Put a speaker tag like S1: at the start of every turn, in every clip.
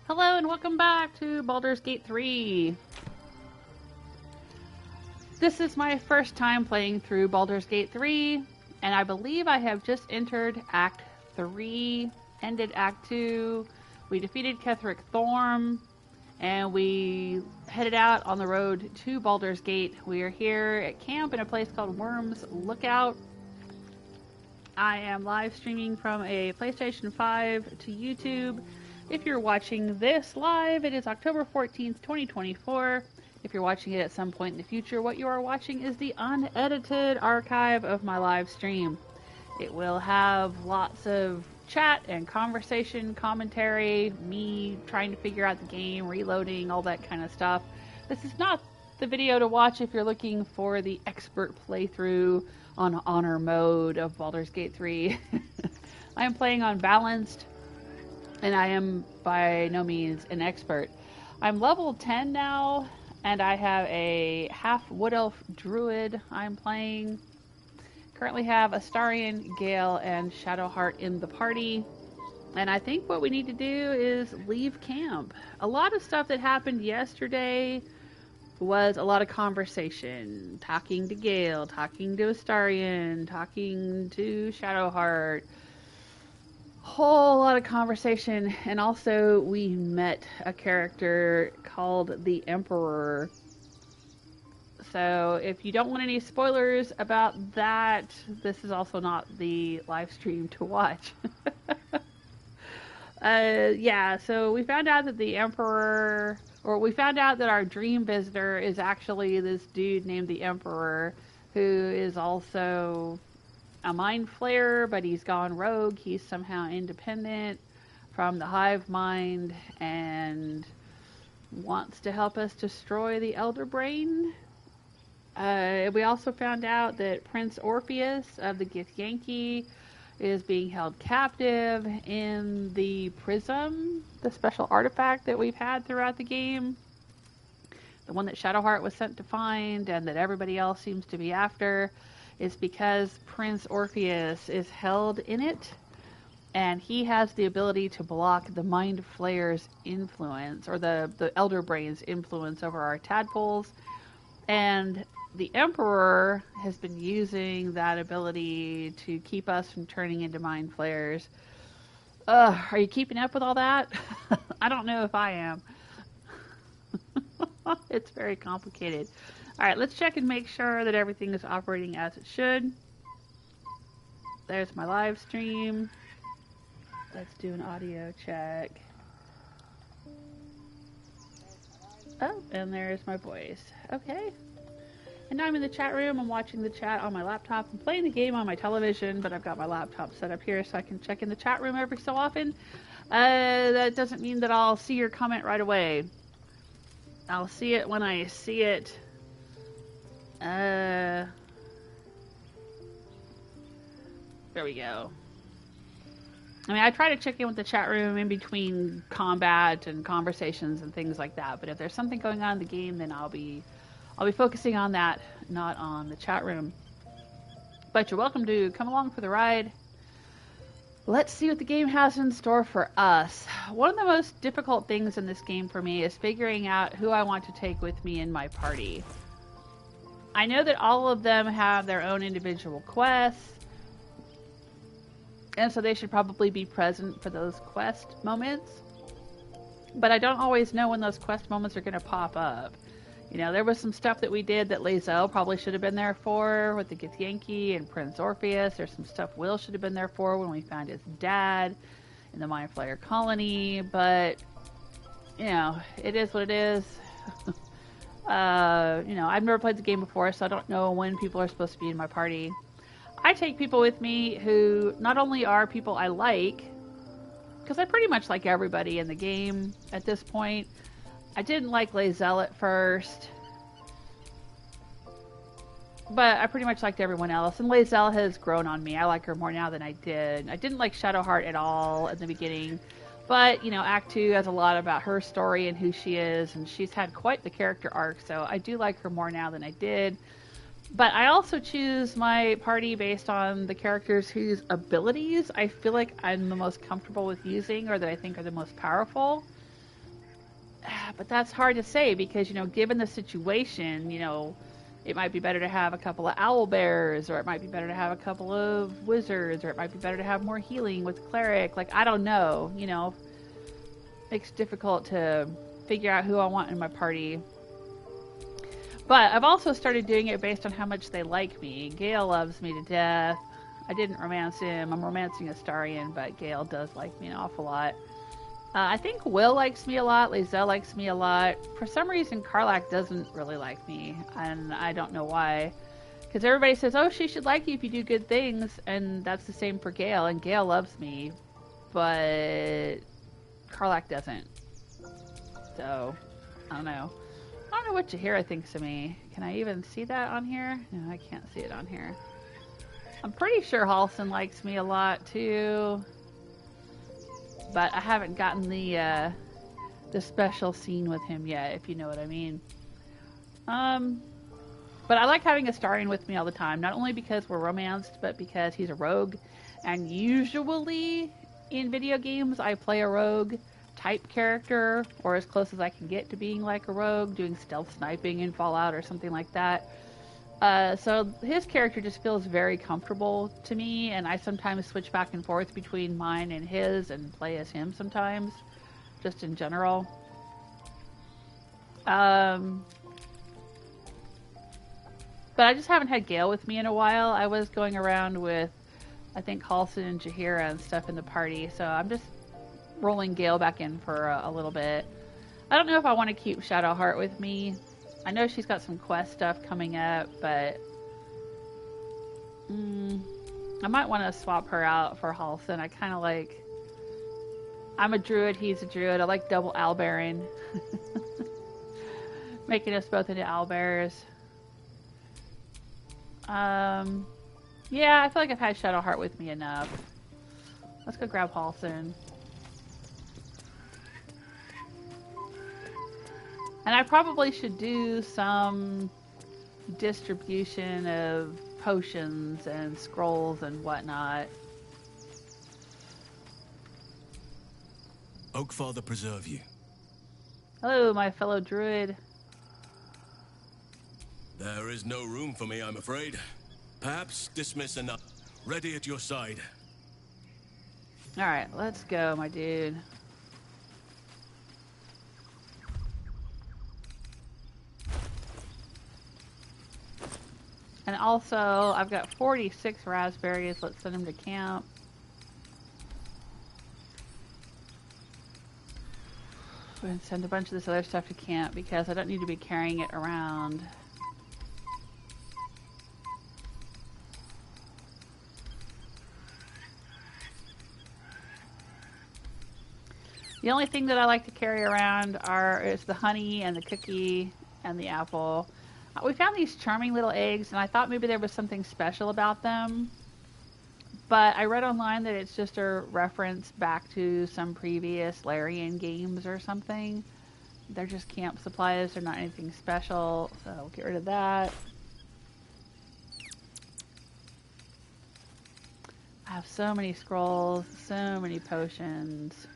S1: Hello and welcome back to Baldur's Gate 3. This is my first time playing through Baldur's Gate 3, and I believe I have just entered Act 3, ended Act 2, we defeated Ketheric Thorm, and we headed out on the road to Baldur's Gate. We are here at camp in a place called Worm's Lookout. I am live streaming from a PlayStation 5 to YouTube. If you're watching this live, it is October 14th, 2024. If you're watching it at some point in the future, what you are watching is the unedited archive of my live stream. It will have lots of chat and conversation, commentary, me trying to figure out the game, reloading, all that kind of stuff. This is not the video to watch if you're looking for the expert playthrough on honor mode of Baldur's Gate 3. I am playing on balanced, and I am by no means an expert. I'm level 10 now, and I have a half wood elf druid I'm playing. Currently have Astarion, Gale, and Shadowheart in the party. And I think what we need to do is leave camp. A lot of stuff that happened yesterday was a lot of conversation. Talking to Gale, talking to Astarion, talking to Shadowheart. Whole lot of conversation, and also we met a character called the Emperor. So if you don't want any spoilers about that, this is also not the live stream to watch. Yeah, so we found out that the Emperor, or we found out that our dream visitor is actually this dude named the Emperor, who is also a mind flayer, but he's gone rogue. He's somehow independent from the hive mind and wants to help us destroy the Elder Brain. We also found out that Prince Orpheus of the Githyanki is being held captive in the prism, the special artifact that we've had throughout the game. The one that Shadowheart was sent to find and that everybody else seems to be after. Is because Prince Orpheus is held in it, and he has the ability to block the Mind Flayer's influence, or the Elder Brain's influence over our tadpoles. And the Emperor has been using that ability to keep us from turning into Mind Flayers. Are you keeping up with all that? I don't know if I am. It's very complicated. Alright, let's check and make sure that everything is operating as it should. There's my live stream. Let's do an audio check. Oh, and there's my voice. Okay. And now I'm in the chat room. I'm watching the chat on my laptop. I'm playing the game on my television, but I've got my laptop set up here so I can check in the chat room every so often. That doesn't mean that I'll see your comment right away. I'll see it when I see it. There we go. I mean, I try to check in with the chat room in between combat and conversations and things like that, but if there's something going on in the game, then I'll be focusing on that, not on the chat room. But you're welcome to come along for the ride. Let's see what the game has in store for us. One of the most difficult things in this game for me is figuring out who I want to take with me in my party. I know that all of them have their own individual quests, and so they should probably be present for those quest moments. But I don't always know when those quest moments are going to pop up. You know, there was some stuff that we did that Wyll probably should have been there for with the Githyanki and Prince Orpheus. There's some stuff Wyll should have been there for when we found his dad in the Mind Flayer colony. But, you know, it is what it is. You know, I've never played the game before, so I don't know when people are supposed to be in my party. I take people with me who not only are people I like, because I pretty much like everybody in the game at this point. I didn't like Wyll at first, but I pretty much liked everyone else, and Wyll has grown on me. I like her more now than I did. I didn't like Shadowheart at all at the beginning, but, you know, Act 2 has a lot about her story and who she is, and she's had quite the character arc, so I do like her more now than I did. But I also choose my party based on the characters whose abilities I feel like I'm the most comfortable with using, or that I think are the most powerful. But that's hard to say because, you know, given the situation, you know, it might be better to have a couple of owlbears, or it might be better to have a couple of wizards, or it might be better to have more healing with cleric. Like, I don't know, you know. Makes it difficult to figure out who I want in my party. But I've also started doing it based on how much they like me. Gale loves me to death. I didn't romance him. I'm romancing Astarion, but Gale does like me an awful lot. I think Wyll likes me a lot. Lizelle likes me a lot. For some reason, Karlach doesn't really like me, and I don't know why. Because everybody says, oh, she should like you if you do good things, and that's the same for Gale, and Gale loves me, but Karlach doesn't. So, I don't know. I don't know what Jaheira thinks of me. Can I even see that on here? No, I can't see it on here. I'm pretty sure Halsin likes me a lot too, but I haven't gotten the special scene with him yet, if you know what I mean. But I like having Astarion with me all the time, not only because we're romanced, but because he's a rogue, and usually in video games I play a rogue type character, or as close as I can get to being like a rogue, doing stealth sniping in Fallout or something like that. So his character just feels very comfortable to me, and I sometimes switch back and forth between mine and his and play as him sometimes, just in general. But I just haven't had Gale with me in a while. I was going around with, I think, Halsin and Jaheira and stuff in the party, so I'm just rolling Gale back in for a little bit. I don't know if I want to keep Shadowheart with me. I know she's got some quest stuff coming up, but I might want to swap her out for Halsin. I kind of like... I'm a druid, he's a druid. I like double owlbearing. Making us both into owlbears. Yeah, I feel like I've had Shadowheart with me enough. Let's go grab Halsin. And I probably should do some distribution of potions and scrolls and whatnot.
S2: Oakfather preserve you.
S1: Hello, my fellow druid.
S2: There is no room for me, I'm afraid. Perhaps dismiss enough. Ready at your side.
S1: Alright, let's go, my dude. And also, I've got 46 raspberries. Let's send them to camp. I'm going to send a bunch of this other stuff to camp because I don't need to be carrying it around. The only thing that I like to carry around is the honey and the cookie and the apple. We found these charming little eggs, and I thought maybe there was something special about them. But I read online that it's just a reference back to some previous Larian games or something. They're just camp supplies. They're not anything special, so we'll get rid of that. I have so many scrolls, so many potions.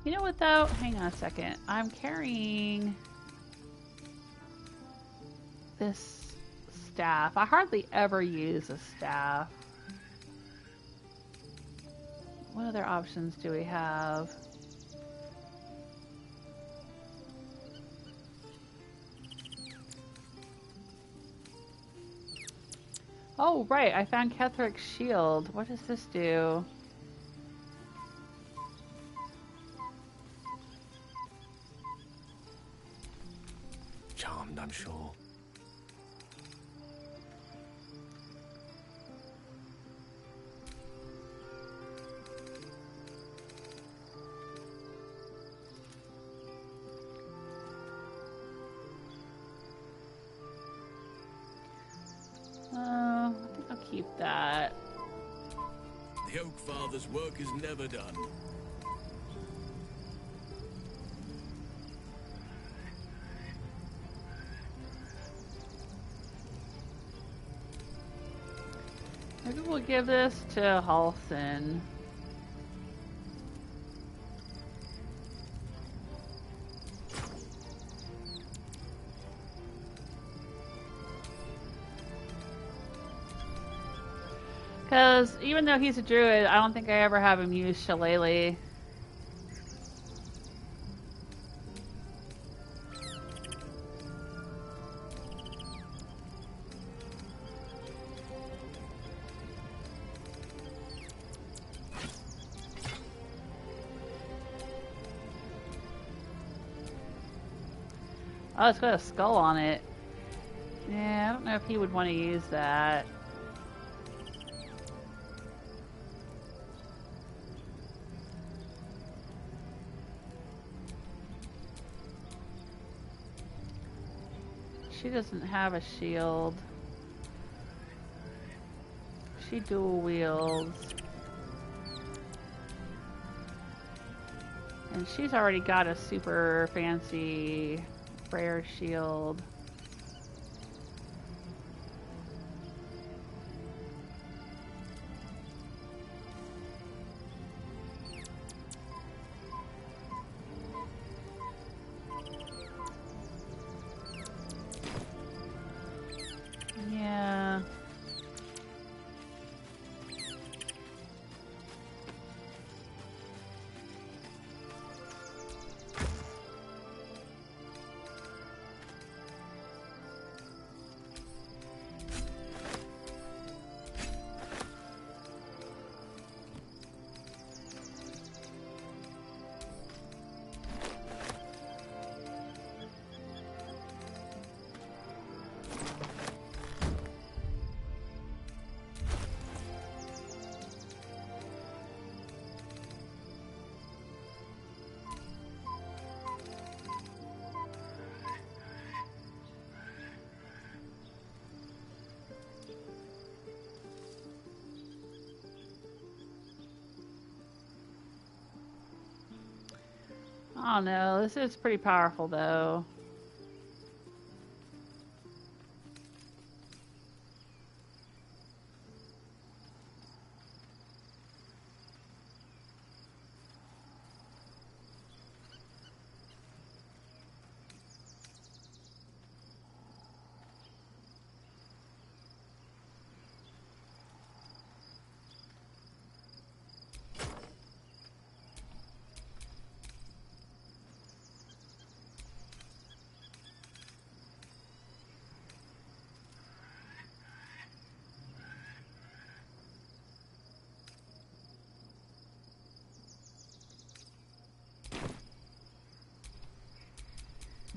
S1: You know what though? Hang on a second. I'm carrying this staff. I hardly ever use a staff. What other options do we have? Oh, right. I found Ketheric's shield. What does this do?
S2: Charmed, I'm sure.
S1: I think I'll keep that.
S2: The Oak Father's work is never done.
S1: Maybe we'll give this to Halsin. Because even though he's a druid, I don't think I ever have him use Shillelagh. Oh, it's got a skull on it. Yeah, I don't know if he would want to use that. She doesn't have a shield. She dual wields. And she's already got a super fancy prayer shield. Yeah. I don't know. This is pretty powerful, though.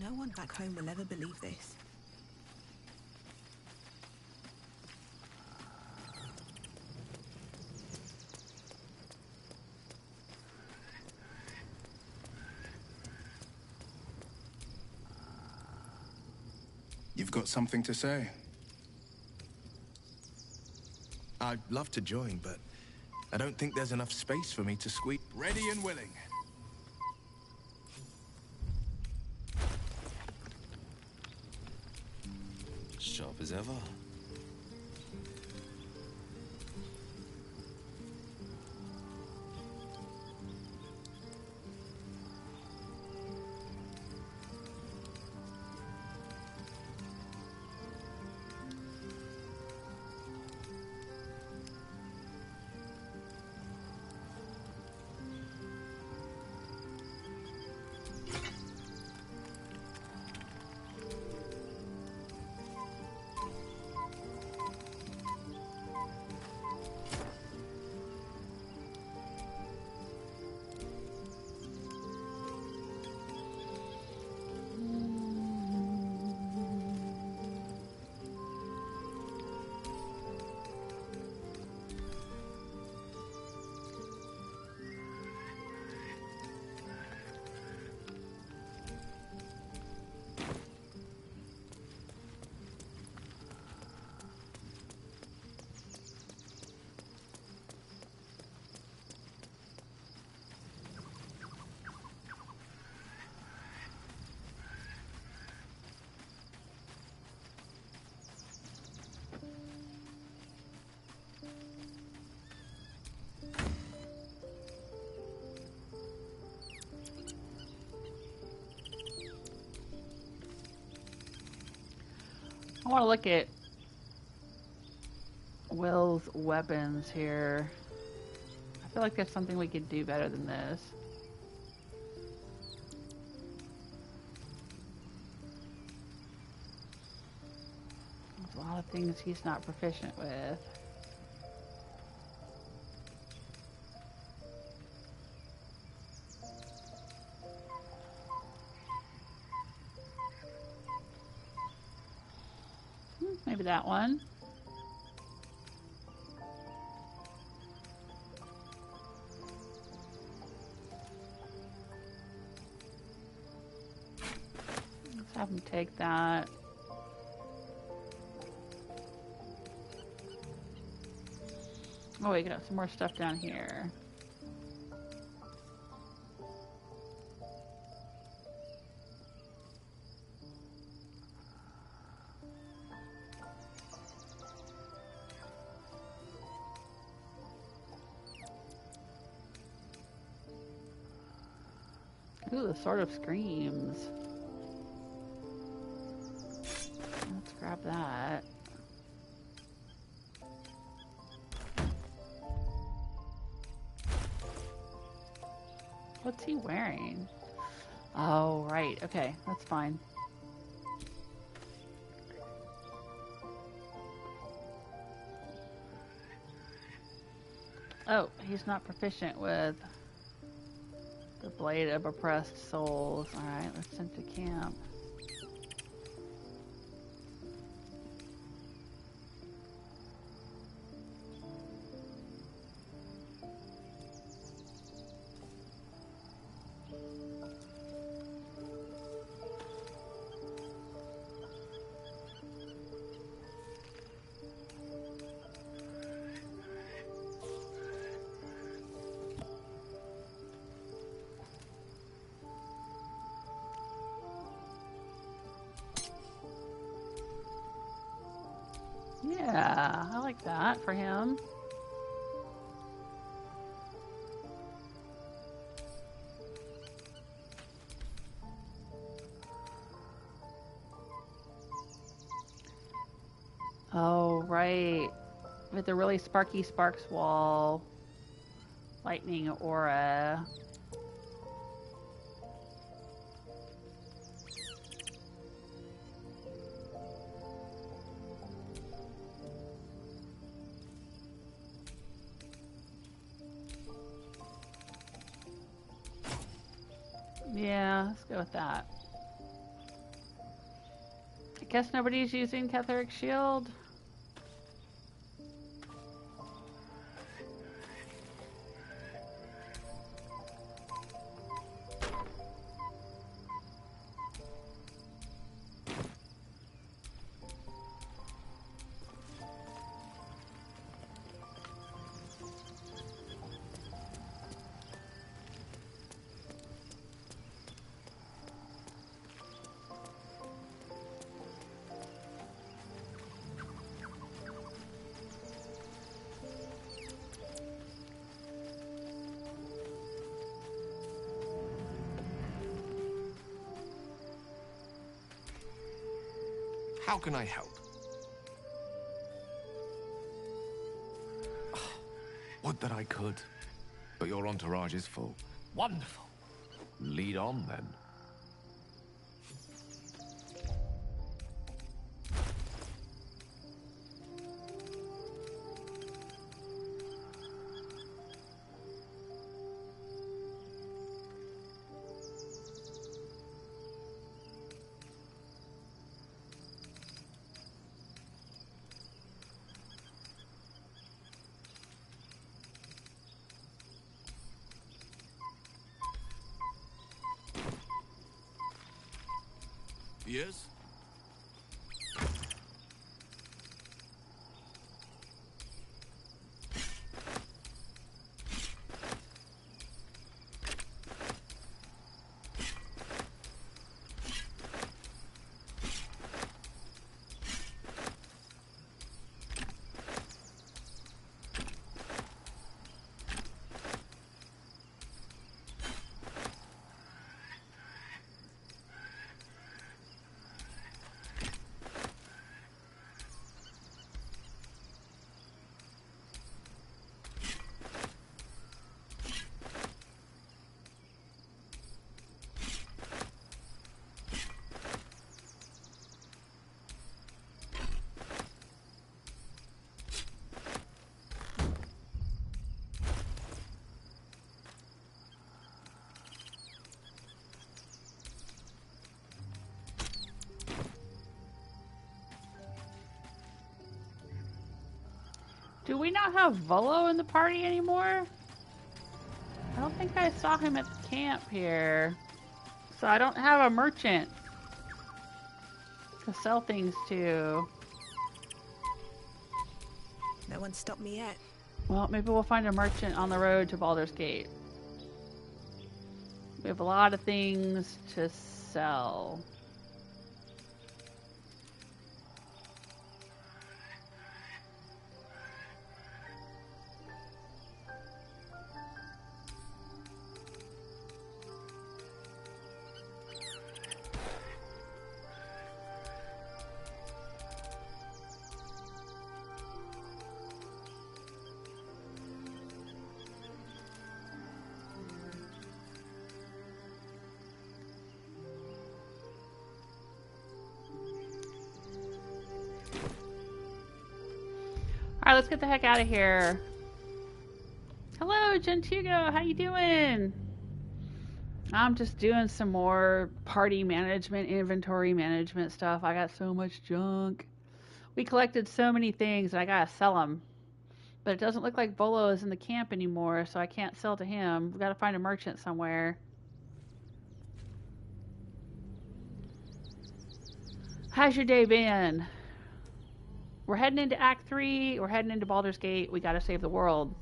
S3: No one back home will ever believe this.
S4: You've got something to say?
S2: I'd love to join, but I don't think there's enough space for me to squeak.
S4: Ready and willing.
S2: Sharp as ever.
S1: want to look at Wyll's weapons here. I feel like there's something we could do better than this. There's a lot of things he's not proficient with. Maybe that one. Let's have him take that. Oh, we got some more stuff down here. Ooh, the Sword of Screams. Let's grab that. What's he wearing? Oh, right. Okay, that's fine. Oh, he's not proficient with the Blade of Oppressed Souls. Alright, let's send to camp. Yeah, I like that for him. Oh, right. With the really sparky sparks wall, lightning aura. Yeah, let's go with that. I guess nobody's using Ketheric's shield.
S5: How can I help? Would that I could. But your entourage is full. Wonderful. Lead on, then.
S2: Yes?
S1: Do we not have Volo in the party anymore? I don't think I saw him at the camp here. So I don't have a merchant to sell things to.
S3: No one stopped me yet.
S1: Well, maybe we'll find a merchant on the road to Baldur's Gate. We have a lot of things to sell. Alright, let's get the heck out of here. Hello, Gentugo, how you doing? I'm just doing some more party management, inventory management stuff. I got so much junk. We collected so many things and I gotta sell them. But it doesn't look like Volo is in the camp anymore, so I can't sell to him. We gotta find a merchant somewhere. How's your day been? We're heading into Act 3. We're heading into Baldur's Gate. We gotta save the world.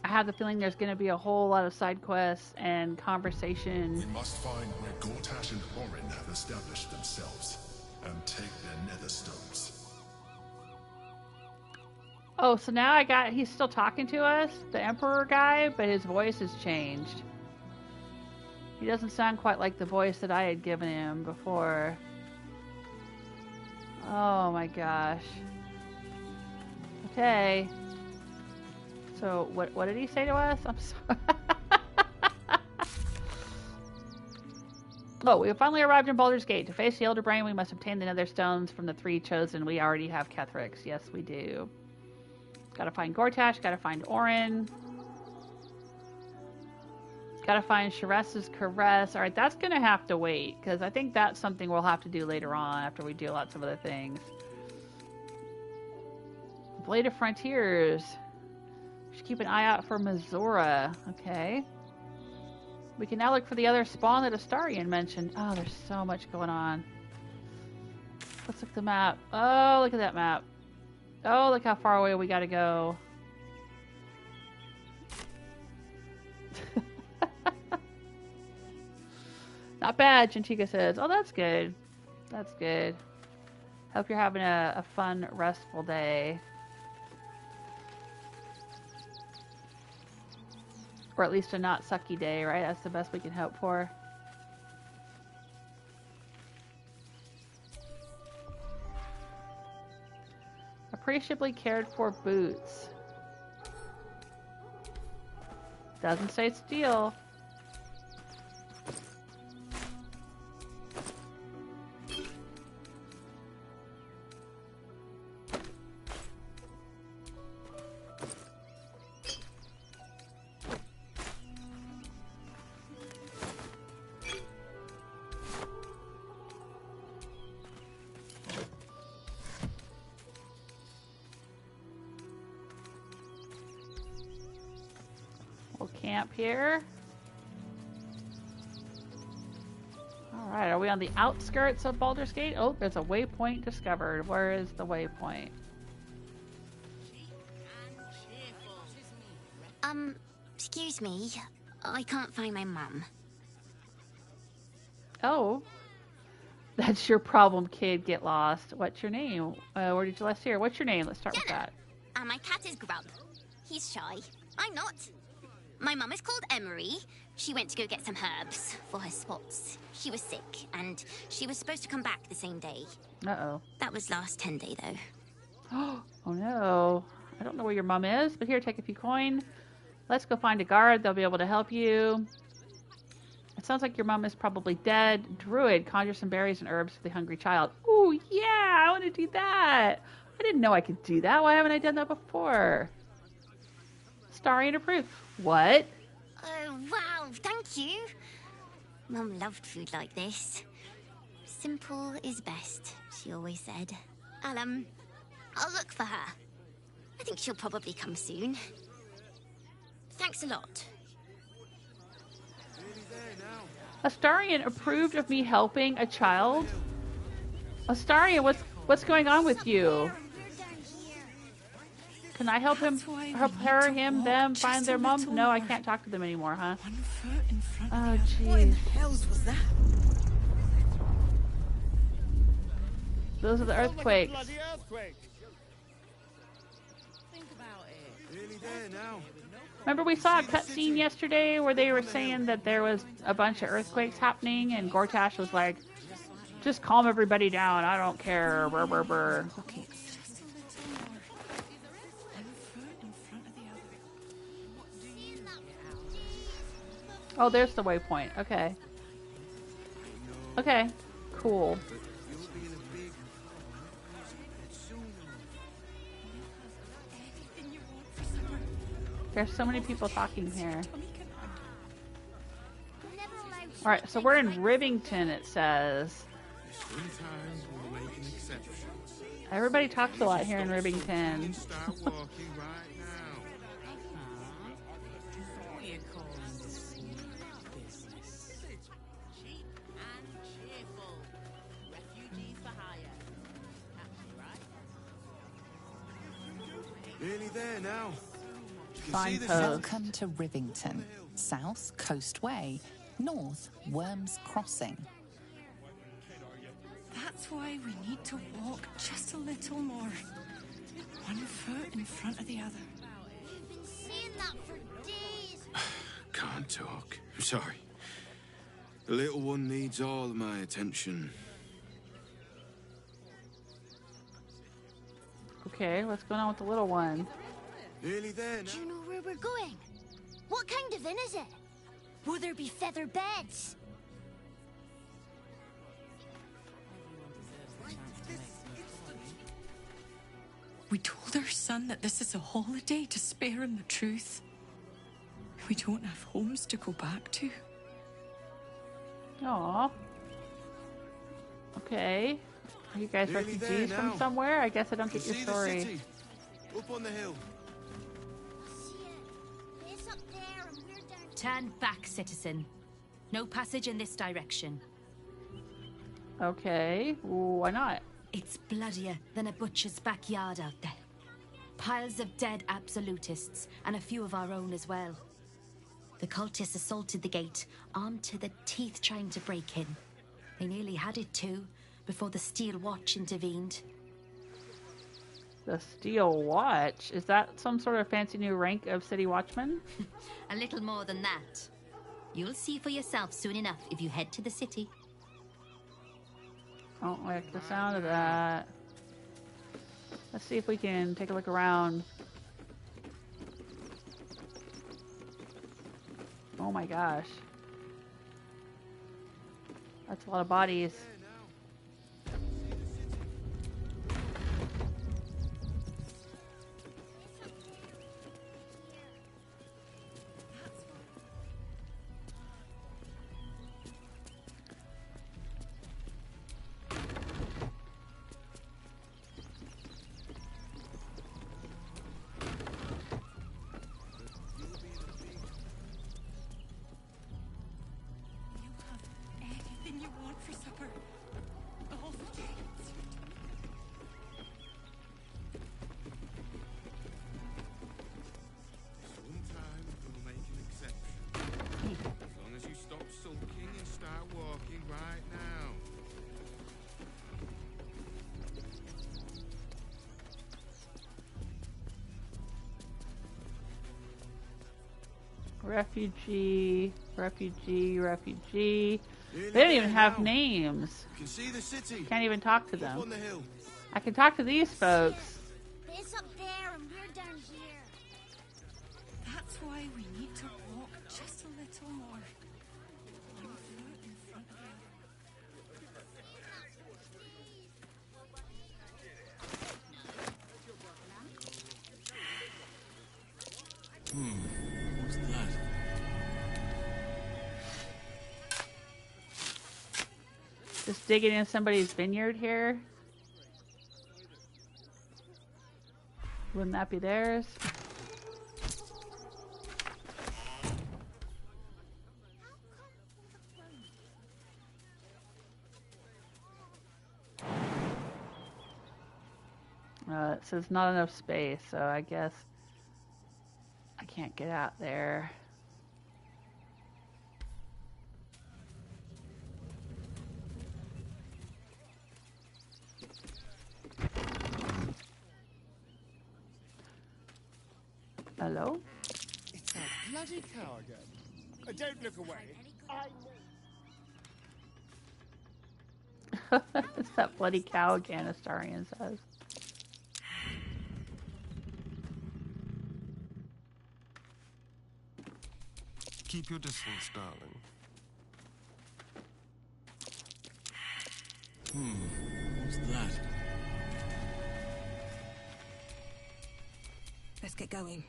S1: I have the feeling there's gonna be a whole lot of side quests and conversation.
S6: We must find where Gortash and Orin have established themselves and take their nether stones.
S1: Oh, so now he's still talking to us, the Emperor guy, but his voice has changed. He doesn't sound quite like the voice that I had given him before. Oh my gosh. Okay. So, what did he say to us? I'm sorry. Oh, we have finally arrived in Baldur's Gate. To face the Elder Brain, we must obtain the nether stones from the 3 chosen. We already have Kethrix. Yes, we do. Gotta find Gortash, gotta find Orin. Gotta find Sharess's Caress. Alright, that's gonna have to wait, because I think that's something we'll have to do later on after we do lots of other things. Blade of Frontiers. Should keep an eye out for Mazora. Okay. We can now look for the other spawn that Astarion mentioned. Oh, there's so much going on. Let's look at the map. Oh, look at that map. Oh, look how far away we gotta go. Not bad, Gentika says. Oh, that's good. That's good. Hope you're having a fun, restful day. Or at least a not sucky day, right? That's the best we can hope for. Appreciably cared for boots. Doesn't say steel. Camp here. Alright, are we on the outskirts of Baldur's Gate? Oh, there's a waypoint discovered. Where is the waypoint?
S7: Excuse me. I can't find my mum.
S1: Oh. That's your problem, kid. Get lost. What's your name? Where did you last hear? What's your name? Let's start with that.
S7: And my cat is Grub. He's shy. I'm not. My mum is called Emery. She went to go get some herbs for her spots. She was sick, and she was supposed to come back the same day.
S1: Uh-oh.
S7: That was last 10 day, though.
S1: Oh, no. I don't know where your mum is, but here, take a few coin. Let's go find a guard. They'll be able to help you. It sounds like your mum is probably dead. Druid, conjure some berries and herbs for the hungry child. Ooh, yeah, I want to do that. I didn't know I could do that. Why haven't I done that before? Astarion approved. What?
S7: Oh, wow, thank you. Mum loved food like this. Simple is best, she always said. I'll I'll look for her. I think she'll probably come soon. Thanks a lot.
S1: Astarion approved of me helping a child? Astarion, what's going on with you? Can I help him, them find their mom? No, I can't talk to them anymore, huh? Oh, jeez.
S3: What in the hells was that?
S1: Those are the earthquakes. Remember we saw a cutscene yesterday where they were saying that there was a bunch of earthquakes happening, and Gortash was like, just calm everybody down, I don't care, brr, brr, brr.
S3: Okay.
S1: Oh, there's the waypoint. Okay. Okay. Cool. There's so many people talking here. Alright, so we're in Rivington, it says. Everybody talks a lot here in Rivington.
S8: Nearly there now.
S9: Welcome to Rivington, south Coast Way, north Worms Crossing.
S10: That's why we need to walk just a little more. One foot in front of the other.
S7: We've been saying that for days.
S8: Can't talk. I'm sorry. The little one needs all of my attention.
S1: Okay, what's going on with the little one?
S8: Nearly there now.
S7: Do you know where we're going? What kind of inn is it? Will there be feather beds?
S10: We told our son that this is a holiday to spare him the truth. We don't have homes to go back to.
S1: Aww. Okay. Are you guys
S8: Nearly
S1: refugees
S8: there
S1: from
S8: now.
S1: somewhere? I guess I don't get your
S8: See the
S1: story.
S8: city? Up on the hill.
S7: It's up there and we're down.
S11: Turn back, citizen. No passage in this direction.
S1: Okay. Why not?
S11: It's bloodier than a butcher's backyard out there. Piles of dead absolutists, and a few of our own as well. The cultists assaulted the gate, armed to the teeth trying to break in. They nearly had it too, before the Steel Watch intervened.
S1: The Steel Watch? Is that some sort of fancy new rank of City Watchman?
S11: A little more than that. You'll see for yourself soon enough if you head to the city.
S1: I don't like the sound of that. Let's see if we can take a look around. Oh my gosh. That's a lot of bodies.
S10: Anything you want for supper? All the days.
S8: Sometimes we'll make an exception. As long as you stop sulking and start walking right now.
S1: Refugee, refugee. They don't even have names.
S8: You can see the city.
S1: Can't even talk to
S8: Up on
S1: them.
S8: the hill.
S1: I can talk to these folks.
S7: It's up there and we're down here.
S10: That's why we need to walk just a little more. One foot in front of the other.
S2: What's that?
S1: Just digging in somebody's vineyard here. Wouldn't that be theirs? It says not enough space, so I guess I can't get out there. Hello?
S4: It's that bloody cow again. Don't look away.
S1: It's that bloody cow again, Astarion says.
S4: Keep your distance, darling.
S2: What's that?
S3: Let's get going.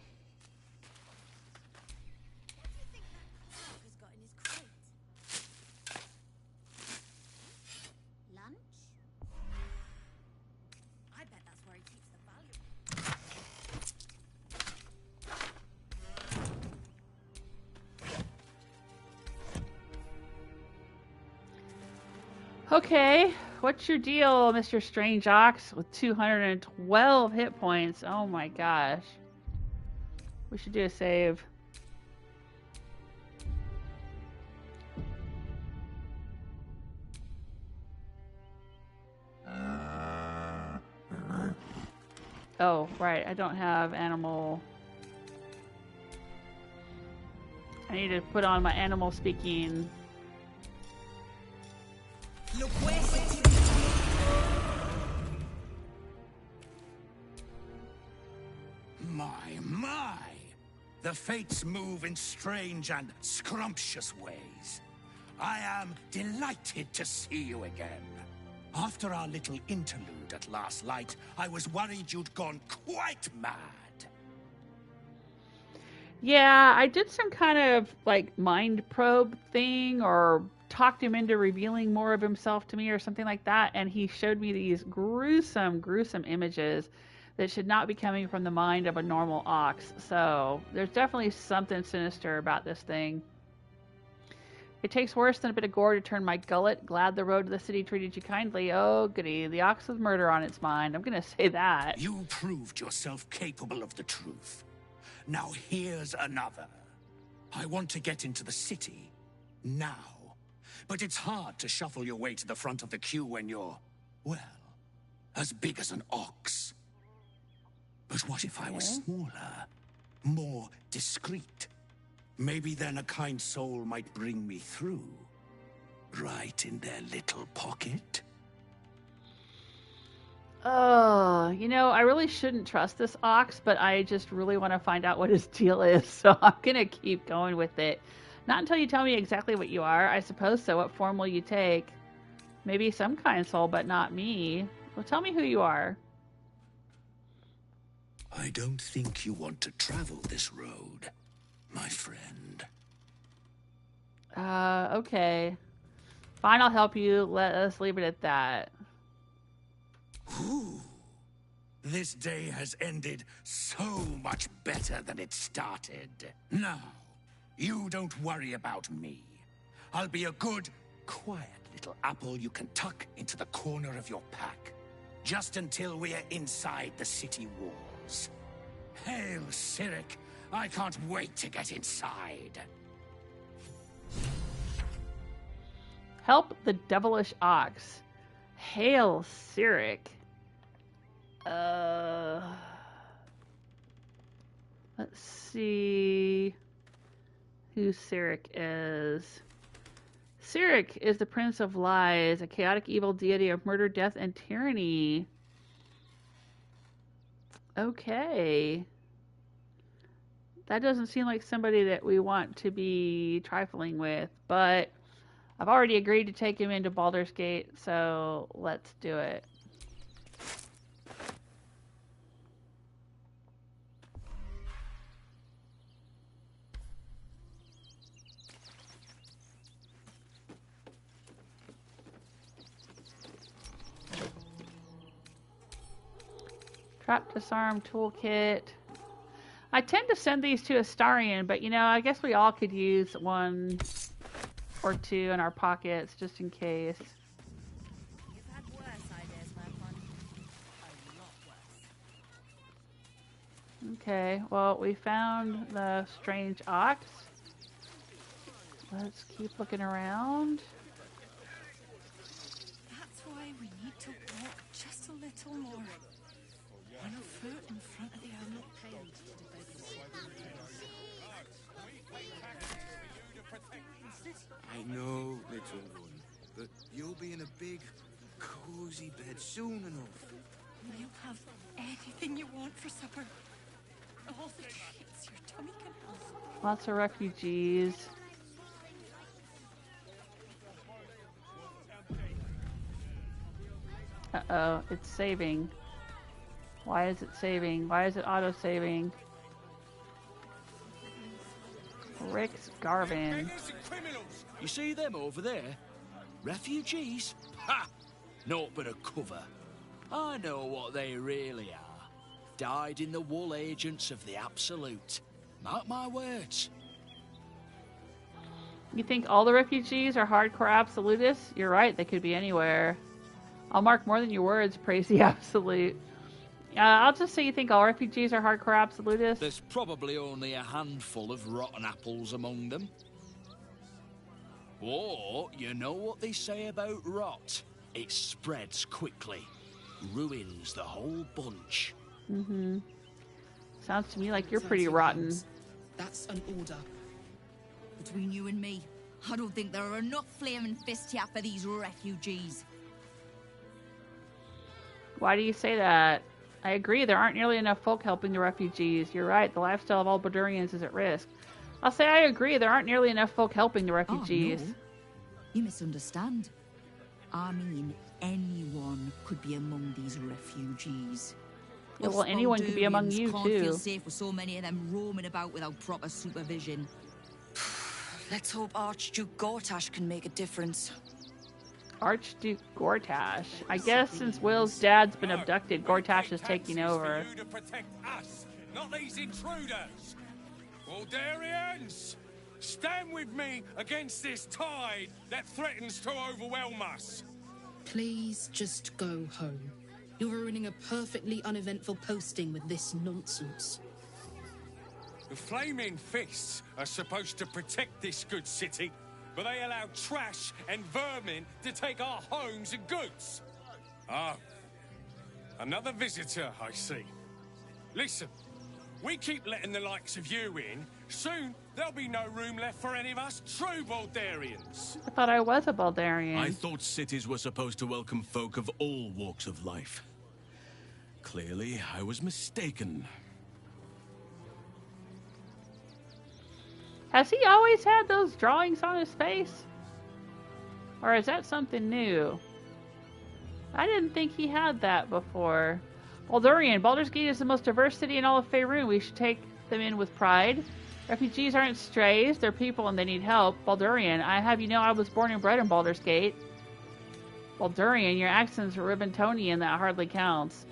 S1: Okay, what's your deal, Mr. Strange Ox, with 212 hit points? Oh my gosh. We should do a save. Oh, right, I don't have animal. I need to put on my animal speaking.
S12: My! The fates move in strange and scrumptious ways. I am delighted to see you again. After our little interlude at last light, I was worried you'd gone quite mad.
S1: Yeah, I did some kind of like mind probe thing or talked him into revealing more of himself to me or something like that, and he showed me these gruesome images that should not be coming from the mind of a normal ox. So there's definitely something sinister about this thing. It takes worse than a bit of gore to turn my gullet. Glad the road to the city treated you kindly. Oh goody, the ox with murder on its mind. I'm gonna say that.
S12: You proved yourself capable of the truth. Now here's another. I want to get into the city now. But it's hard to shuffle your way to the front of the queue when you're, well, as big as an ox. But what if I was smaller, more discreet? Maybe then a kind soul might bring me through. Right in their little pocket.
S1: Oh, you know, I really shouldn't trust this ox, but I just really want to find out what his deal is, so I'm gonna keep going with it. Not until you tell me exactly what you are, I suppose so. What form will you take? Maybe some kind soul, but not me. Well, tell me who you are.
S12: I don't think you want to travel this road, my friend.
S1: Okay. Fine, I'll help you. Let us leave it at that.
S12: Ooh. This day has ended so much better than it started. Now, you don't worry about me. I'll be a good, quiet little apple you can tuck into the corner of your pack. Just until we're inside the city walls. Hail, Cyric. I can't wait to get inside.
S1: Help the devilish ox. Hail, Cyric. Let's see who Cyric is. Cyric is the Prince of Lies, a chaotic evil deity of murder, death, and tyranny. Okay. That doesn't seem like somebody that we want to be trifling with, but I've already agreed to take him into Baldur's Gate, so let's do it. Trap disarm toolkit. I tend to send these to Astarion, but you know, I guess we all could use one or two in our pockets just in case.
S10: You've had worse ideas, Mirkon. A lot worse.
S1: Okay, well, we found the strange ox. Let's keep looking around.
S10: That's why we need to walk just a little more. One foot in front of the other.
S8: I know, little one, but you'll be in a big, cozy bed soon enough.
S10: You'll have anything you want for supper. All the treats your tummy can have.
S1: Lots of refugees. Uh-oh, it's saving. Why is it saving? Why is it auto-saving? Rick's Garvin.
S13: You see them over there? Refugees? Ha! Naught but a cover. I know what they really are. Died in the wool agents of the Absolute. Mark my words.
S1: You think all the refugees are hardcore absolutists? You're right, they could be anywhere. I'll mark more than your words, praise the Absolute. I'll just say you think all refugees are hardcore absolutists.
S13: There's probably only a handful of rotten apples among them. Or, you know what they say about rot? It spreads quickly. Ruins the whole bunch.
S1: Mm-hmm. Sounds to me like you're pretty rotten.
S14: That's an order. Between you and me, I don't think there are enough flaming fists here for these refugees.
S1: Why do you say that? I agree, there aren't nearly enough folk helping the refugees. You're right, the lifestyle of all Baldurians is at risk. I'll say I agree, there aren't nearly enough folk helping the refugees.
S14: Oh, no. You misunderstand. I mean, anyone could be among these refugees.
S1: Yeah, well, anyone could be among you,
S14: can't
S1: too.
S14: Feel safe with so many of them roaming about without proper supervision.
S15: Let's hope Archduke Gortash can make a difference.
S1: Archduke Gortash. I guess since Wyll's dad's been abducted, Gortash is taking over.
S16: You to protect us, not these intruders. Baldurians, stand with me against this tide that threatens to overwhelm us.
S17: Please just go home. You're ruining a perfectly uneventful posting with this nonsense.
S16: The Flaming Fists are supposed to protect this good city, but they allow trash and vermin to take our homes and goods. Oh, another visitor, I see. Listen, we keep letting the likes of you in. Soon, there'll be no room left for any of us true Baldurians.
S1: I thought I was a Baldurian.
S2: I thought cities were supposed to welcome folk of all walks of life. Clearly, I was mistaken.
S1: Has he always had those drawings on his face? Or is that something new? I didn't think he had that before. Baldurian. Baldur's Gate is the most diverse city in all of Faerun. We should take them in with pride. Refugees aren't strays. They're people and they need help. Baldurian. I have you know I was born and bred in Baldur's Gate. Baldurian. Your accent's Rivingtonian. That hardly counts.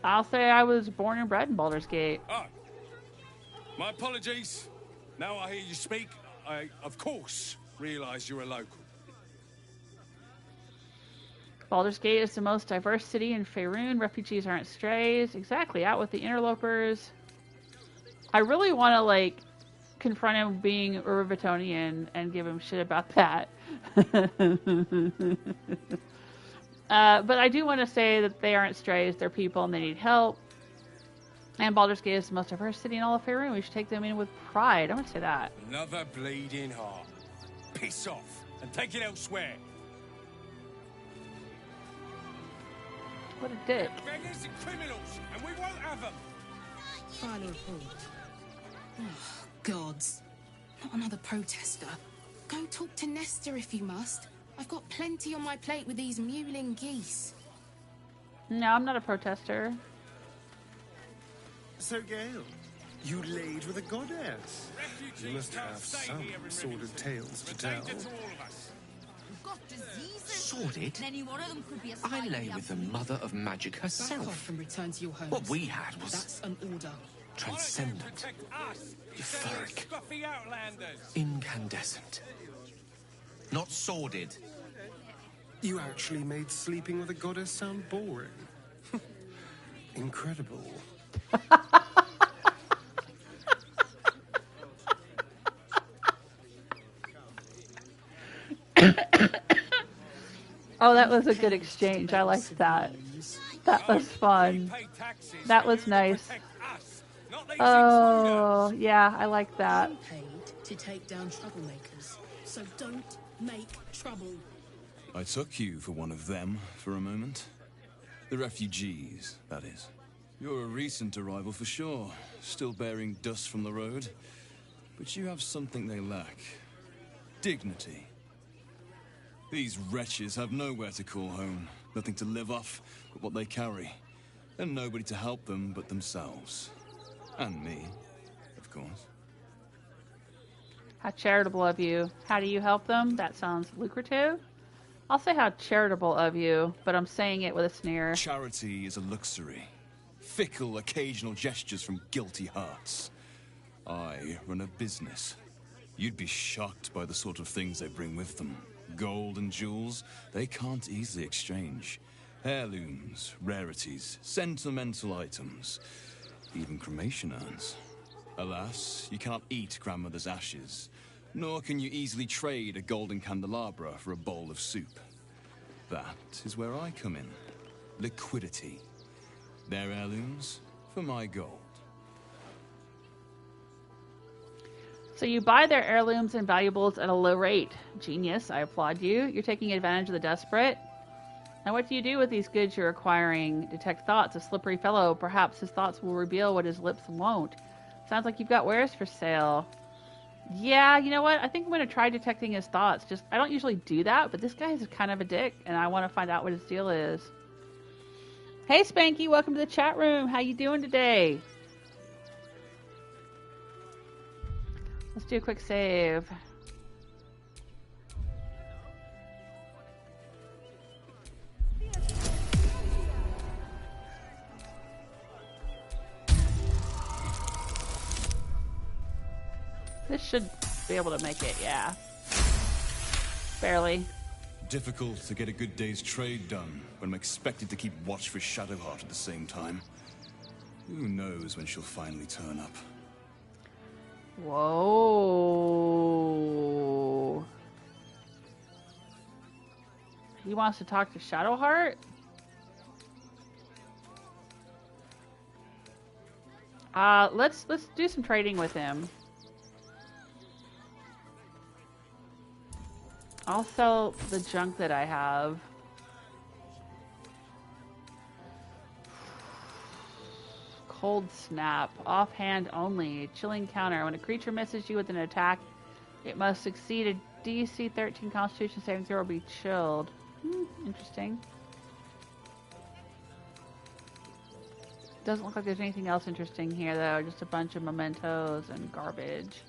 S1: I'll say I was born and bred in Baldur's Gate.
S16: Oh, my apologies. Now I hear you speak, I, of course, realise you're a local.
S1: Baldur's Gate is the most diverse city in Faerun. Refugees aren't strays. Exactly, out with the interlopers. I really want to, like, confront him being a Rivingtonian and give him shit about that. But I do want to say that they aren't strays. They're people and they need help. And Baldur's Gate is the most diverse city in all of Faerun. We should take them in with pride. I'm going to say that.
S16: Another bleeding heart. Piss off and take it elsewhere.
S1: What a dick.
S16: Beggars and criminals, and we won't have them.
S17: Final report. Oh, gods. Not another protester. Go talk to Nestor if you must. I've got plenty on my plate with these mewling geese.
S1: No, I'm not a protester.
S4: So, Gale, you laid with a goddess. You must have some sordid tales to tell.
S5: Sordid?
S14: And any one of them could be a
S5: I lay with the mother of magic
S17: Back off
S5: herself.
S17: and return to your homes.
S5: What we had was
S17: That's an order.
S5: transcendent, euphoric,
S16: Scruffy outlanders.
S5: incandescent. Not sordid.
S4: You actually made sleeping with a goddess sound boring. Incredible.
S1: Oh, that was a good exchange. I liked that. That was fun. That was nice. Oh, yeah, I like that.
S17: Paid to take down troublemakers, so don't make trouble.
S2: I took you for one of them for a moment. The refugees, that is. You're a recent arrival for sure, still bearing dust from the road. But you have something they lack. Dignity. These wretches have nowhere to call home, nothing to live off but what they carry, and nobody to help them but themselves. And me, of course.
S1: How charitable of you. How do you help them? That sounds lucrative. I'll say how charitable of you, but I'm saying it with a sneer.
S2: Charity is a luxury. Fickle, occasional gestures from guilty hearts. I run a business. You'd be shocked by the sort of things they bring with them. Gold and jewels, they can't easily exchange. Heirlooms, rarities, sentimental items, even cremation urns. Alas, you cannot eat grandmother's ashes, nor can you easily trade a golden candelabra for a bowl of soup. That is where I come in. Liquidity. Their heirlooms for my gold.
S1: So you buy their heirlooms and valuables at a low rate. Genius, I applaud you. You're taking advantage of the desperate. Now what do you do with these goods you're acquiring? Detect thoughts, a slippery fellow. Perhaps his thoughts will reveal what his lips won't. Sounds like you've got wares for sale. Yeah, you know what? I think I'm going to try detecting his thoughts. I don't usually do that, but this guy is kind of a dick, and I want to find out what his deal is. Hey, Spanky, welcome to the chat room. How you doing today? Let's do a quick save. This should be able to make it, yeah. Barely.
S2: Difficult to get a good day's trade done when I'm expected to keep watch for Shadowheart at the same time. Who knows when she'll finally turn up.
S1: Whoa. He wants to talk to Shadowheart? Let's do some trading with him. I'll sell the junk that I have. Cold Snap. Offhand only. Chilling counter. When a creature misses you with an attack, it must succeed a DC 13 Constitution saving throw or be chilled. Interesting. Doesn't look like there's anything else interesting here, though. Just a bunch of mementos and garbage.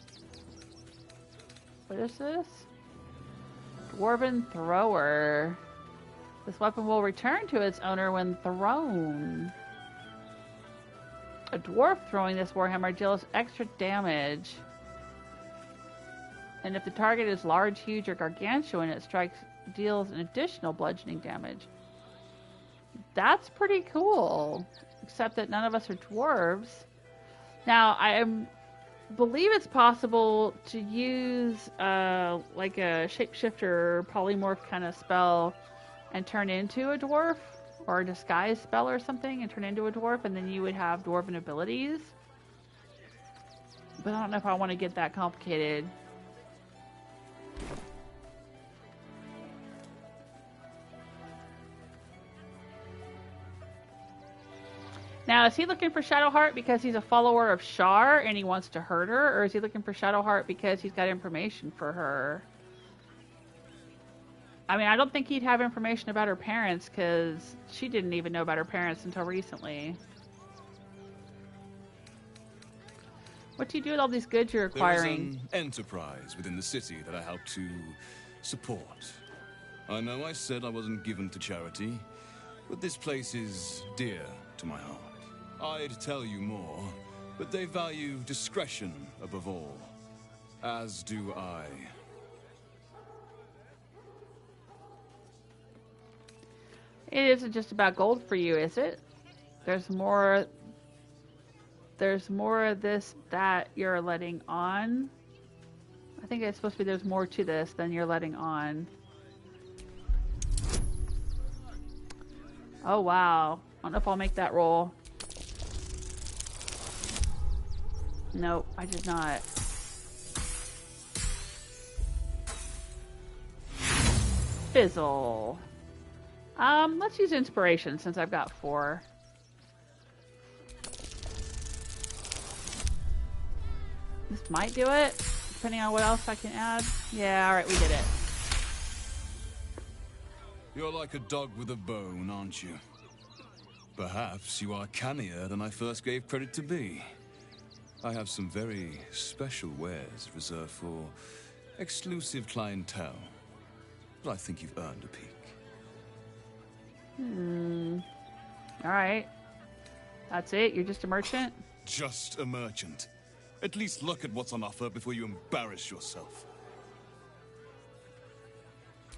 S1: What is this? Dwarven Thrower. This weapon will return to its owner when thrown. A dwarf throwing this warhammer deals extra damage. And if the target is large, huge, or gargantuan, it deals an additional bludgeoning damage. That's pretty cool. Except that none of us are dwarves. Now, I believe it's possible to use like a shapeshifter polymorph kind of spell and turn into a dwarf, or a disguise spell or something and turn into a dwarf, and then you would have dwarven abilities. But I don't know if I want to get that complicated. Now, is he looking for Shadowheart because he's a follower of Shar and he wants to hurt her? Or is he looking for Shadowheart because he's got information for her? I mean, I don't think he'd have information about her parents because she didn't even know about her parents until recently. What do you do with all these goods you're acquiring?
S2: There is an enterprise within the city that I help to support. I know I said I wasn't given to charity, but this place is dear to my heart. I'd tell you more, but they value discretion above all. As do I.
S1: It isn't just about gold for you, is it? There's more of this that you're letting on. I think it's supposed to be there's more to this than you're letting on. Oh wow. I don't know if I'll make that roll. Nope, I did not. Fizzle. Let's use inspiration since I've got 4. This might do it, depending on what else I can add. Yeah, alright, we did it.
S2: You're like a dog with a bone, aren't you? Perhaps you are cannier than I first gave credit to be. I have some very special wares reserved for exclusive clientele, but I think you've earned a peek.
S1: Alright. That's it? You're just a merchant?
S2: Just a merchant. At least look at what's on offer before you embarrass yourself.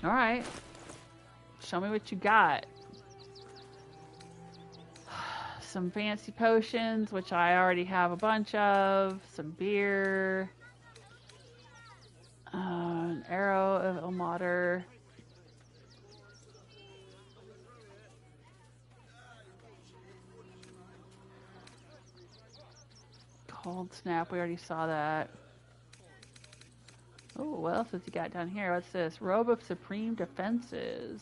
S1: Alright. Show me what you got. Some fancy potions, which I already have a bunch of. Some beer. An arrow of Ilmater. Cold snap, we already saw that. Oh, what else has he got down here? What's this? Robe of Supreme Defenses.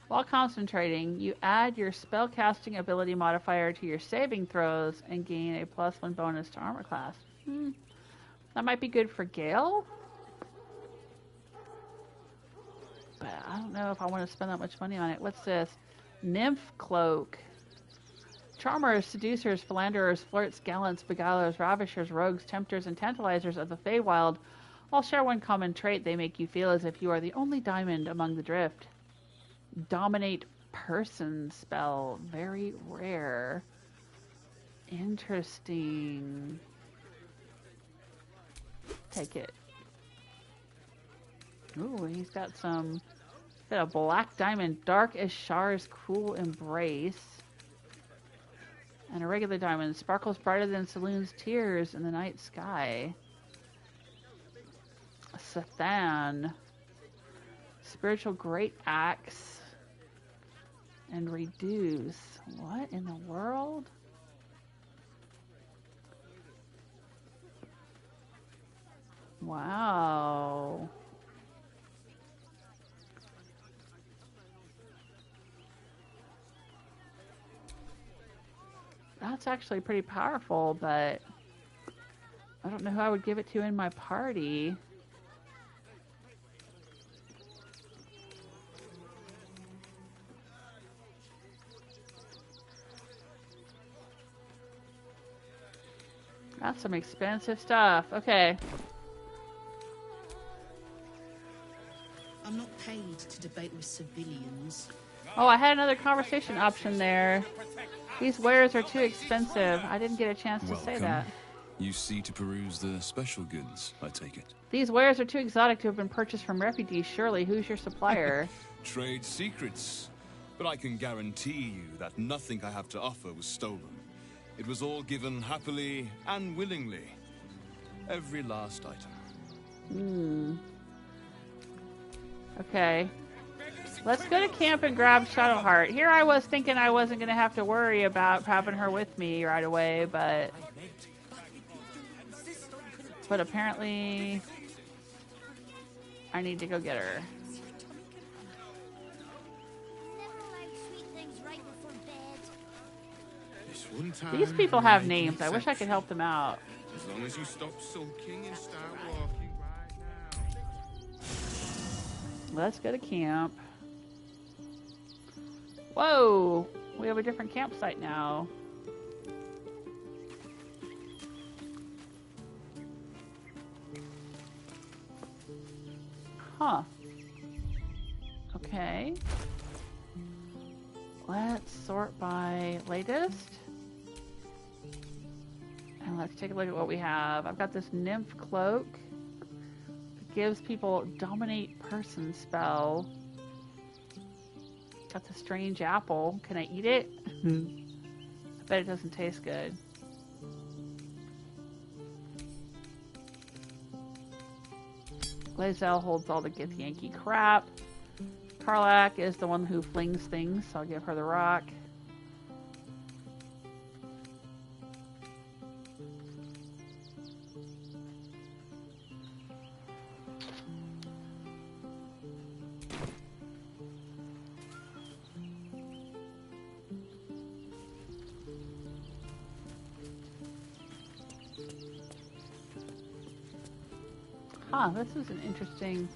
S1: While concentrating, you add your spellcasting ability modifier to your saving throws and gain a +1 bonus to armor class. That might be good for Gale? But I don't know if I want to spend that much money on it. What's this? Nymph Cloak. Charmers, seducers, philanderers, flirts, gallants, beguilers, ravishers, rogues, tempters, and tantalizers of the Feywild all share one common trait. They make you feel as if you are the only diamond among the drift. Dominate person spell. Very rare. Interesting. Take it. Ooh, he's got a black diamond. Dark as Shar's cruel embrace. And a regular diamond. Sparkles brighter than Saloon's tears in the night sky. Sathan. Spiritual great axe. And reduce. What in the world? Wow. That's actually pretty powerful, but I don't know who I would give it to in my party. That's some expensive stuff. Okay.
S14: I'm not paid to debate with civilians.
S1: Oh, I had another conversation option there. These wares are too expensive. I didn't get a chance to say that.
S2: You see to peruse the special goods, I take it.
S1: These wares are too exotic to have been purchased from refugees. Surely, who's your supplier?
S2: Trade secrets. But I can guarantee you that nothing I have to offer was stolen. It was all given happily and willingly. Every last item.
S1: Okay. Let's go to camp and grab Shadowheart. Here I was thinking I wasn't going to have to worry about having her with me right away, but apparently I need to go get her. These people have names. I wish I could help them out.
S8: As long as you stop sulking and start walking right now.
S1: Let's go to camp. Whoa! We have a different campsite now. Huh. Okay. Let's sort by latest. And let's take a look at what we have. I've got this nymph cloak. It gives people dominate person spell. Got the strange apple. Can I eat it? I bet it doesn't taste good. Glazel holds all the Githyanki crap. Karlak is the one who flings things, so I'll give her the rock. Huh, this is an interesting...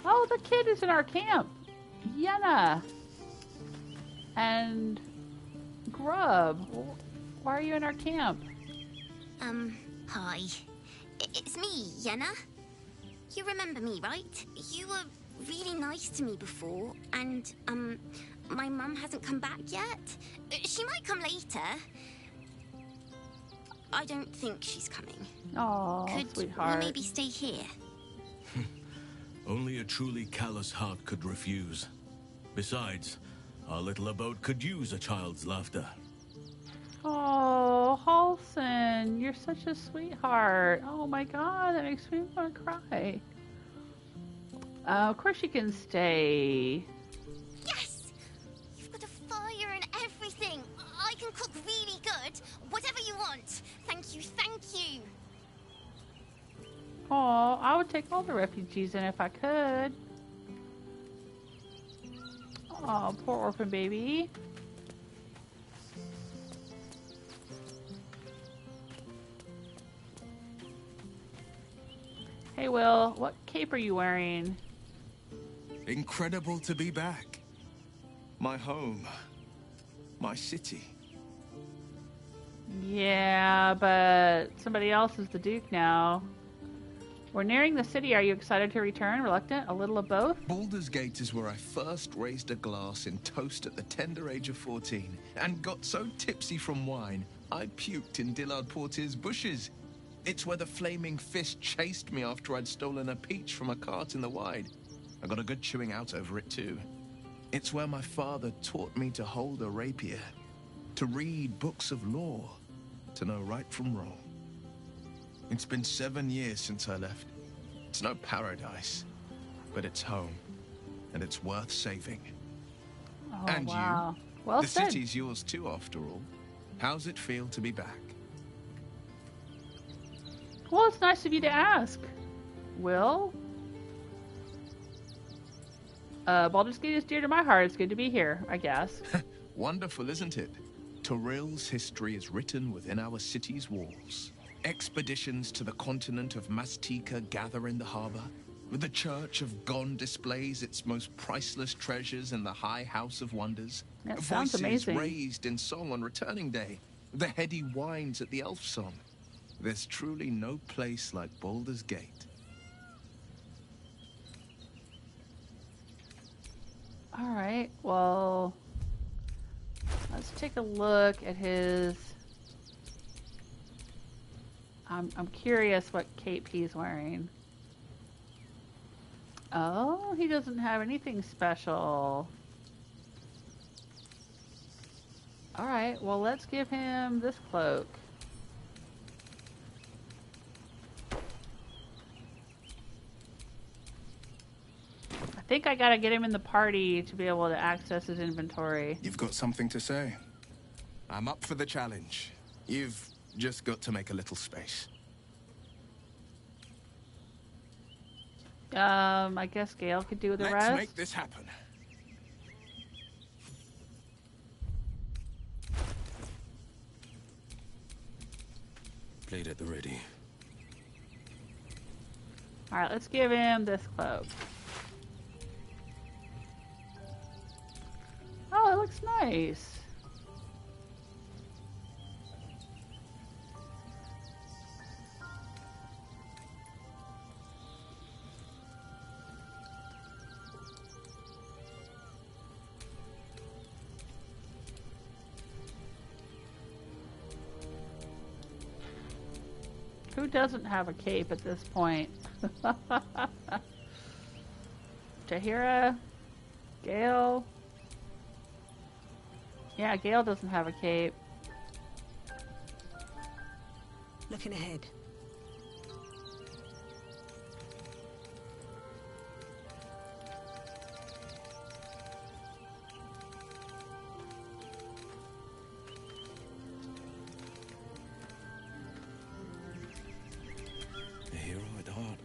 S1: Oh, the kid is in our camp! Yenna! And... Grub. Why are you in our camp?
S7: Hi. It's me, Yenna. You remember me, right? You were really nice to me before, and, my mum hasn't come back yet. She might come later. I don't think she's coming.
S1: Oh, sweetheart.
S7: We maybe stay here?
S5: Only a truly callous heart could refuse. Besides, our little abode could use a child's laughter.
S1: Oh, Halson, you're such a sweetheart. Oh my god, that makes me want to cry. Of course you can stay.
S7: Yes! You've got a fire and everything. I can cook really good. Whatever you want. Thank you, thank you.
S1: Oh, I would take all the refugees in if I could. Oh, poor orphan baby. Hey, Wyll, what cape are you wearing?
S18: Incredible to be back. My home. My city.
S1: Yeah, but somebody else is the Duke now. We're nearing the city. Are you excited to return? Reluctant? A little of both?
S18: Baldur's Gate is where I first raised a glass in toast at the tender age of 14, and got so tipsy from wine, I puked in Dillard Portier's bushes. It's where the flaming fist chased me after I'd stolen a peach from a cart in the Wide. I got a good chewing out over it, too. It's where my father taught me to hold a rapier, to read books of law, to know right from wrong. It's been 7 years since I left. It's no paradise, but it's home, and it's worth saving.
S1: Oh,
S18: and
S1: wow.
S18: you,
S1: Well
S18: the
S1: said.
S18: city's yours too, after all. How's it feel to be back?
S1: Well, it's nice of you to ask. Wyll? Baldur's Gate is dear to my heart. It's good to be here, I guess.
S18: Wonderful, isn't it? Torril's history is written within our city's walls. Expeditions to the continent of Mastika gather in the harbor. The Church of Gon displays its most priceless treasures in the High House of Wonders.
S1: That sounds
S18: Voices
S1: amazing.
S18: raised in song on returning day. The heady whines at the elf song. There's truly no place like Baldur's Gate.
S1: Alright, well... Let's take a look at his... I'm curious what cape he's wearing. Oh, he doesn't have anything special. Alright, well let's give him this cloak. I think I gotta get him in the party to be able to access his inventory.
S18: You've got something to say? I'm up for the challenge. You've just got to make a little space.
S1: I guess Gale could do the rest.
S18: Let's make this happen.
S5: Blade at the ready.
S1: Alright, let's give him this cloak. Oh, it looks nice. Who doesn't have a cape at this point? Tahira? Gale? Yeah, Gale doesn't have a cape.
S3: Looking ahead.
S19: A hero at heart.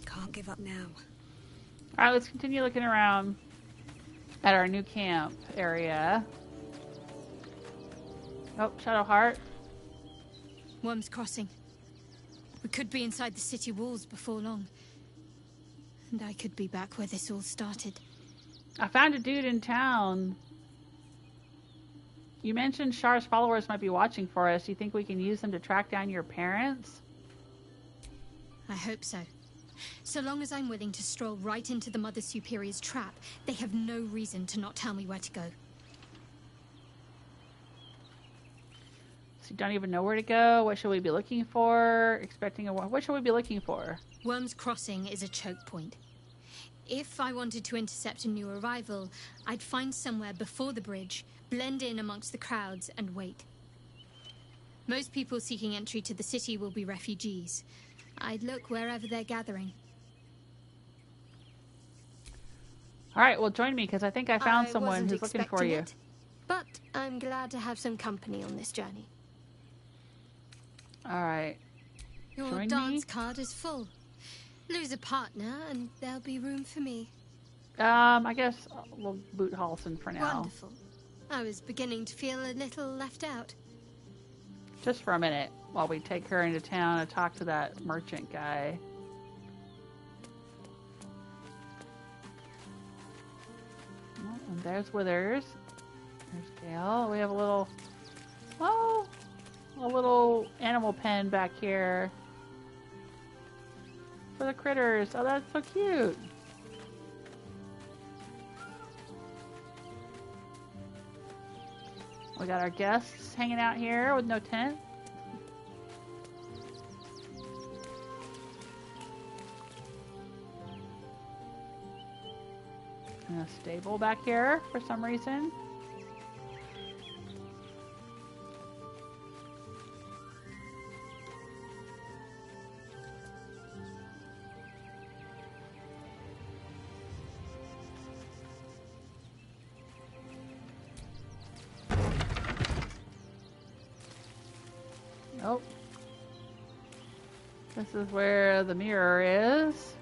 S3: Can't give up now.
S1: Alright, let's continue looking around at our new camp area. Oh, Shadowheart.
S11: Worm's Crossing. We could be inside the city walls before long. And I could be back where this all started.
S1: I found a dude in town. You mentioned Shar's followers might be watching for us. Do you think we can use them to track down your parents?
S11: I hope so. So long as I'm willing to stroll right into the Mother Superior's trap, they have no reason to not tell me where to go.
S1: So you don't even know where to go? What should we be looking for? What should we be looking for?
S11: Worm's Crossing is a choke point. If I wanted to intercept a new arrival, I'd find somewhere before the bridge, blend in amongst the crowds, and wait. Most people seeking entry to the city will be refugees. I'd look wherever they're gathering.
S1: Alright, well join me, because I think I found someone who's looking for you.
S11: But I'm glad to have some company on this journey.
S1: Alright.
S11: Your dance card is full. Lose a partner and there'll be room for me.
S1: I guess we'll boot Halson for now.
S11: Wonderful. I was beginning to feel a little left out.
S1: Just for a minute, while we take her into town and talk to that merchant guy. Oh, and there's Withers. There's Gale. We have a little animal pen back here for the critters. Oh, that's so cute. We got our guests hanging out here with no tent. And a stable back here for some reason. Oh. This is where the mirror is.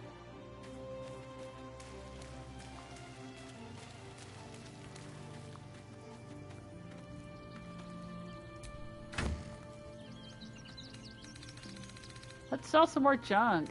S1: Let's sell some more junk.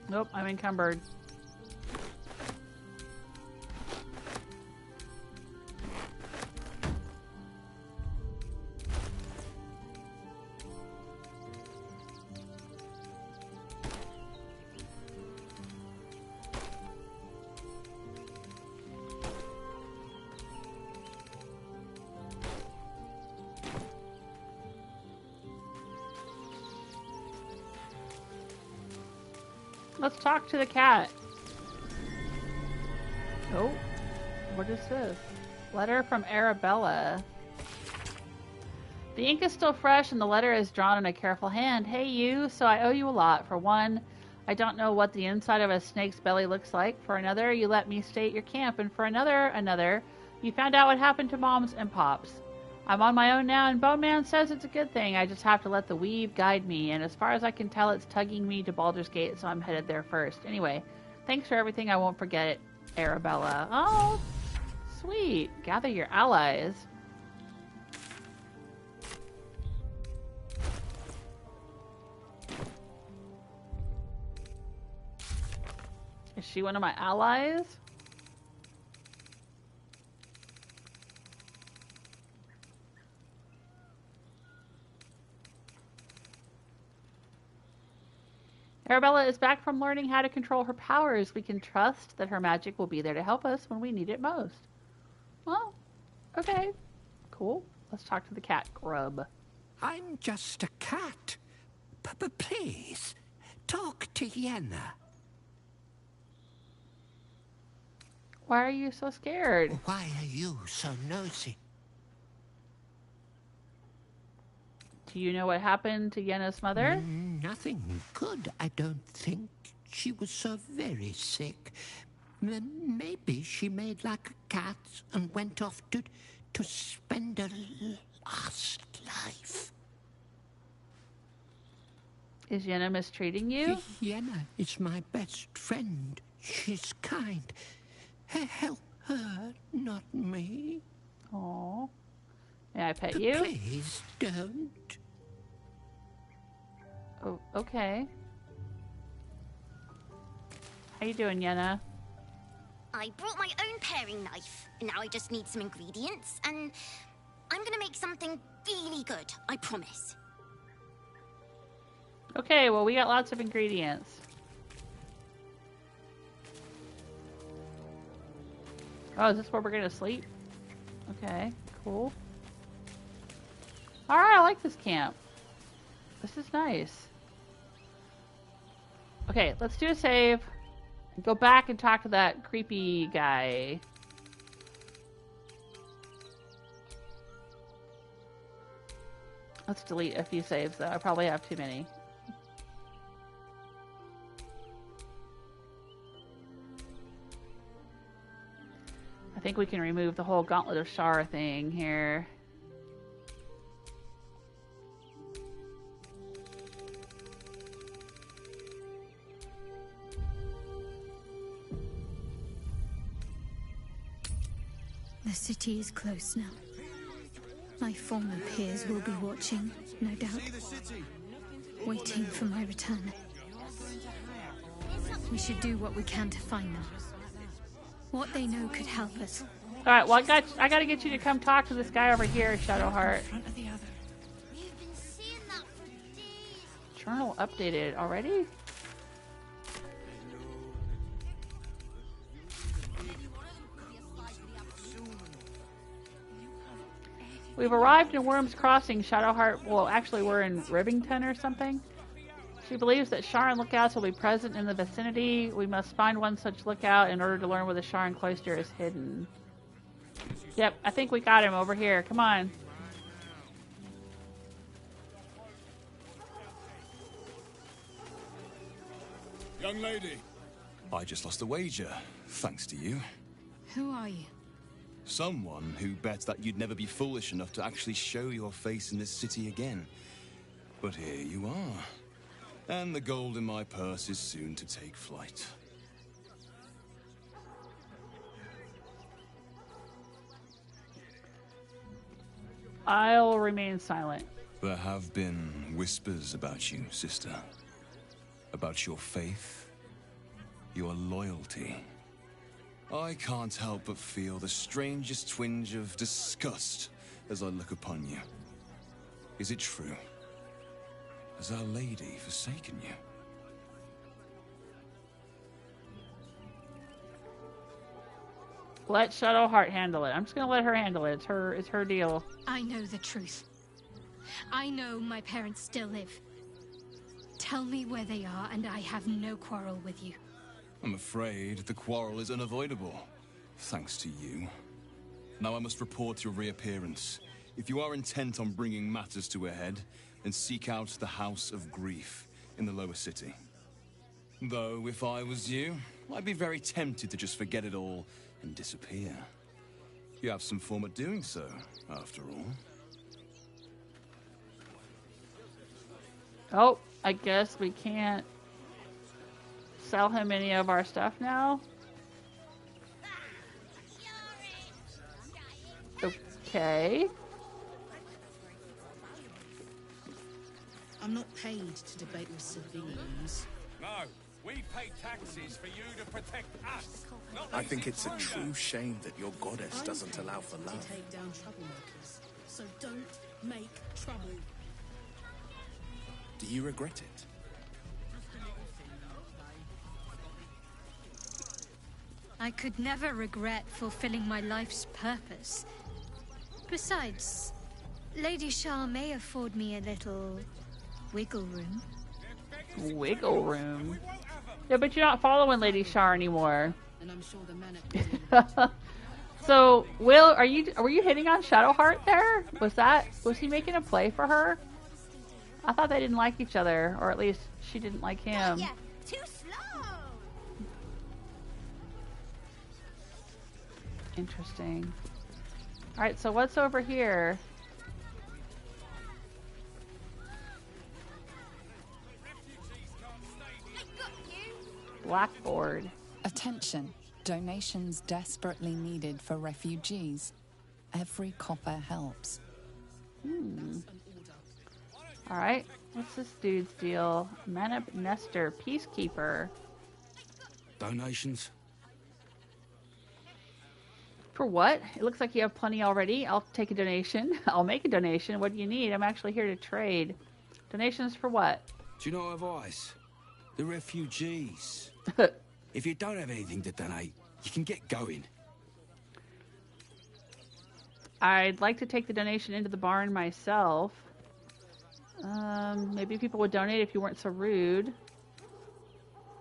S1: Nope, I'm encumbered. Let's talk to the cat. Oh, what is this? Letter from Arabella. The ink is still fresh and the letter is drawn in a careful hand. Hey you, so I owe you a lot. For one, I don't know what the inside of a snake's belly looks like. For another, you let me stay at your camp. And for another, you found out what happened to Moms and Pops. I'm on my own now, and Bone Man says it's a good thing. I just have to let the weave guide me, and as far as I can tell, it's tugging me to Baldur's Gate, so I'm headed there first. Anyway, thanks for everything. I won't forget it, Arabella. Oh, sweet. Gather your allies. Is she one of my allies? Arabella is back from learning how to control her powers. We can trust that her magic will be there to help us when we need it most. Well, okay. Cool. Let's talk to the cat, Grub.
S19: I'm just a cat. But please, talk to Yenna.
S1: Why are you so scared?
S19: Why are you so nosy?
S1: Do you know what happened to Yenna's mother?
S19: Nothing good, I don't think. She was so very sick. Maybe she made like a cat and went off to spend her last life.
S1: Is Yenna mistreating you?
S19: Yenna is my best friend. She's kind. Help her, not me.
S1: Oh, may I pet you?
S19: Please don't.
S1: Oh, okay. How you doing, Yenna?
S7: I brought my own paring knife. Now I just need some ingredients, and I'm gonna make something really good, I promise.
S1: Okay, well, we got lots of ingredients. Oh, is this where we're gonna sleep? Okay, cool. Alright, I like this camp. This is nice. Okay, let's do a save. Go back and talk to that creepy guy. Let's delete a few saves, though. I probably have too many. I think we can remove the whole Gauntlet of Shar thing here.
S10: The city is close now. My former peers will be watching, no doubt, waiting for my return. We should do what we can to find them. What they know could help us.
S1: Alright, well, I gotta get you to come talk to this guy over here, Shadowheart. Journal updated already? We've arrived in Worm's Crossing, Shadowheart. Well, actually, we're in Rivington or something. She believes that Sharran lookouts will be present in the vicinity. We must find one such lookout in order to learn where the Sharran cloister is hidden. Yep, I think we got him over here. Come on.
S2: Young lady. I just lost a wager, thanks to you.
S17: Who are you?
S2: Someone who bet that you'd never be foolish enough to actually show your face in this city again. But here you are. And the gold in my purse is soon to take flight.
S1: I'll remain silent.
S2: There have been whispers about you, sister. About your faith your loyalty. I can't help but feel the strangest twinge of disgust as I look upon you. Is it true? Has Our Lady forsaken you?
S1: Let Shadowheart handle it. I'm just gonna let her handle it. It's her deal.
S20: I know the truth. I know my parents still live. Tell me where they are, and I have no quarrel with you.
S2: I'm afraid the quarrel is unavoidable, thanks to you. Now I must report your reappearance. If you are intent on bringing matters to a head, then seek out the House of Grief in the lower city. Though, if I was you, I'd be very tempted to just forget it all and disappear. You have some form at doing so, after all.
S1: Oh, I guess we can't sell him any of our stuff now. Okay.
S14: I'm not paid to debate with civilians.
S16: No, we pay taxes for you to protect us.
S5: I think it's a true shame that your goddess doesn't allow for love.
S14: To take down troublemakers, so don't make trouble.
S5: Do you regret it?
S20: I could never regret fulfilling my life's purpose. Besides, Lady Shar may afford me a little wiggle room.
S1: Wiggle room? Yeah, but you're not following Lady Shar anymore.
S14: And I'm sure the Manip
S1: So, Wyll, were you hitting on Shadowheart there? Was he making a play for her? I thought they didn't like each other, or at least she didn't like him.
S7: Yeah, too slow.
S1: Interesting. Alright, so what's over here? Blackboard.
S9: Attention. Donations desperately needed for refugees. Every copper helps.
S1: Alright, what's this dude's deal? Manip Nestor, Peacekeeper.
S13: Donations?
S1: For what? It looks like you have plenty already. I'll take a donation. I'll make a donation. What do you need? I'm actually here to trade. Donations for what?
S13: Do you know advice? The refugees. If you don't have anything to donate, you can get going.
S1: I'd like to take the donation into the barn myself. Maybe people would donate if you weren't so rude.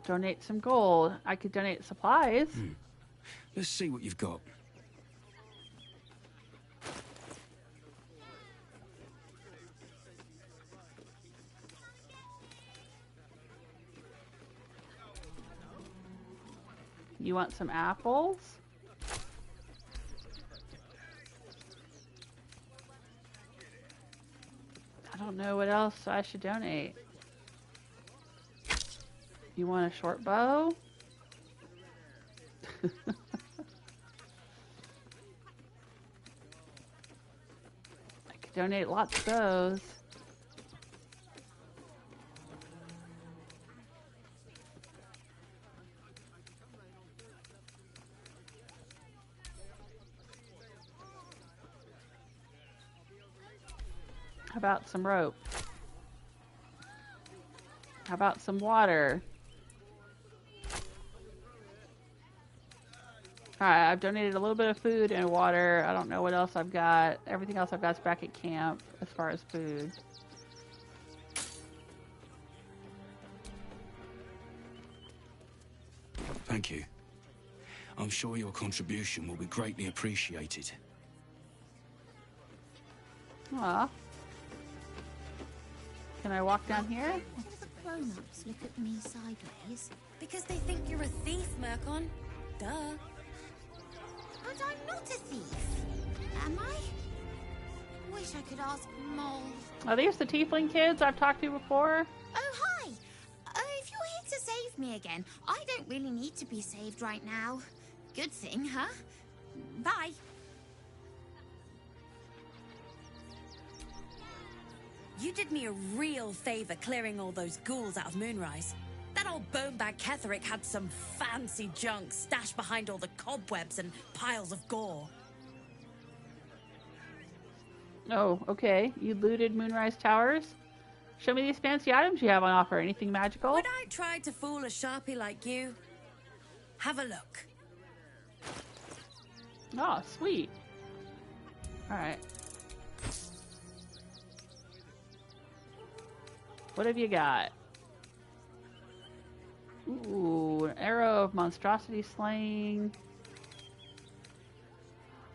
S1: Donate some gold. I could donate supplies.
S13: Let's see what you've got.
S1: You want some apples? I don't know what else I should donate. You want a short bow? I could donate lots of those. How about some rope? How about some water? Alright, I've donated a little bit of food and water. I don't know what else I've got. Everything else I've got is back at camp as far as food.
S13: Thank you. I'm sure your contribution will be greatly appreciated.
S1: Aw. Can I walk down here?
S7: Why do the grown-ups look at me sideways? Because they think you're a thief, Mirkon. Duh. But I'm not a thief. Am I? Wish I could ask Mole.
S1: Are these the tiefling kids I've talked to before?
S7: Oh, hi. If you're here to save me again, I don't really need to be saved right now. Good thing, huh? Bye.
S21: You did me a real favor clearing all those ghouls out of Moonrise. That That old bonebag Ketherick had some fancy junk stashed behind all the cobwebs and piles of gore.
S1: Oh, okay. You looted Moonrise Towers? Show me these fancy items you have on offer. Anything magical?
S21: When I tried to fool a sharpie like you, have a look.
S1: Oh, sweet. Alright. What have you got? Ooh, an arrow of monstrosity slaying.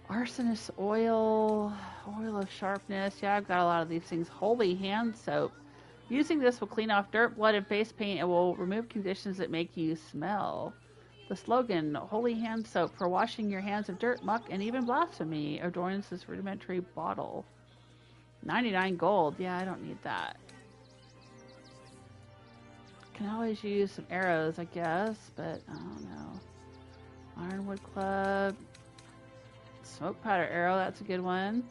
S1: Arsonist oil. Oil of sharpness. Yeah, I've got a lot of these things. Holy hand soap. Using this will clean off dirt, blood, and face paint and will remove conditions that make you smell. The slogan, Holy Hand Soap for washing your hands of dirt, muck, and even blasphemy, adorns this rudimentary bottle. 99 gold. Yeah, I don't need that. Can always use some arrows, I guess, but I don't know. Ironwood Club. Smoke powder arrow, that's a good one.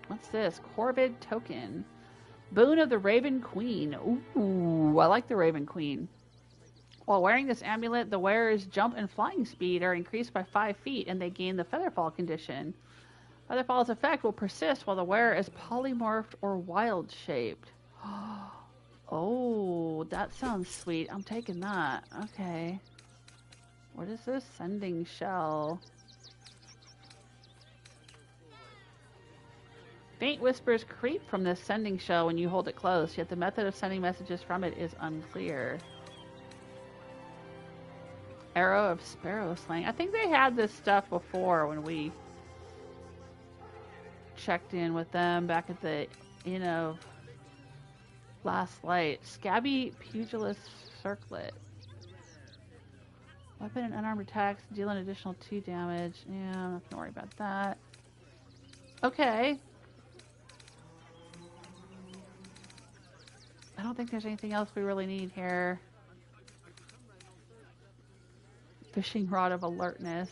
S1: What's this? Corvid token. Boon of the Raven Queen. Ooh, I like the Raven Queen. While wearing this amulet, the wearer's jump and flying speed are increased by 5 feet, and they gain the Featherfall condition. Featherfall's effect will persist while the wearer is polymorphed or wild-shaped. Oh, that sounds sweet. I'm taking that. Okay. What is this? Sending shell. Faint whispers creep from this sending shell when you hold it close, yet the method of sending messages from it is unclear. Arrow of Sparrow Slaying. I think they had this stuff before when we checked in with them back at the Inn of Last Light. Scabby Pugilist Circlet. Weapon and unarmed attacks deal an additional 2 damage. Yeah, I'm not gonna worry about that. Okay. I don't think there's anything else we really need here. Fishing Rod of Alertness.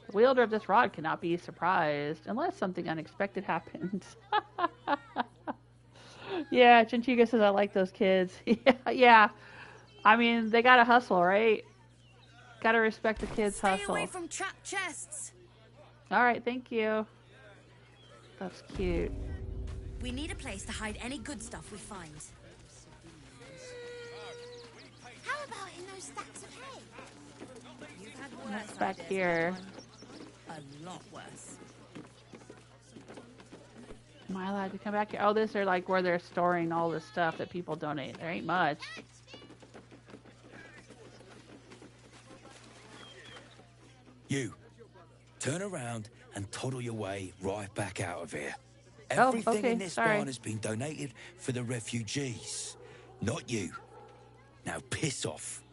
S1: The wielder of this rod cannot be surprised unless something unexpected happens. Yeah, Chinchiga says I like those kids. Yeah. I mean, they gotta hustle, right? Gotta respect the kids' hustle.
S21: Stay away from trapped chests.
S1: Alright, thank you. That's cute.
S21: We need a place to hide any good stuff we find.
S7: How about in those stacks of hay?
S21: You've had
S1: What's
S21: worse
S1: back
S21: ideas,
S1: here?
S21: A lot worse.
S1: Am I allowed to come back here? Oh, these are like where they're storing all the stuff that people donate. There ain't much.
S13: You, turn around and toddle your way right back out of here.
S1: Oh,
S13: Everything
S1: okay,
S13: in this
S1: sorry.
S13: barn has been donated for the refugees, not you. Now piss off.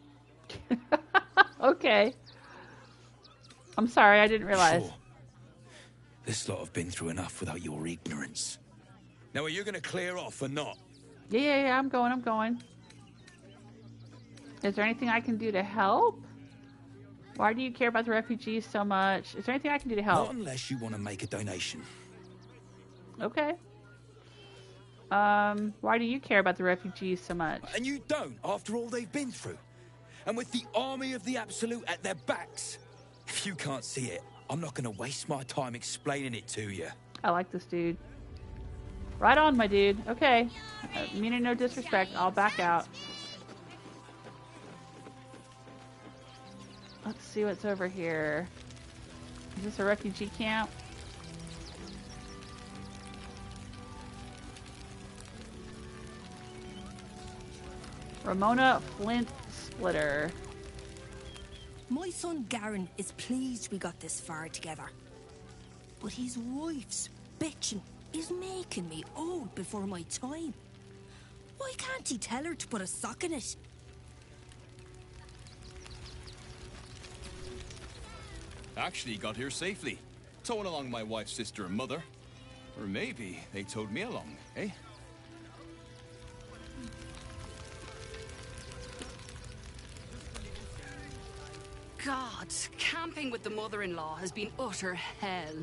S1: Okay. I'm sorry, I didn't realize.
S13: Sure. This lot have been through enough without your ignorance. Now, are you going to clear off or not?
S1: Yeah, I'm going. Is there anything I can do to help? Why do you care about the refugees so much? Is there anything I can do to help?
S13: Not unless you want to make a donation.
S1: Okay. Why do you care about the refugees so much?
S13: And you don't, after all they've been through. And with the army of the Absolute at their backs. If you can't see it, I'm not going to waste my time explaining it to you.
S1: I like this dude. Right on, my dude. Okay. Meaning no disrespect, I'll back out. Let's see what's over here. Is this a refugee camp? Ramona Flint Splitter.
S3: My son Garen is pleased we got this far together. But his wife's bitching is making me old before my time. Why can't he tell her to put a sock in it?
S2: Actually got here safely. Towing along my wife's sister and mother. Or maybe they towed me along, eh?
S15: God, camping with the mother-in-law has been utter hell.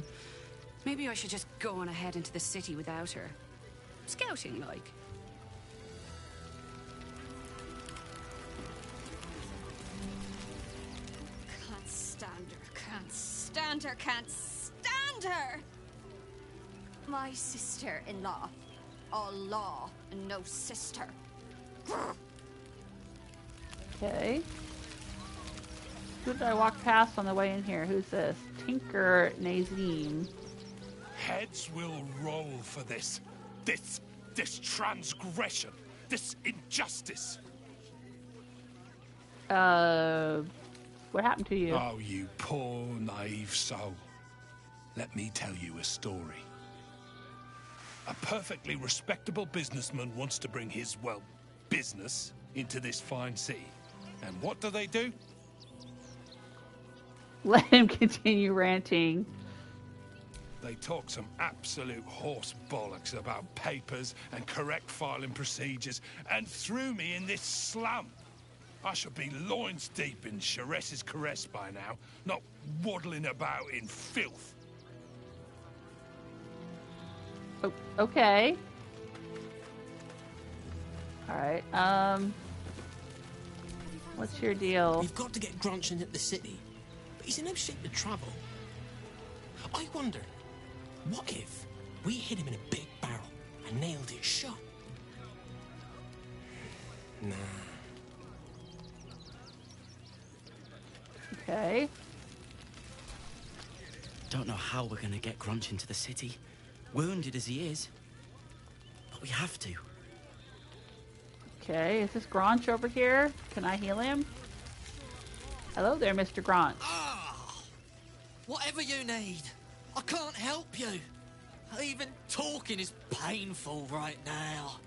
S15: Maybe I should just go on ahead into the city without her. Scouting, like.
S10: stand her, can't stand her! My sister-in-law. All law and no sister.
S1: Okay. Who did I walk past on the way in here? Who's this? Tinker Nazim.
S6: Heads will roll for this. This transgression. This injustice.
S1: What happened to you?
S6: Oh, you poor, naive soul. Let me tell you a story. A perfectly respectable businessman wants to bring his, well, business into this fine city. And what do?
S1: Let him continue ranting.
S6: They talk some absolute horse bollocks about papers and correct filing procedures and threw me in this slum. I should be loins deep in Sharess's caress by now, not waddling about in filth.
S1: Oh, okay. Alright, what's your deal?
S22: We've got to get Grunch in at the city, but he's in no shape to travel. I wonder, what if we hid him in a big barrel and nailed it shut? Nah.
S1: Okay.
S23: Don't know how we're gonna get Grunch into the city, wounded as he is, but we have to.
S1: Okay, is this Grunch over here? Can I heal him? Hello there, Mr. Grunch.
S22: Whatever you need, I can't help you. Even talking is painful right now.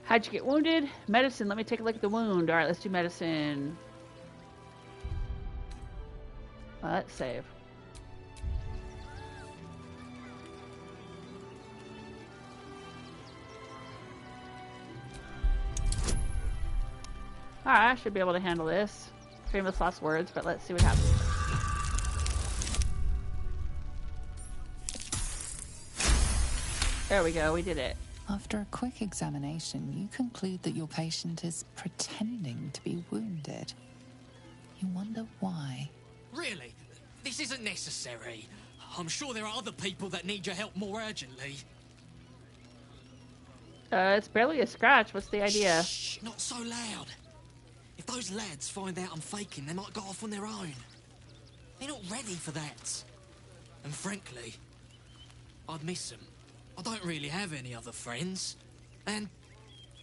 S1: How'd you get wounded? Medicine. Let me take a look at the wound. Alright, let's do medicine. Let's save. Alright, I should be able to handle this. Famous last words, but let's see what happens. There we go, we did it.
S9: After a quick examination, you conclude that your patient is pretending to be wounded. You wonder why.
S22: Really? This isn't necessary. I'm sure there are other people that need your help more urgently.
S1: It's barely a scratch. What's the idea?
S22: Shh, not so loud. If those lads find out I'm faking, they might go off on their own. They're not ready for that. And frankly, I'd miss them. I don't really have any other friends. And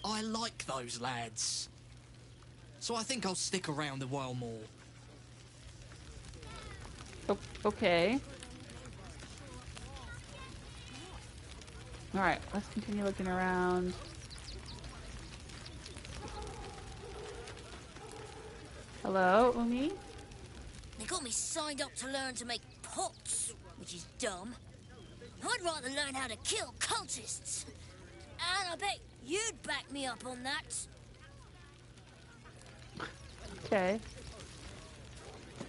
S22: I like those lads. So I think I'll stick around a while more.
S1: Okay. Alright, let's continue looking around. Hello, Umi?
S24: They got me signed up to learn to make pots, which is dumb. I'd rather learn how to kill cultists. And I bet you'd back me up on that.
S1: Okay.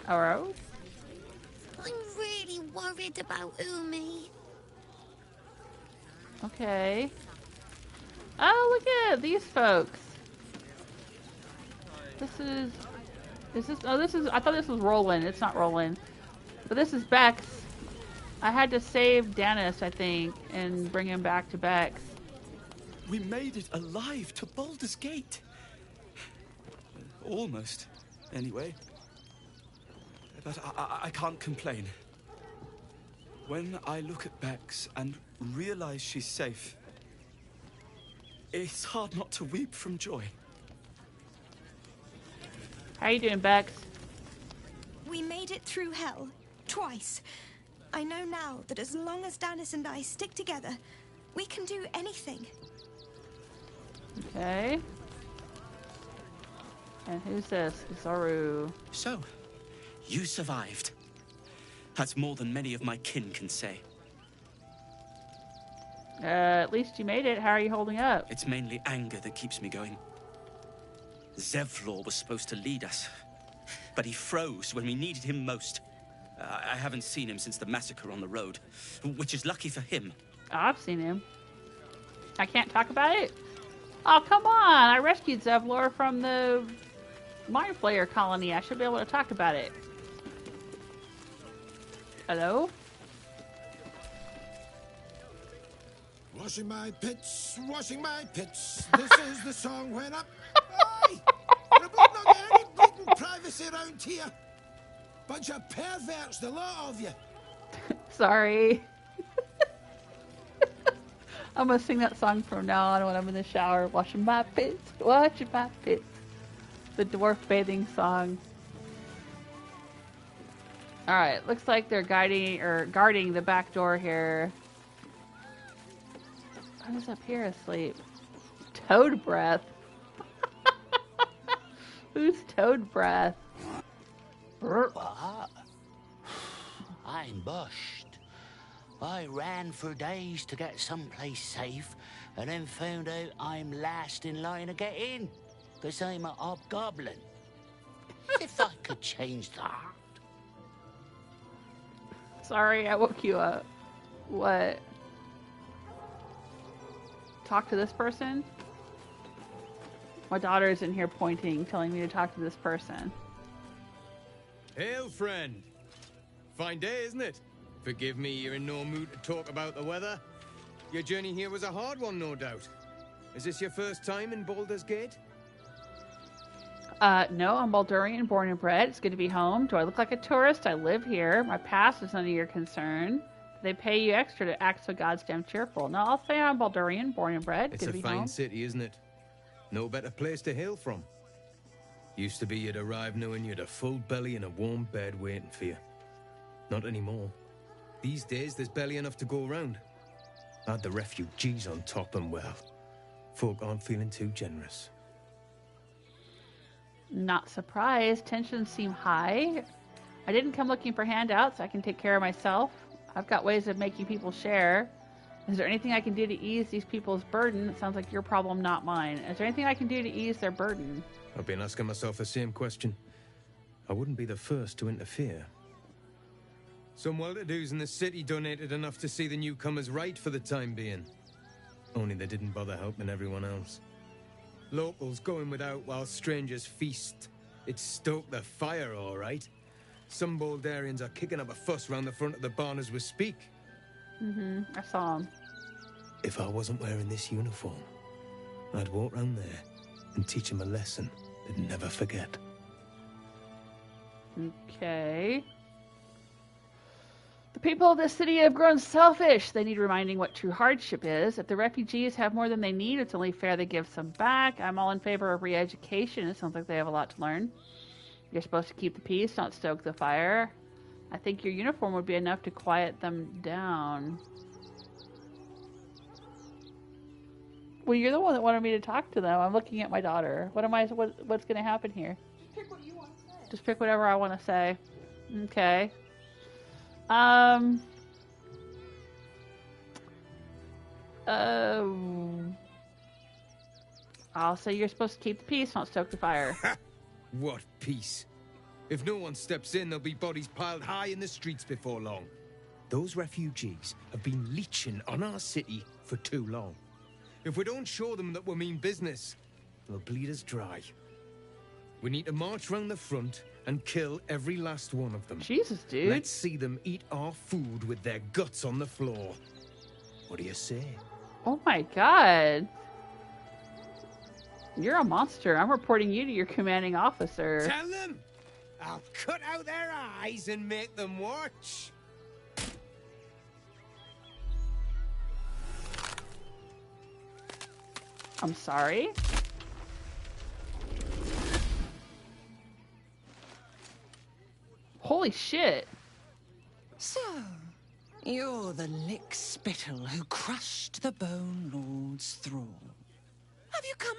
S1: Alright.
S24: I'm really worried about Umi.
S1: Okay. Oh, look at these folks. I thought this was Rowan. It's not Rowan. But this is Bex. I had to save Dennis, I think, and bring him back to Bex.
S23: We made it alive to Baldur's Gate. Almost, anyway. But I can't complain. When I look at Bex and realize she's safe, it's hard not to weep from joy.
S1: How you doing, Bex?
S25: We made it through hell. Twice. I know now that as long as Dennis and I stick together, we can do anything.
S1: Okay. And who's this? Zoru.
S23: So, you survived. That's more than many of my kin can say.
S1: At least you made it. How are you holding up?
S23: It's mainly anger that keeps me going. Zevlor was supposed to lead us, but he froze when we needed him most. I haven't seen him since the massacre on the road, which is lucky for him.
S1: I've seen him. I can't talk about it? Oh, come on! I rescued Zevlor from the Mind Flayer colony. I should be able to talk about it. Hello?
S4: Washing my pits, washing my pits. This is the song when I'm... Aye! We're both not getting any bleeding privacy around here. Bunch of perverts, the lot of you.
S1: Sorry. I'm gonna sing that song from now on when I'm in the shower, washing my pits, washing my pits. The dwarf bathing song. Alright, looks like they're guarding the back door here. Who's up here asleep? Toad breath. Who's toad breath?
S8: What? I'm bushed. I ran for days to get someplace safe, and then found out I'm last in line to get in, because I'm a hobgoblin. If I could change that.
S1: Sorry, I woke you up. What? Talk to this person? My daughter's in here pointing, telling me to talk to this person.
S11: Hail, friend. Fine day, isn't it? Forgive me, you're in no mood to talk about the weather. Your journey here was a hard one, no doubt. Is this your first time in Baldur's Gate?
S1: No, I'm Baldurian, born and bred. It's good to be home. Do I look like a tourist? I live here. My past is none of your concern. They pay you extra to act so goddamn cheerful. No, I'll say I'm Baldurian, born and bred.
S11: It's
S1: good
S11: a
S1: to be
S11: fine
S1: home.
S11: city, isn't it? No better place to hail from. Used to be you'd arrive knowing you'd a full belly and a warm bed waiting for you. Not anymore. These days, there's barely enough to go around. Add the refugees on top and, well, folk aren't feeling too generous.
S1: Not surprised. Tensions seem high. I didn't come looking for handouts. I can take care of myself. I've got ways of making people share. Is there anything I can do to ease these people's burden? It sounds like your problem, not mine. Is there anything I can do to ease their burden?
S11: I've been asking myself the same question. I wouldn't be the first to interfere. Some well-to-dos in the city donated enough to see the newcomers right for the time being. Only they didn't bother helping everyone else. Locals going without while strangers feast. It stoked the fire, all right. Some Baldurians are kicking up a fuss round the front of the barn as we speak.
S1: I saw him.
S11: If I wasn't wearing this uniform, I'd walk round there and teach them a lesson they'd never forget.
S1: Okay. The people of this city have grown selfish. They need reminding what true hardship is. If the refugees have more than they need, it's only fair they give some back. I'm all in favor of re-education. It sounds like they have a lot to learn. You're supposed to keep the peace, not stoke the fire. I think your uniform would be enough to quiet them down. Well, you're the one that wanted me to talk to them. I'm looking at my daughter. What's going to happen here?
S10: Just pick what you want to say.
S1: Just pick whatever I want to say. Okay. I'll say you're supposed to keep the peace, not stoke the fire.
S11: What peace? If no one steps in, there'll be bodies piled high in the streets before long. Those refugees have been leeching on our city for too long. If we don't show them that we mean business, they'll bleed us dry. We need to march round the front and kill every last one of them.
S1: Jesus, dude.
S11: Let's see them eat our food with their guts on the floor. What do you say?
S1: Oh my god. You're a monster. I'm reporting you to your commanding officer.
S11: Tell them! I'll cut out their eyes and make them watch.
S1: I'm sorry? Holy shit.
S15: So, you're the lick spittle who crushed the Bone Lord's thrall. Have you come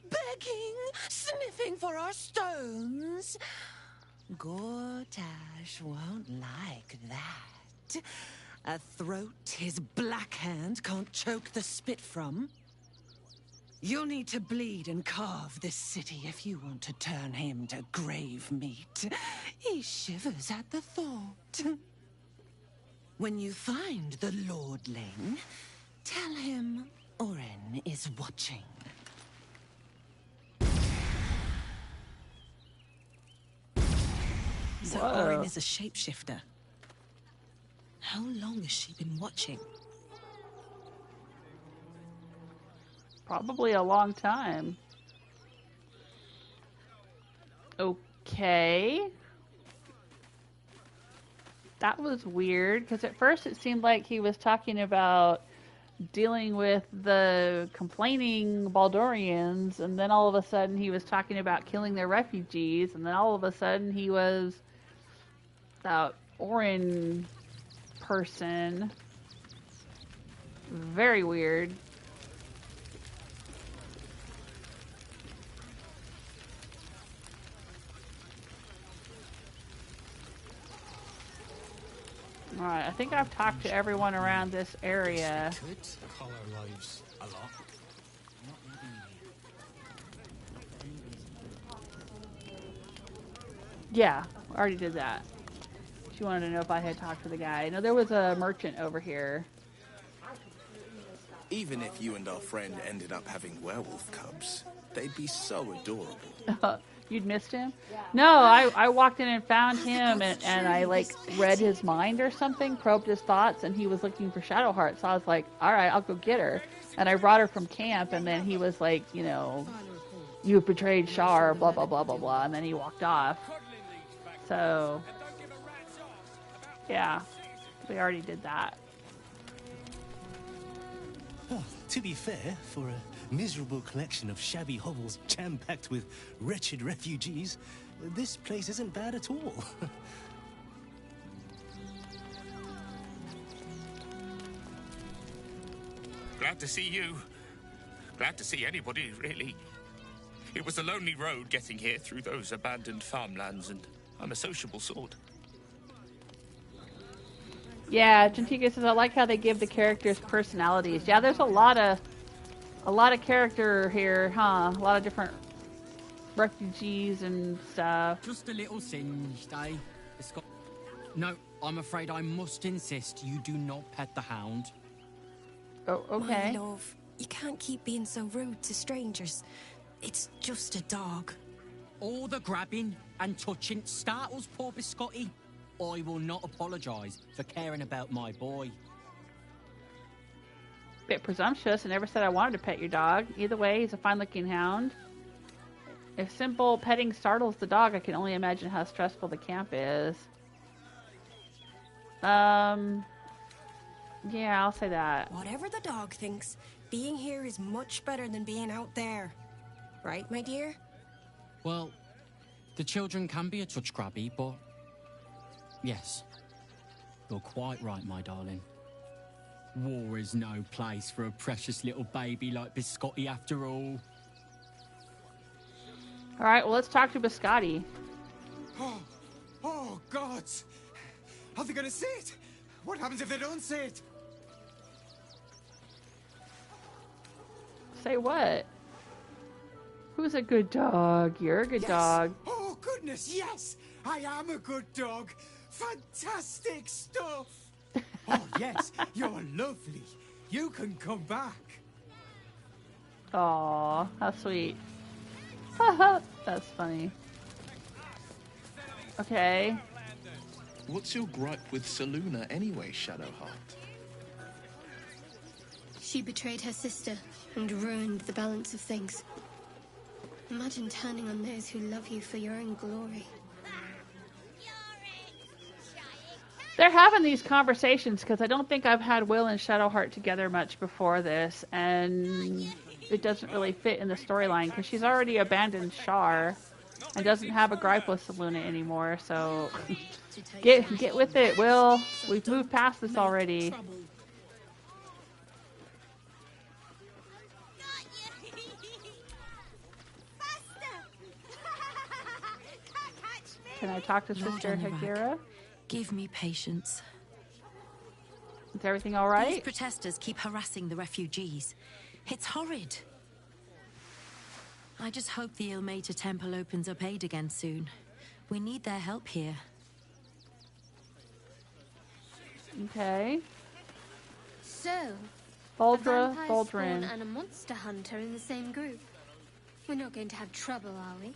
S15: begging, sniffing for our stones? Gortash won't like that. A throat his black hand can't choke the spit from. You'll need to bleed and carve this city if you want to turn him to grave meat. He shivers at the thought. When you find the Lordling, tell him Orin is watching. So
S1: Whoa.
S15: Orin is a shapeshifter. How long has she been watching?
S1: Probably a long time. Okay. That was weird, because at first it seemed like he was talking about dealing with the complaining Baldurians, and then all of a sudden he was talking about killing their refugees, and then all of a sudden he was that Orin person. Very weird. Alright, I think I've talked to everyone around this area.
S22: Could call our lives a lot.
S1: Yeah, I already did that. She wanted to know if I had talked to the guy. No, there was a merchant over here.
S12: Even if you and our friend ended up having werewolf cubs, they'd be so adorable.
S1: You'd missed him? No, I walked in and found him, and I, like, read his mind or something, probed his thoughts, and he was looking for Shadowheart, so I was like, alright, I'll go get her. And I brought her from camp, and then he was like, you know, you betrayed Shar, blah, blah, blah, blah, blah, and then he walked off. So, yeah, we already did that.
S16: Well, to be fair, for a miserable collection of shabby hovels jam-packed with wretched refugees, this place isn't bad at all.
S17: Glad to see you. Glad to see anybody, really. It was a lonely road getting here through those abandoned farmlands, and I'm a sociable sort.
S1: Yeah, Gentika says, I like how they give the characters personalities. Yeah, there's a lot of character here, huh? A lot of different refugees and stuff.
S18: Just a little singed, eh? No, I'm afraid I must insist you do not pet the hound.
S1: Oh, okay.
S25: My love, you can't keep being so rude to strangers. It's just a dog.
S18: All the grabbing and touching startles poor Biscotti. I will not apologise for caring about my boy.
S1: Bit presumptuous. I never said I wanted to pet your dog. Either way, he's a fine-looking hound. If simple petting startles the dog, I can only imagine how stressful the camp is. Yeah, I'll say that.
S25: Whatever the dog thinks, being here is much better than being out there. Right, my dear?
S18: Well, the children can be a touch grabby, but... yes, you're quite right, my darling. War is no place for a precious little baby like Biscotti after all.
S1: Alright, well, let's talk to Biscotti.
S19: Oh, God! Are they gonna see it? What happens if they don't see it?
S1: Say what? Who's a good dog? You're a good dog.
S19: Oh, goodness, yes! I am a good dog. Fantastic stuff! Oh, yes, you're lovely. You can come back.
S1: Aw, how sweet. That's funny. Okay.
S12: What's your gripe with Saluna anyway, Shadowheart?
S20: She betrayed her sister and ruined the balance of things. Imagine turning on those who love you for your own glory.
S1: They're having these conversations because I don't think I've had Wyll and Shadowheart together much before this, and it doesn't really fit in the storyline because she's already abandoned Shar and doesn't have a gripe with Saluna anymore, so get with it, Wyll. We've moved past this already. Can I talk to Sister Hagera?
S26: Give me patience.
S1: Is everything all right?
S26: These protesters keep harassing the refugees. It's horrid. I just hope the Ilmater Temple opens up aid again soon. We need their help here.
S1: Okay.
S20: So,
S1: Baldra,
S20: a vampire
S1: Baldrin.
S20: spawn and a monster hunter in the same group. We're not going to have trouble, are we?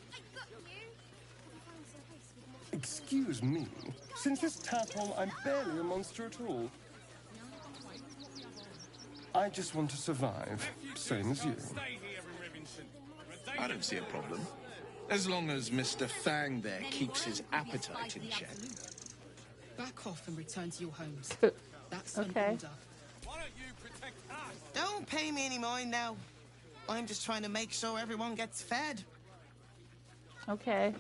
S3: Excuse me. Since this tadpole, I'm barely a monster at all. I just want to survive, same as you.
S12: I don't see a problem. As long as Mr. Fang there keeps his appetite in check.
S5: Back off and return to your homes. That's
S1: Okay.
S5: an order.
S7: Don't pay me any mind now. I'm just trying to make sure everyone gets fed.
S1: Okay.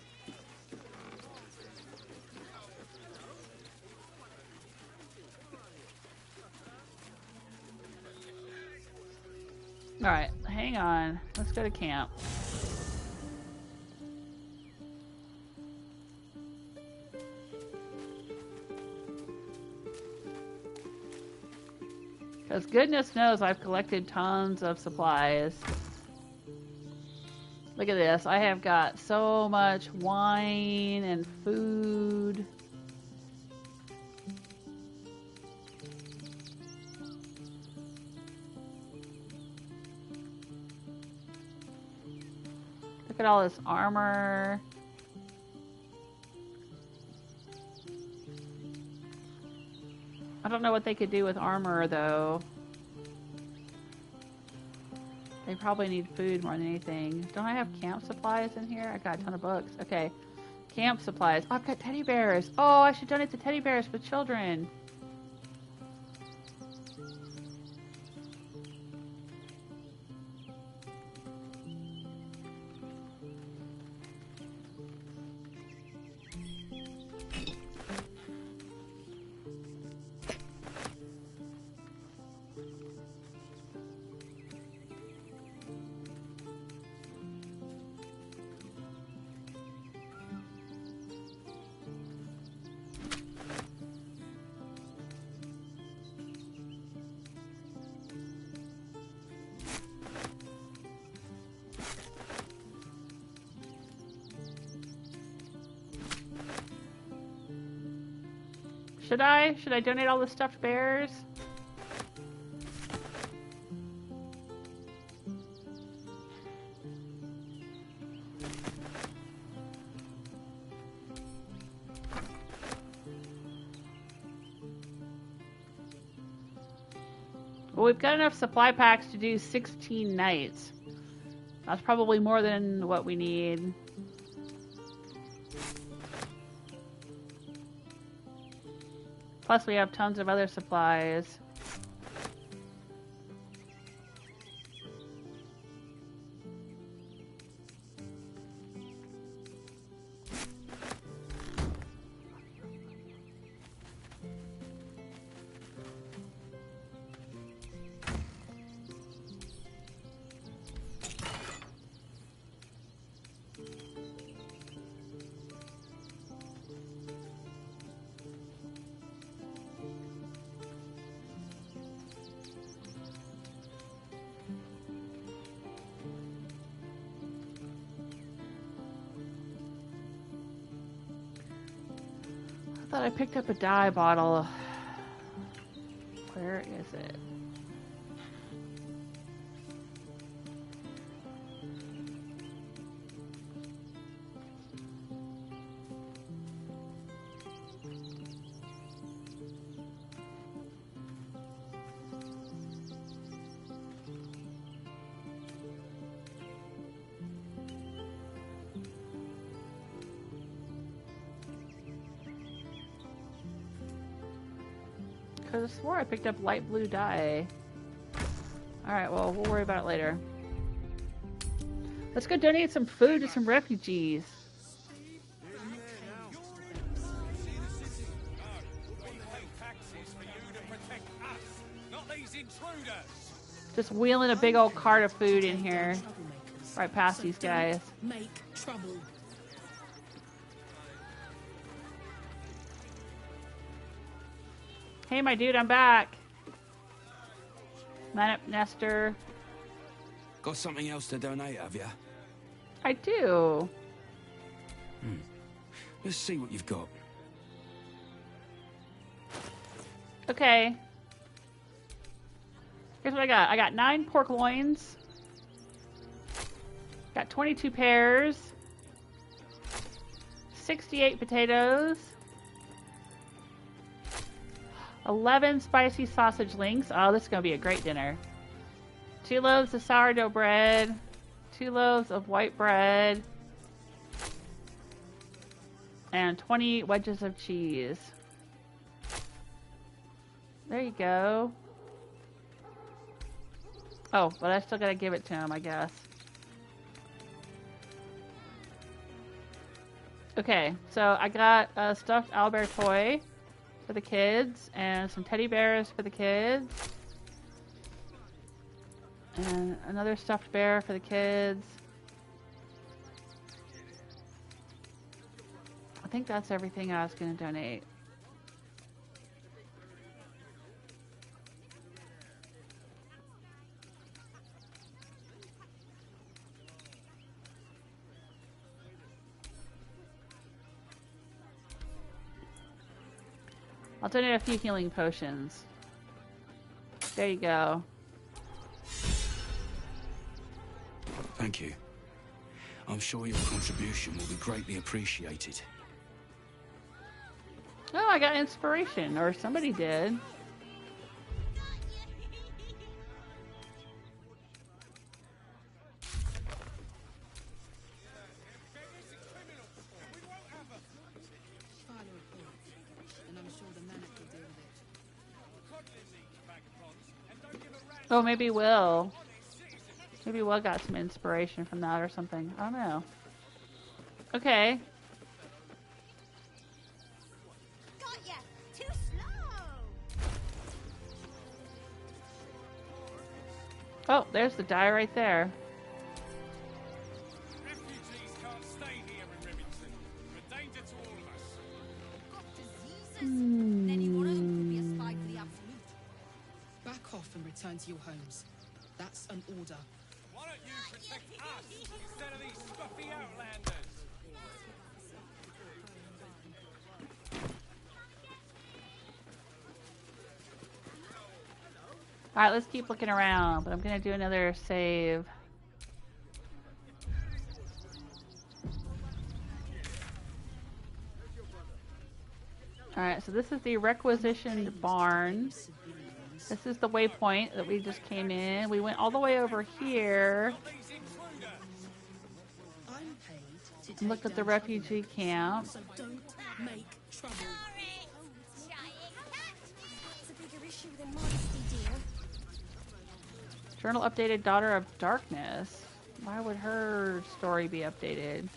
S1: Alright, hang on. Let's go to camp. Because goodness knows I've collected tons of supplies. Look at this. I have got so much wine and food. Look at all this armor. I don't know what they could do with armor, though. They probably need food more than anything. Don't I have camp supplies in here? I got a ton of books. Okay. Camp supplies. Oh, I've got teddy bears. Oh, I should donate the teddy bears for children. Should I? Should I donate all the stuffed bears? Well, we've got enough supply packs to do 16 nights. That's probably more than what we need. Plus, we have tons of other supplies. I thought I picked up a dye bottle. Where is it? I swore I picked up light blue dye. Alright, well, we'll worry about it later. Let's go donate some food to some refugees. Just wheeling a big old cart of food in here. Right past these guys.
S5: Make trouble.
S1: Hey, my dude, I'm back. Manip Nestor.
S13: Got something else to donate, have you?
S1: I do.
S13: Let's see what you've got.
S1: Okay. Here's what I got. I got 9 pork loins. Got 22 pears. 68 potatoes. 11 spicy sausage links. Oh, this is going to be a great dinner. 2 loaves of sourdough bread. 2 loaves of white bread. And 20 wedges of cheese. There you go. Oh, but I still gotta give it to him, I guess. Okay, so I got a stuffed owlbear toy for the kids, and some teddy bears for the kids. And another stuffed bear for the kids. I think that's everything I was gonna donate. I'll donate a few healing potions. There you go.
S13: Thank you. I'm sure your contribution will be greatly appreciated.
S1: Oh, I got inspiration, or somebody did. Oh, maybe Wyll. Maybe Wyll got some inspiration from that or something. I don't know. Okay.
S2: Got ya. Too slow.
S1: Oh, there's the die right there.
S2: Refugees can't stay here in Rivington. We're a danger to all of us. Got diseases?
S5: Hmm.
S2: Anyone else could be a spy for the absolute.
S5: Back off and return to your homes. That's an order.
S2: Why don't you protect us instead of these scruffy outlanders?
S1: Alright, let's keep looking around, but I'm gonna do another save. Alright, so this is the requisitioned barn. This is the waypoint that we just came in. We went all the way over here. And looked at the refugee camp.
S5: So don't make trouble.
S25: It's a bigger issue than modesty, dear.
S1: Journal updated Daughter of Darkness. Why would her story be updated?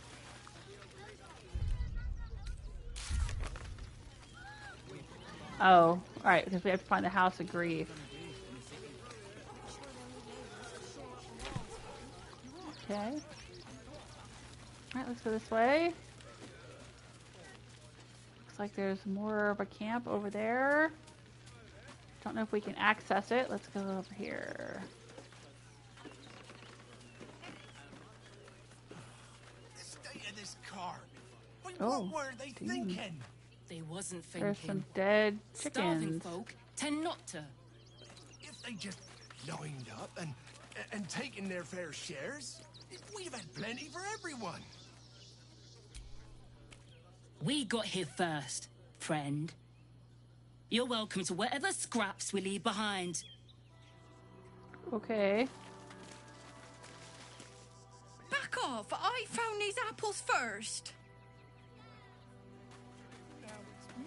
S1: Oh, alright, because we have to find the House of Grief. Okay. Alright, let's go this way. Looks like there's more of a camp over there. Don't know if we can access it. Let's go over here.
S19: The state of this car.
S1: Oh,
S19: What were they
S1: dude.
S19: thinking?
S5: They wasn't thinking.
S1: There's some dead
S5: Starving
S1: chickens.
S5: folk tend not to.
S19: If they just lined up and taken their fair shares, we'd have had plenty for everyone.
S5: We got here first, friend. You're welcome to whatever scraps we leave behind.
S1: Okay.
S10: Back off! I found these apples first.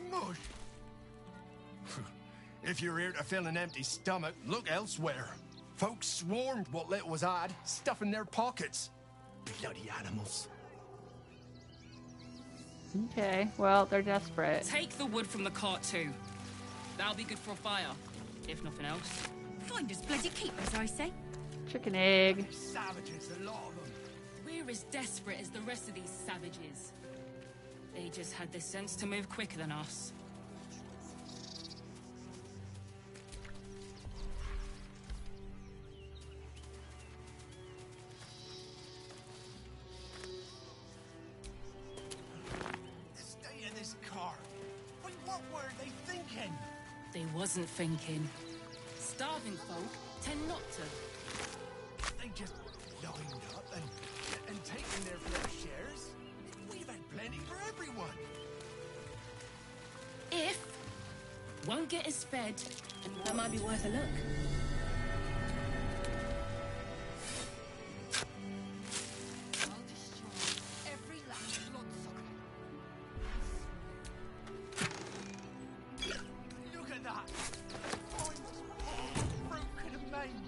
S19: Mush. If you're here to fill an empty stomach, look elsewhere. Folks swarmed what little was odd, stuffing their pockets. Bloody animals.
S1: Okay, well, they're desperate.
S5: Take the wood from the cart too. That'll be good for a fire, if nothing else.
S10: Find us bloody keepers, I say.
S1: Chicken egg.
S19: Savages, a lot of them.
S5: We're as desperate as the rest of these savages. They just had the sense to move quicker than us.
S19: The state of this car. What were they thinking?
S5: They wasn't thinking. Starving folk tend not to.
S19: They just lined up and taken their fair shares. We'd have had
S4: plenty for everyone.
S5: If won't get us fed, that might be worth a look.
S10: Every last bloodsucker.
S19: Look at that! Broken and maimed.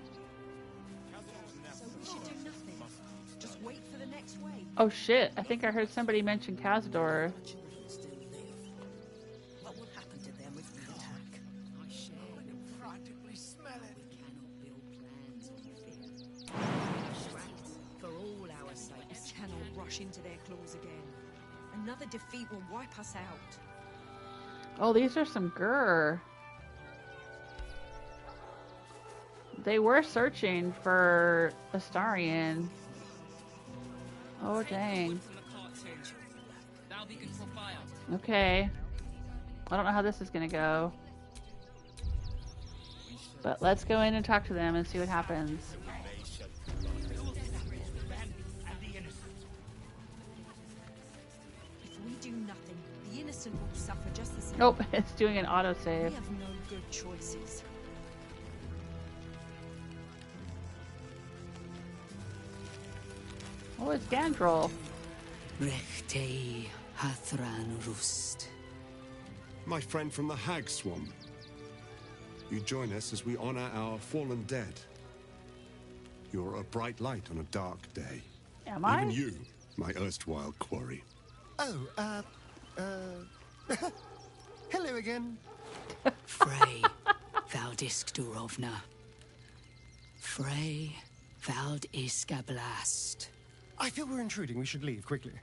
S15: So we should do nothing. Just wait for the next wave.
S1: Oh shit, I think I heard somebody mention Cazador.
S15: What will happen to them if we attack?
S19: I can practically smell it.
S15: For all our sakes, we cannot rush into their claws again. Another defeat will wipe us out.
S1: Oh, these are some grr. They were searching for Astarion. Oh, dang.
S5: That'll be good for fire.
S1: Okay. I don't know how this is gonna go. But let's go in and talk to them and see what happens.
S15: If we do nothing, the innocent will suffer just the same.
S1: Oh, it's doing an autosave.
S15: We have no good choices.
S1: Oh, it's Gandrel.
S6: Rechtei Hathran Rust.
S9: My friend from the Hag Swamp. You join us as we honor our fallen dead. You're a bright light on a dark day.
S1: Am I?
S9: Even you, my erstwhile quarry.
S3: Oh, hello again.
S6: Frey Valdisk Durovna. Frey Valdiskablast.
S3: I feel we're intruding. We should leave quickly.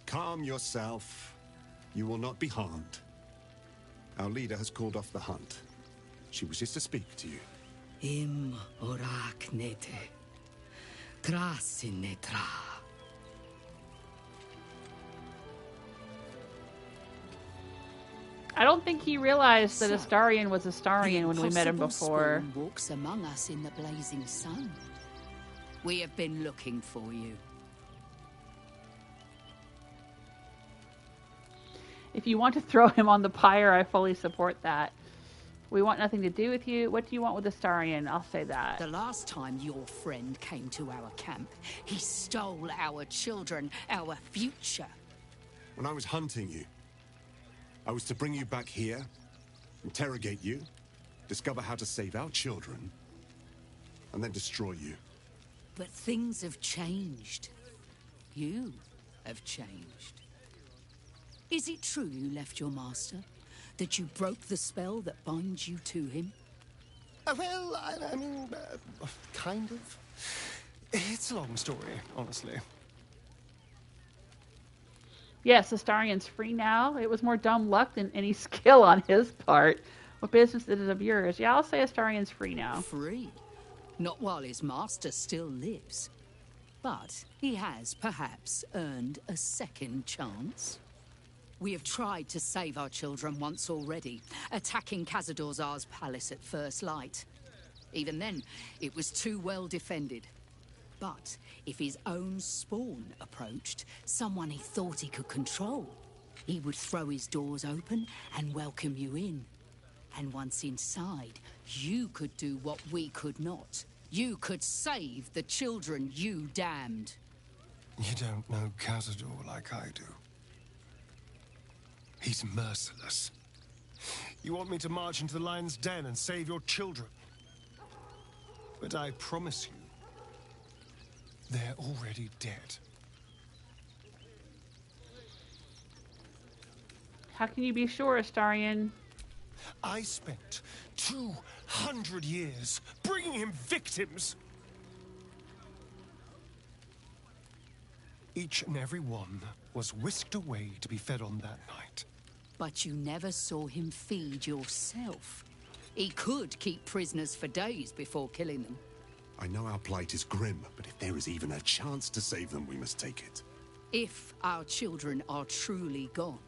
S9: Calm yourself. You will not be harmed. Our leader has called off the hunt. She wishes to speak to you.
S6: Im orak nete. Krasin netra.
S1: I don't think he realized that Astarion was Astarion when we met him
S6: Impossible
S1: before.
S6: spawn walks among us in the blazing sun. We have been looking for you.
S1: If you want to throw him on the pyre, I fully support that. We want nothing to do with you. What do you want with Astarion? I'll say that.
S6: The last time your friend came to our camp, he stole our children, our future.
S9: When I was hunting you, I was to bring you back here, interrogate you, discover how to save our children, and then destroy you.
S6: But things have changed. You have changed. Is it true you left your master? That you broke the spell that binds you to him?
S3: Well, I mean, kind of. It's a long story, honestly.
S1: Yes, Astarion's free now. It was more dumb luck than any skill on his part. What business is it of yours? Yeah, I'll say Astarion's free now.
S6: Free? Not while his master still lives. But he has, perhaps, earned a second chance. We have tried to save our children once already, attacking Khazad-dûr's palace at first light. Even then, it was too well defended. But if his own spawn approached, someone he thought he could control, he would throw his doors open and welcome you in. And once inside, you could do what we could not. You could save the children you damned.
S3: You don't know Khazad-dûr like I do. He's merciless. You want me to march into the lion's den and save your children? But I promise you, they're already dead.
S1: How can you be sure, Astarion?
S3: I spent 200 years bringing him victims. Each and every one was whisked away to be fed on that night.
S6: But you never saw him feed yourself. He could keep prisoners for days before killing them.
S9: I know our plight is grim, but if there is even a chance to save them, we must take it.
S6: If our children are truly gone,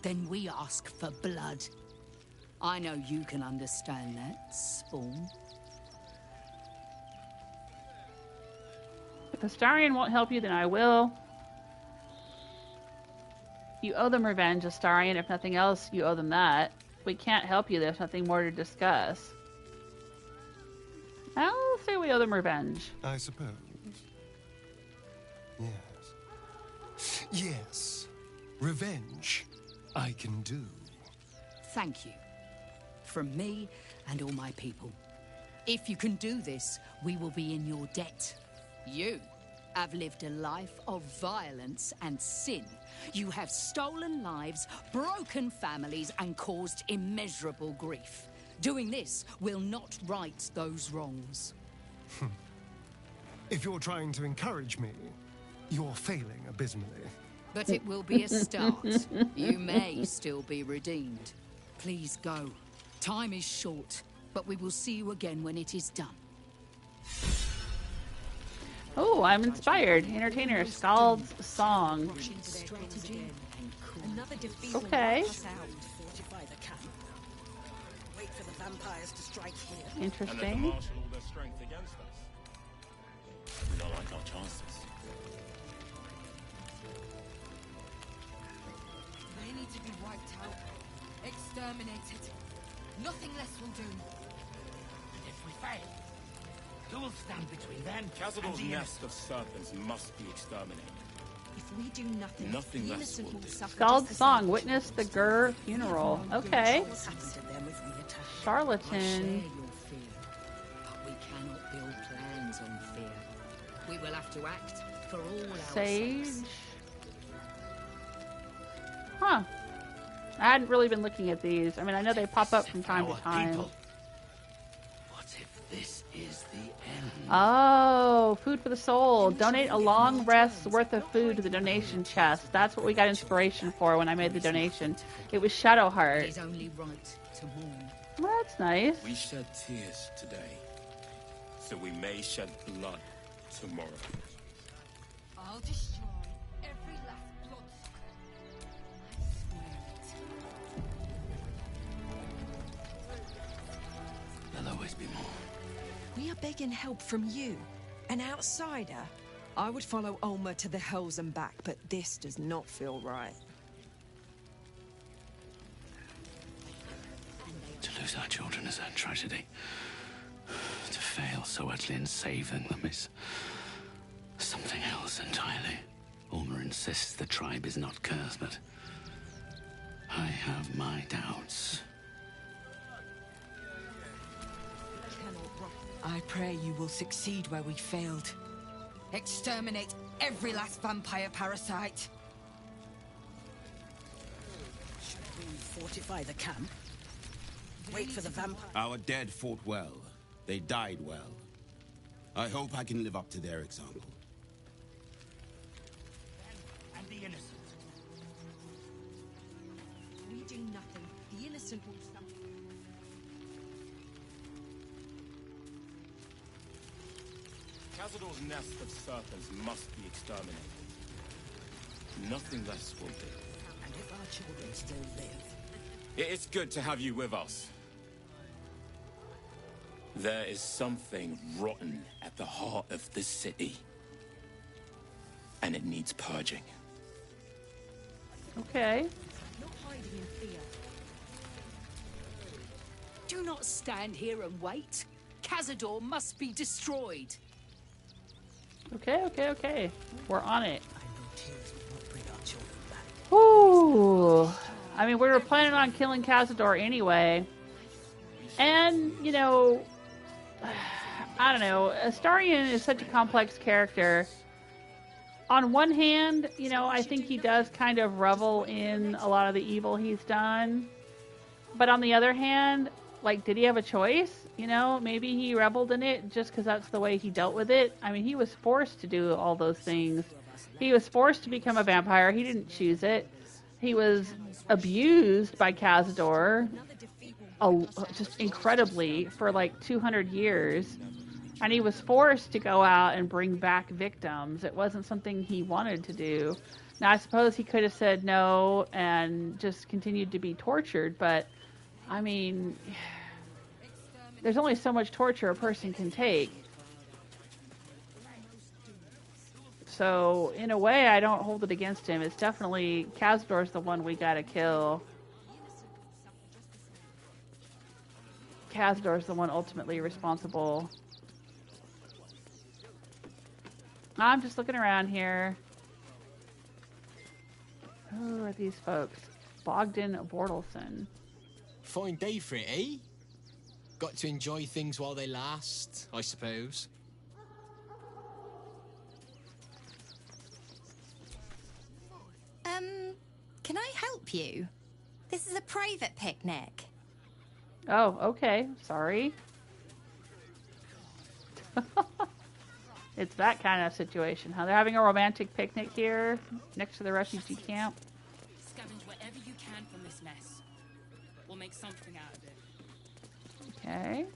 S6: then we ask for blood. I know you can understand that, Spawn.
S1: If Astarion won't help you, then I will. You owe them revenge, Astarion. If nothing else, you owe them that. We can't help you. There's nothing more to discuss. I'll say we owe them revenge.
S3: I suppose. Yes. Yes. Revenge, I can do.
S6: Thank you. From me and all my people. If you can do this, we will be in your debt. You have lived a life of violence and sin. You have stolen lives, broken families, and caused immeasurable grief. Doing this will not right those wrongs.
S3: If you're trying to encourage me, you're failing abysmally.
S6: But it will be a start. You may still be redeemed. Please go. Time is short, but we will see you again when it is done.
S1: Oh, I'm inspired. Entertainer, Scald's Song. Okay. Interesting.
S2: We don't like our chances.
S10: They need to be wiped out, exterminated. Nothing less will do.
S2: And if we fail, who will stand between them? Cazador's nest of serpents must be exterminated.
S10: If we do nothing,
S2: Nothing
S10: the
S2: less
S10: innocent
S2: will
S10: will
S2: do.
S10: suffer.
S1: Scald's Song. Witness the Gur funeral. Okay.
S6: What happens to them if we attack?
S1: Charlatan.
S6: I share your fear, but we cannot build plans on fear. We will have to act for all our
S1: Sage.
S6: sakes.
S1: Huh. I hadn't really been looking at these. I mean, I know they pop up from time to time.
S2: What if this is the end?
S1: Oh, food for the soul. Donate a long rest's worth of food to the donation chest. That's what we got inspiration for when I made the donation. It was Shadowheart.
S6: It is only right to mourn.
S1: Well, that's nice.
S2: We shed tears today, so we may shed blood tomorrow.
S10: I'll destroy every last blood. I swear it.
S13: There'll always be more.
S15: We are begging help from you, an outsider. I would follow Ulmer to the hells and back, but this does not feel right.
S13: To lose our children is a tragedy. To fail so utterly in saving them is something else entirely. Ulmer insists the tribe is not cursed, but I have my doubts.
S15: I pray you will succeed where we failed.
S10: Exterminate every last vampire parasite.
S8: Should we fortify the camp? Wait for the vampire.
S11: Our dead fought well. They died well. I hope I can live up to their example.
S2: And the innocent.
S15: We do nothing. The innocent will suffer.
S2: Cazador's nest of serpents must be exterminated. Nothing less will do.
S8: And if our children still live,
S2: It is good to have you with us. There is something rotten at the heart of this city. And it needs purging.
S1: Okay.
S6: Not hiding in fear. Do not stand here and wait. Cazador must be destroyed.
S1: Okay. We're on it.
S8: tears will not bring our children back.
S1: Ooh. I mean, we were planning on killing Cazador anyway. And, you know, I don't know. Astarion is such a complex character. On one hand, you know, I think he does kind of revel in a lot of the evil he's done. But on the other hand, like, did he have a choice? You know, maybe he reveled in it just because that's the way he dealt with it. I mean, he was forced to do all those things. He was forced to become a vampire. He didn't choose it. He was abused by Cazador just incredibly for like 200 years. And he was forced to go out and bring back victims. It wasn't something he wanted to do. Now, I suppose he could have said no and just continued to be tortured, but, I mean, there's only so much torture a person can take. So, in a way, I don't hold it against him. It's definitely... Cazador's the one we gotta kill. Cazador's the one ultimately responsible. I'm just looking around here. Who are these folks? Bogdan Bortelson.
S14: Fine day for it, eh? Got to enjoy things while they last, I suppose.
S16: Can I help you? This is a private picnic.
S1: Oh, okay. Sorry. It's that kind of situation, huh? They're having a romantic picnic here next to the refugee camp.
S5: Scavenge whatever you can from this mess. We'll make something out of it.
S1: Okay.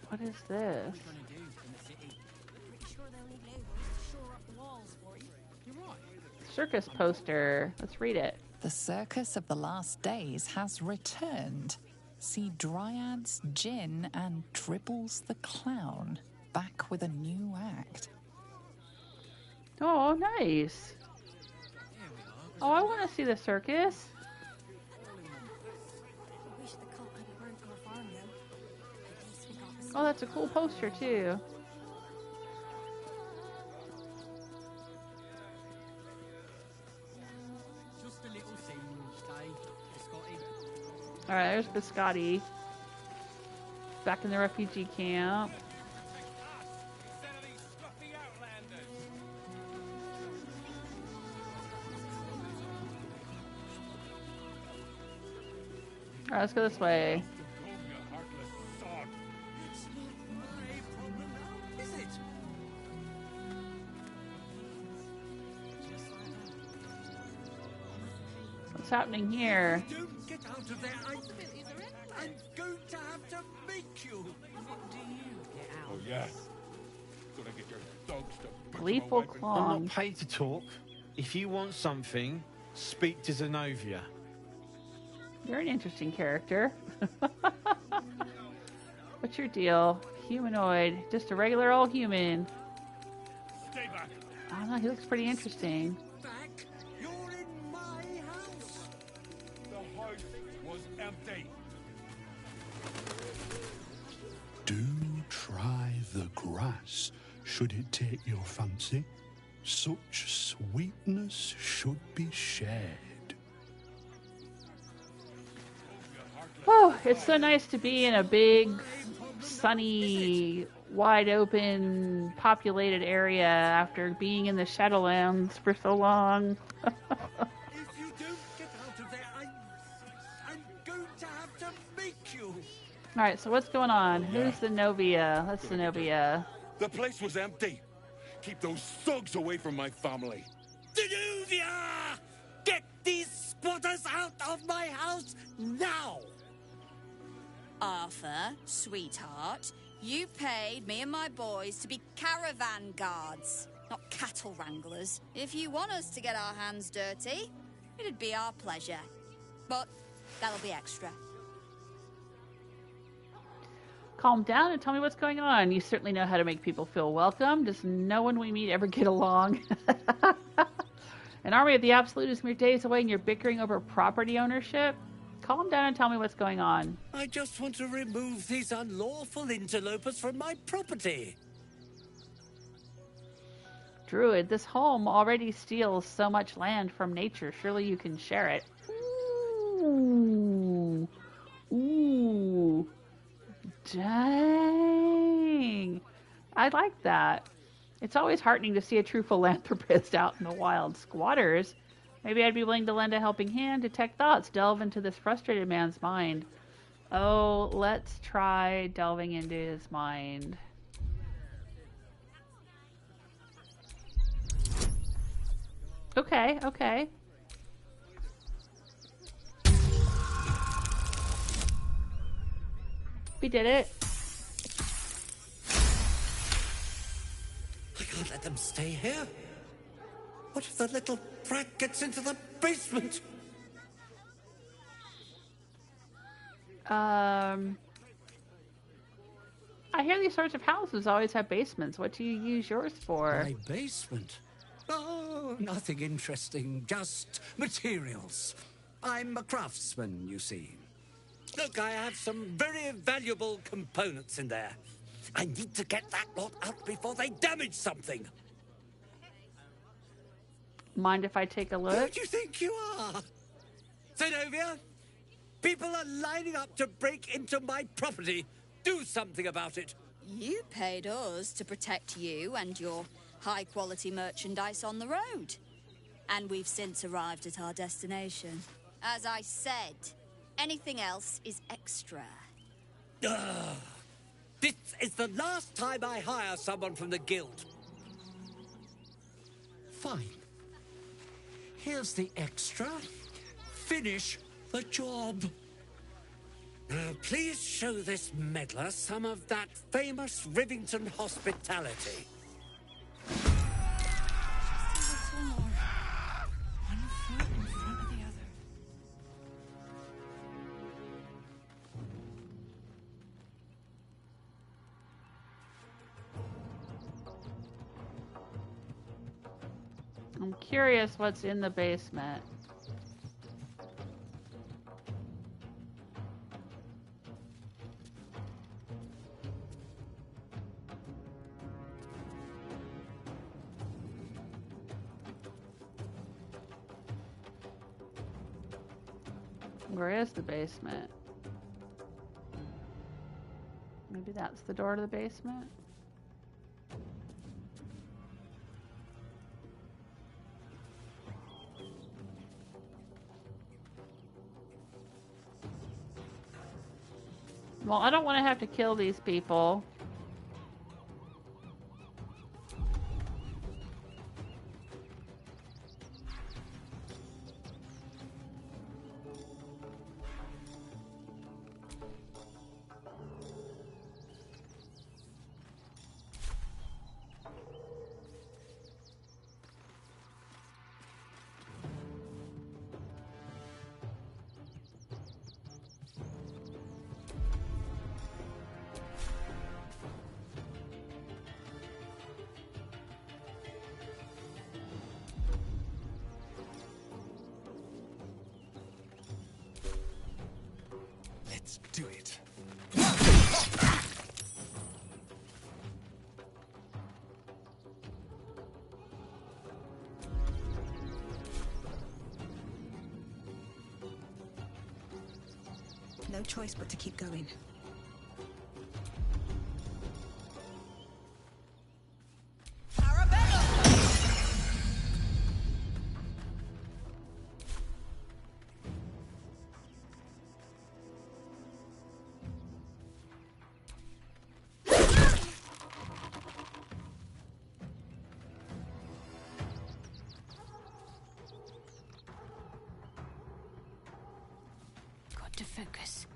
S1: What is this? Circus poster. Let's read it.
S21: The circus of the last days has returned. See Dryads, Jinn, and Dribbles the Clown back with a new act.
S1: Oh, nice. Oh, I want to see the circus. Oh, that's a cool poster, too. Alright, there's Biscotti. Back in the refugee camp. Alright, let's go this way. What's happening here?
S19: Don't get out of there. I'm going to have to make you. What do you get out?
S22: Oh, yeah. Gonna get your dogs to
S1: Lethal Claw.
S23: I'm not paid to talk. If you want something, speak to Zenobia.
S1: You're an interesting character. What's your deal? Humanoid. Just a regular old human.
S22: Stay back.
S1: I don't know, he looks pretty interesting.
S22: You're in my house. The house was empty.
S24: Do try the grass, should it take your fancy. Such sweetness should be shared.
S1: Oh, it's so nice to be in a big, sunny, wide open, populated area after being in the Shadowlands for so long.
S19: If you don't get out of there, I'm going to have to make you.
S1: Alright, so what's going on? Who's Zenobia? That's Zenobia.
S2: The place was empty. Keep those thugs away from my family.
S19: Zenobia! Get these squatters out of my house now!
S16: Arfur, sweetheart, you paid me and my boys to be caravan guards, not cattle wranglers. If you want us to get our hands dirty, it'd be our pleasure. But that'll be extra.
S1: Calm down and tell me what's going on. You certainly know how to make people feel welcome. Does no one we meet ever get along? An army of the Absolute is mere days away and you're bickering over property ownership? Calm down and tell me what's going on.
S19: I just want to remove these unlawful interlopers from my property.
S1: Druid, this home already steals so much land from nature. Surely you can share it. Ooh. Ooh. Dang. I like that. It's always heartening to see a true philanthropist out in the wild. Squatters? Maybe I'd be willing to lend a helping hand, detect thoughts, delve into this frustrated man's mind. Oh, let's try delving into his mind. Okay, okay. We did it.
S19: I can't let them stay here. What if the little brat gets into the basement?
S1: I hear these sorts of houses always have basements. What do you use yours for?
S7: My basement? Oh, nothing interesting, just materials. I'm a craftsman, you see. Look, I have some very valuable components in there. I need to get that lot out before they damage something.
S1: Mind if I take a look?
S7: Who do you think you are? Zenovia? People are lining up to break into my property. Do something about it.
S16: You paid us to protect you and your high-quality merchandise on the road. And we've since arrived at our destination. As I said, anything else is extra.
S7: This is the last time I hire someone from the guild. Fine. Here's the extra. Finish the job. Now, please show this meddler some of that famous Rivington hospitality.
S10: Just a little more. One foot in front of the other.
S1: I'm curious what's in the basement. Where is the basement? Maybe that's the door to the basement? Well, I don't want to have to kill these people.
S3: Let's do it.
S25: No choice but to keep going.
S10: Arabella! Got to focus.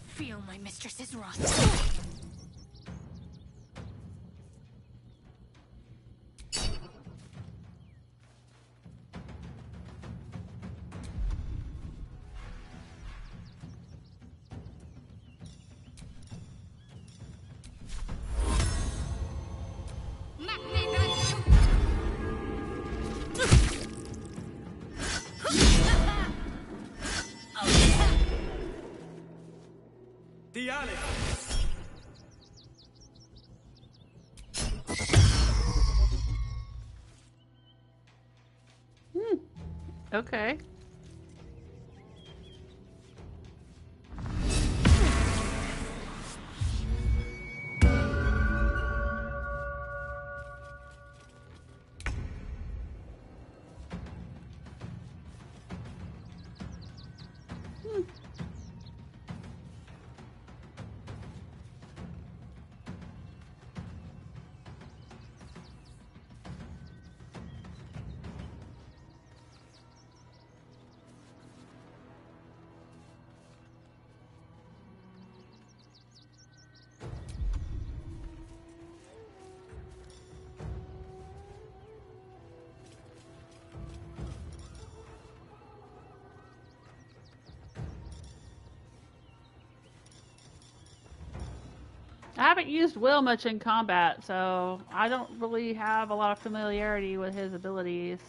S10: Feel my mistress's wrath.
S7: The alley.
S1: Okay. I haven't used Wyll much in combat, so I don't really have a lot of familiarity with his abilities.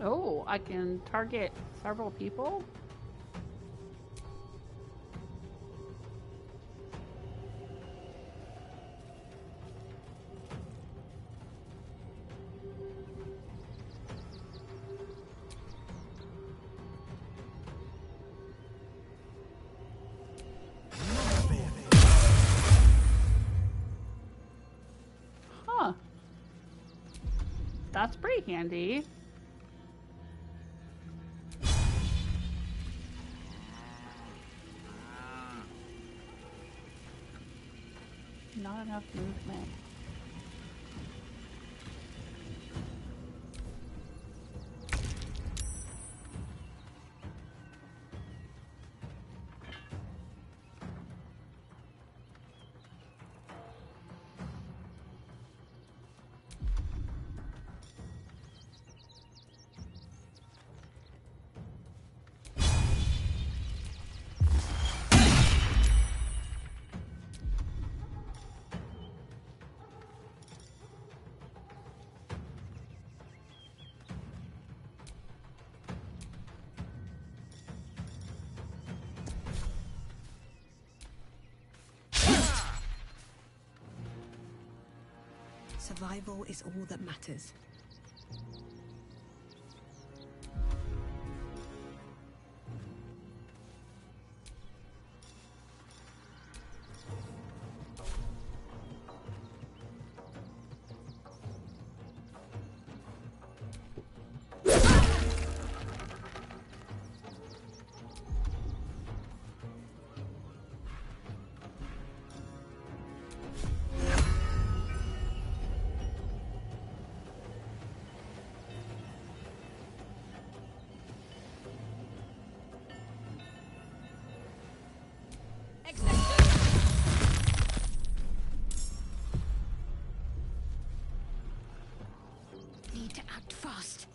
S1: Oh, I can target several people? Huh. That's pretty handy. Not enough movement.
S25: Survival is all that matters. Need to act fast.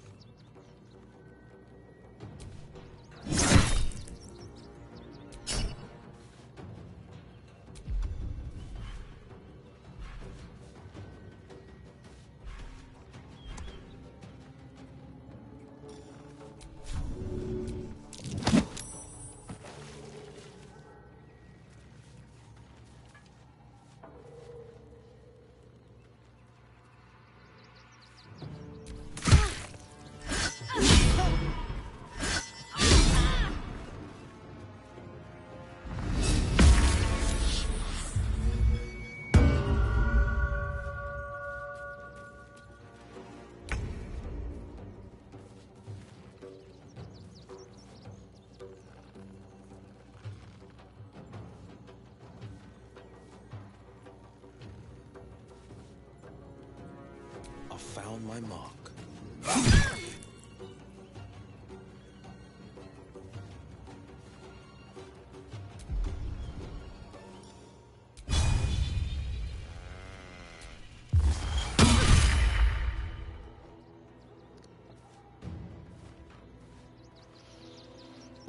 S2: Found my mark.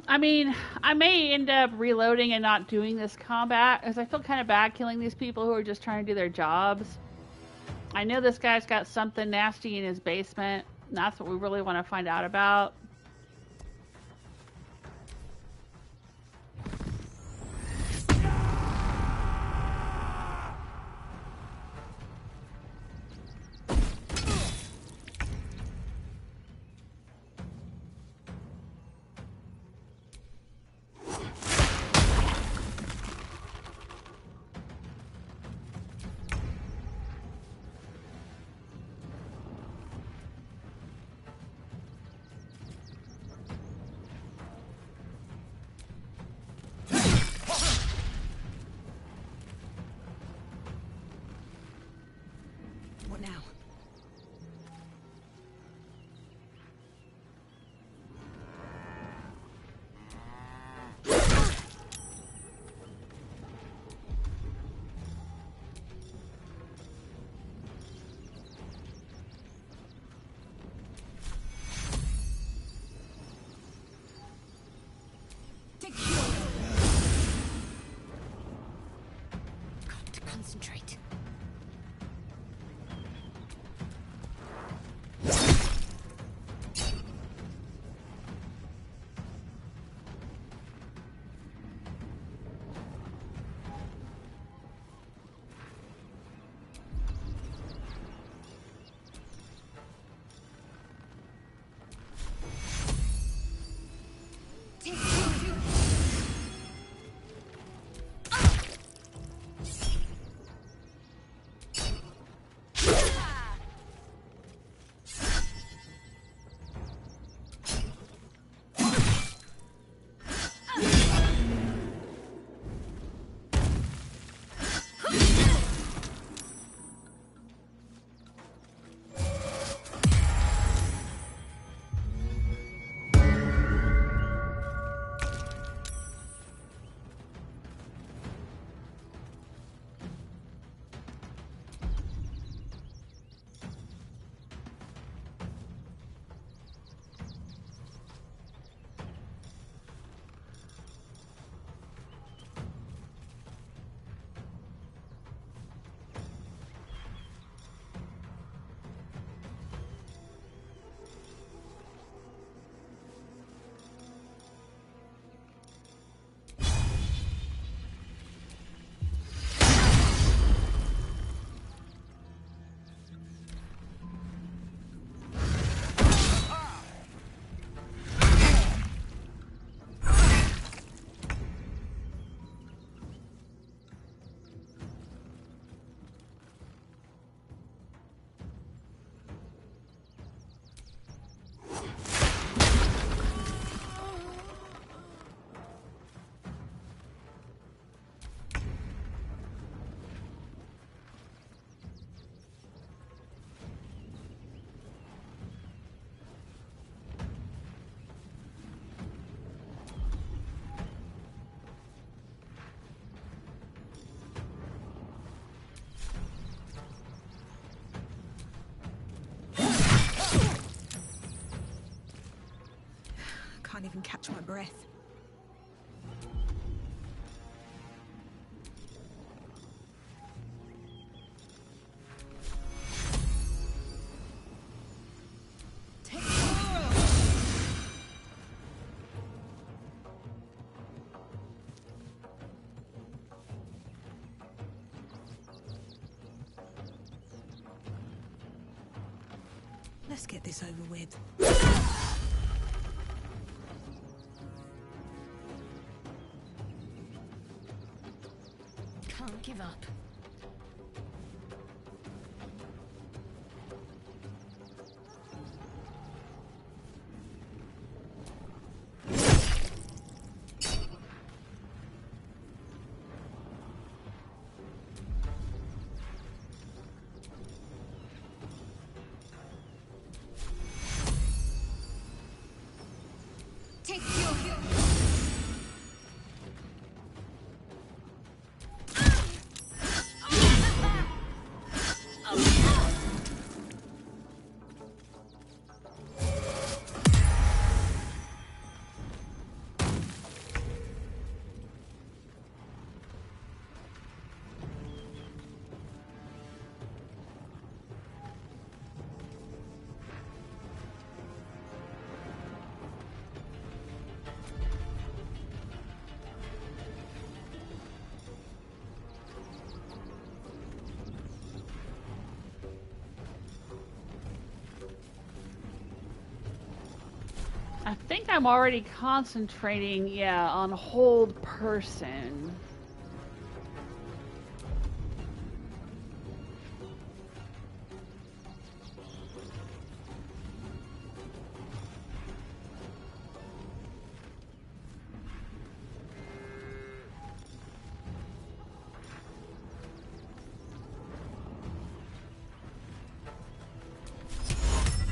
S1: I mean, I may end up reloading and not doing this combat, as I feel kind of bad killing these people who are just trying to do their jobs. I know this guy's got something nasty in his basement, and that's what we really want to find out about.
S25: catch my breath. Let's get this over with.
S10: Can't give up.
S25: Take your...
S1: I think I'm already concentrating, yeah, on hold person.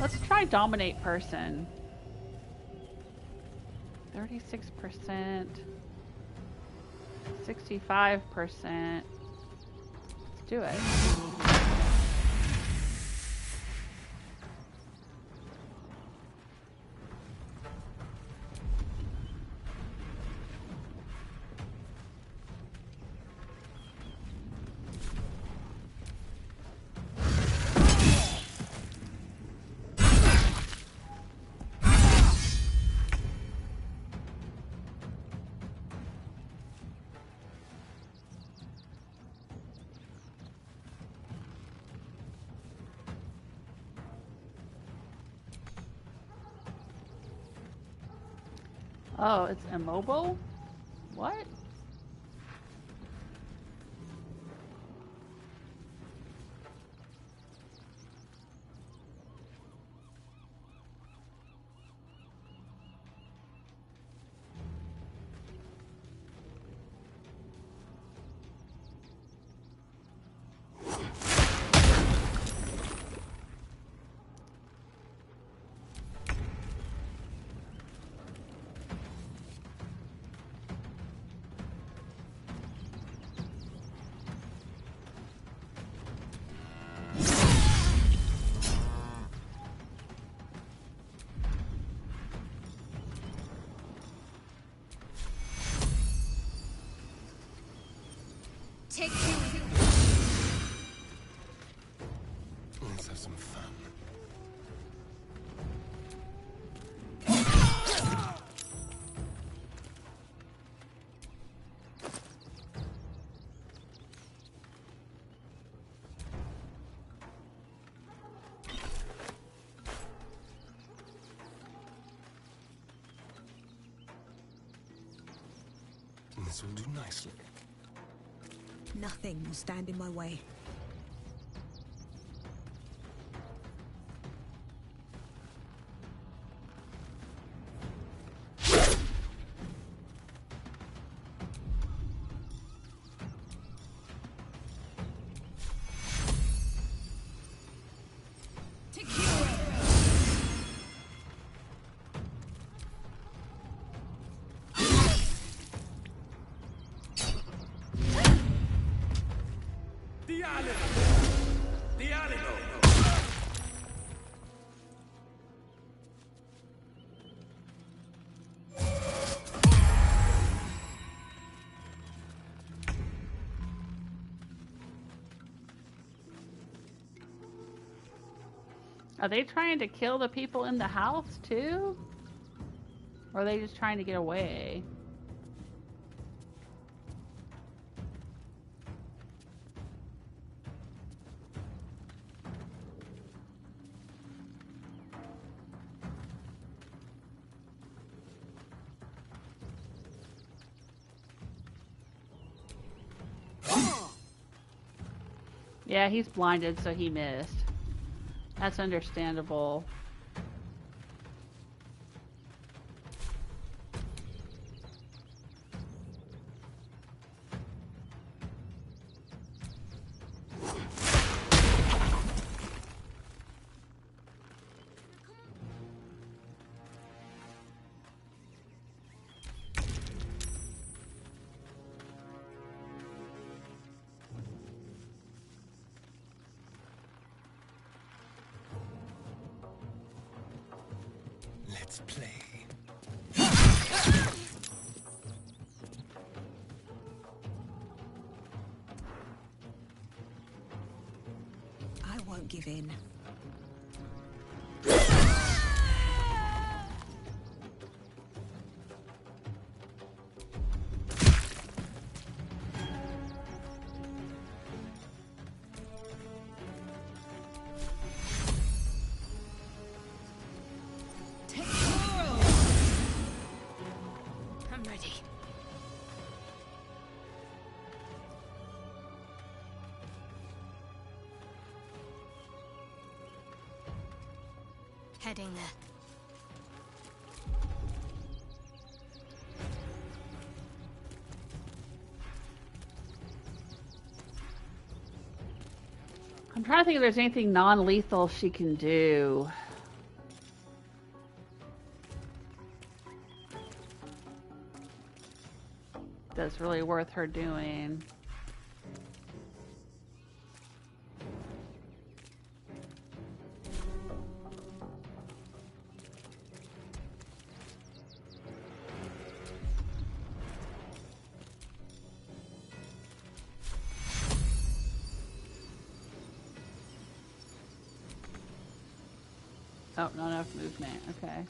S1: Let's try dominate person. 36%, 65%. Let's do it. Oh, it's immobile? What?
S25: Take you.
S3: Let's have some fun. This will do nicely.
S25: Nothing will stand in my way.
S1: Are they trying to kill the people in the house too? Or are they just trying to get away? Yeah, he's blinded, so he missed. That's understandable.
S3: Let's play.
S25: I won't give in. I'm ready. Heading there.
S1: I'm trying to think if there's anything non-lethal she can do. That's really worth her doing. Oh, not enough movement. Okay.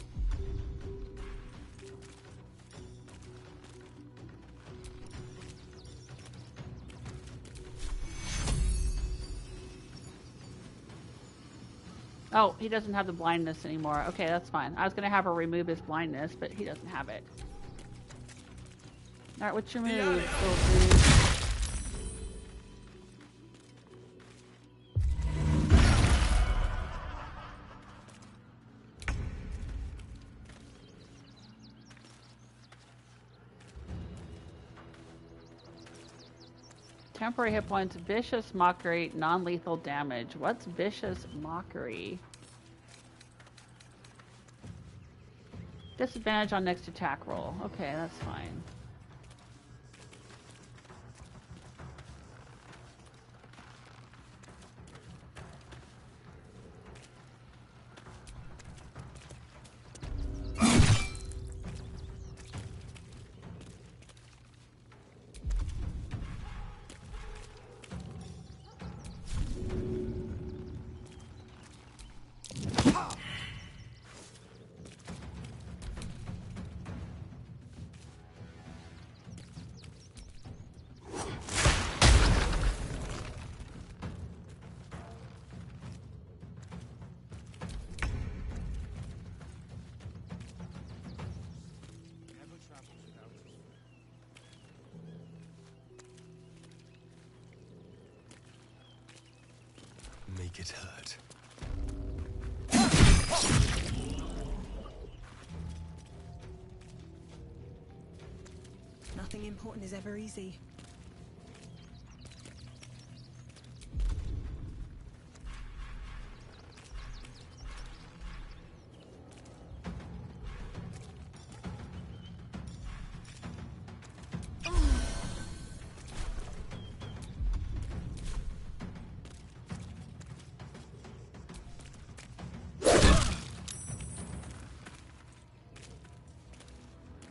S1: Oh, he doesn't have the blindness anymore. Okay, that's fine. I was going to have her remove his blindness, but he doesn't have it. Alright, what's your move, little dude? Temporary hit points, vicious mockery, non-lethal damage. What's vicious mockery? Disadvantage on next attack roll. Okay, that's fine.
S3: Make it hurt.
S25: Nothing important is ever easy.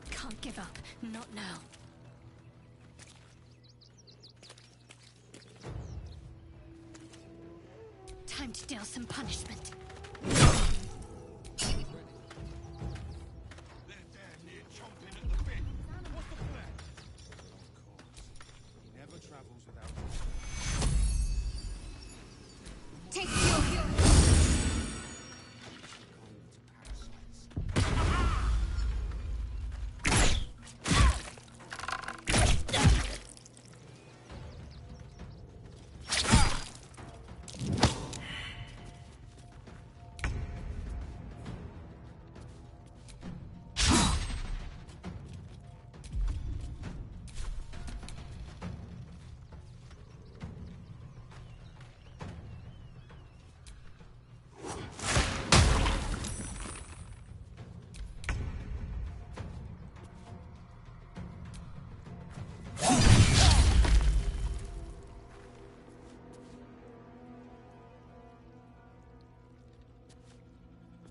S25: Can't give up. Not now. Time to deal some punishment.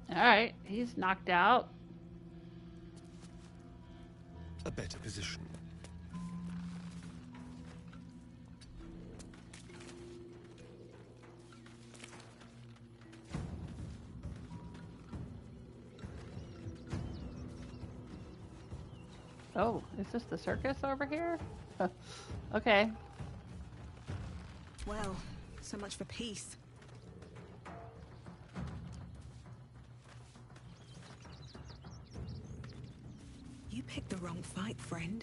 S1: Alright, he's knocked out.
S3: A better position.
S1: Oh, is this the circus over here? Okay.
S25: Well, so much for peace. You picked the wrong fight, friend.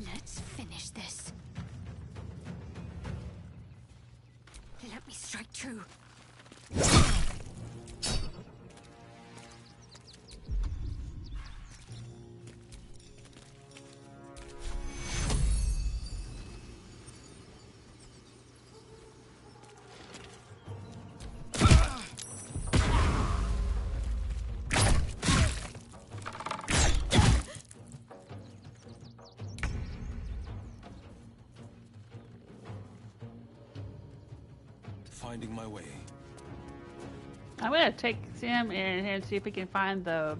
S10: Let's finish this. Let me strike true.
S3: Finding my way.
S1: I'm gonna take Sam in here and see if we can find the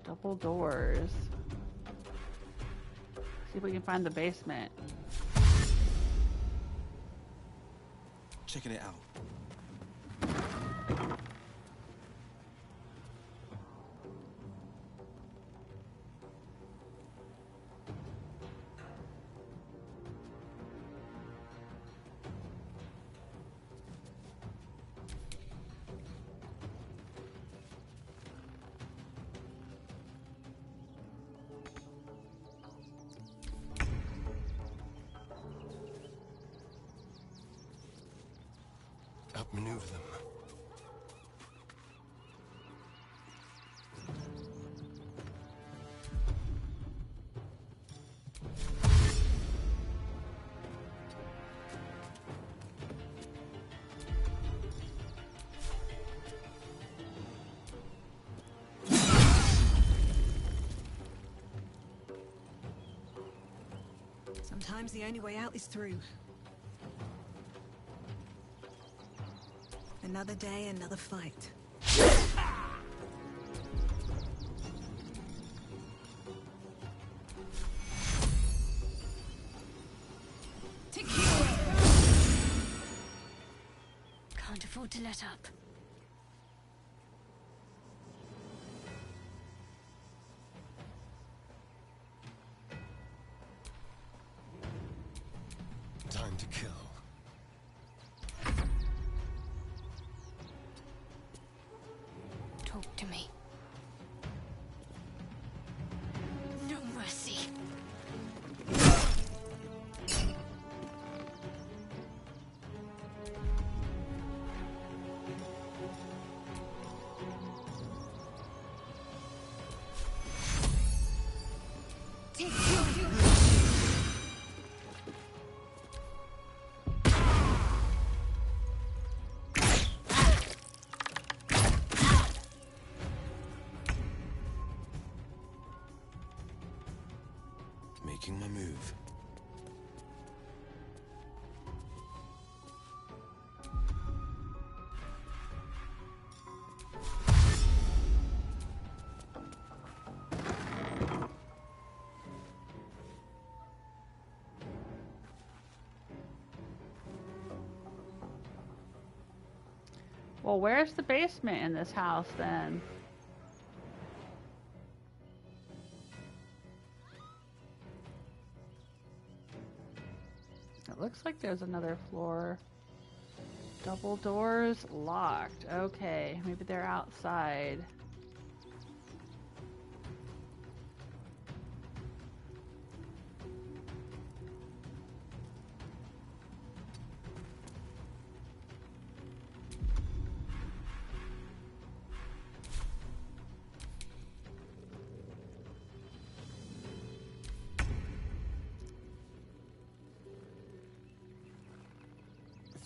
S1: double doors. See if we can find the basement.
S3: Checking it out. Outmaneuver them.
S25: Sometimes the only way out is through. Another day, another fight.
S10: Can't afford to let up.
S3: Time to kill.
S10: Talk to me. No mercy.
S3: Making my move.
S1: Well, where's the basement in this house then? It looks like there's another floor. Double doors locked. Okay, maybe they're outside.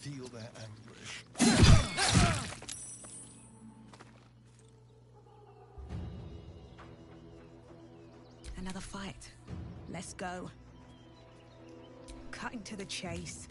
S3: Feel their anguish.
S25: Another fight. Let's go. Cutting to the chase.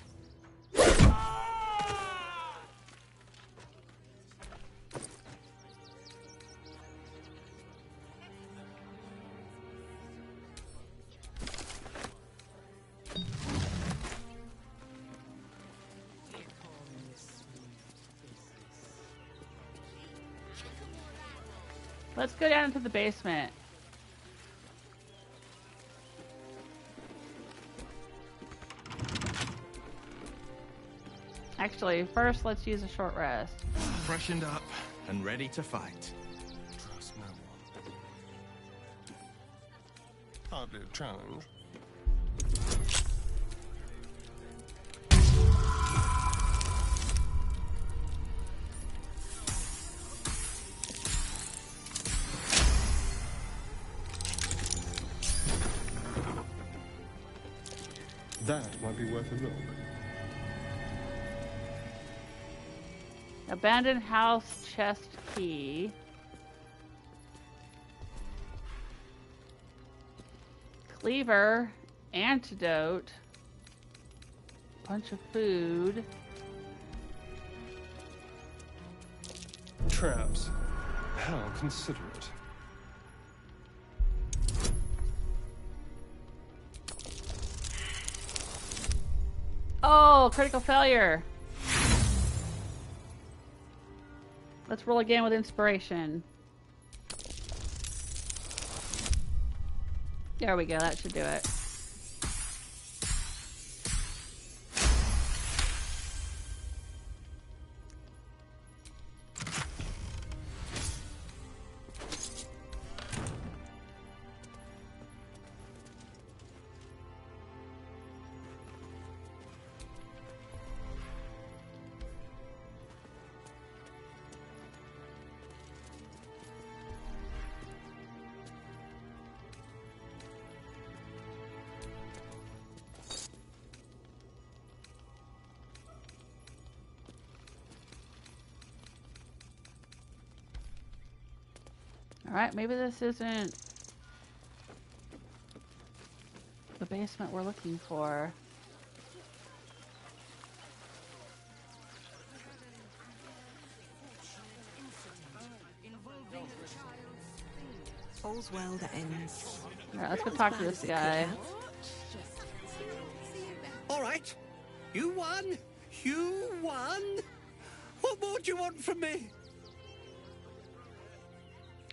S1: Let's go down into the basement. Actually, first let's use a short rest.
S4: Freshened up and ready to fight.
S3: Trust no one. Hardly a challenge. That might be worth a look.
S1: Abandoned house chest key. Cleaver. Antidote. Bunch of food.
S3: Traps. How considerate.
S1: Oh, critical failure. Let's roll again with inspiration. There we go, that should do it. Alright, maybe this isn't the basement we're looking for.
S25: All's well that ends.
S1: Alright, let's go talk to this guy.
S7: Alright, you won! You won! What more do you want from me?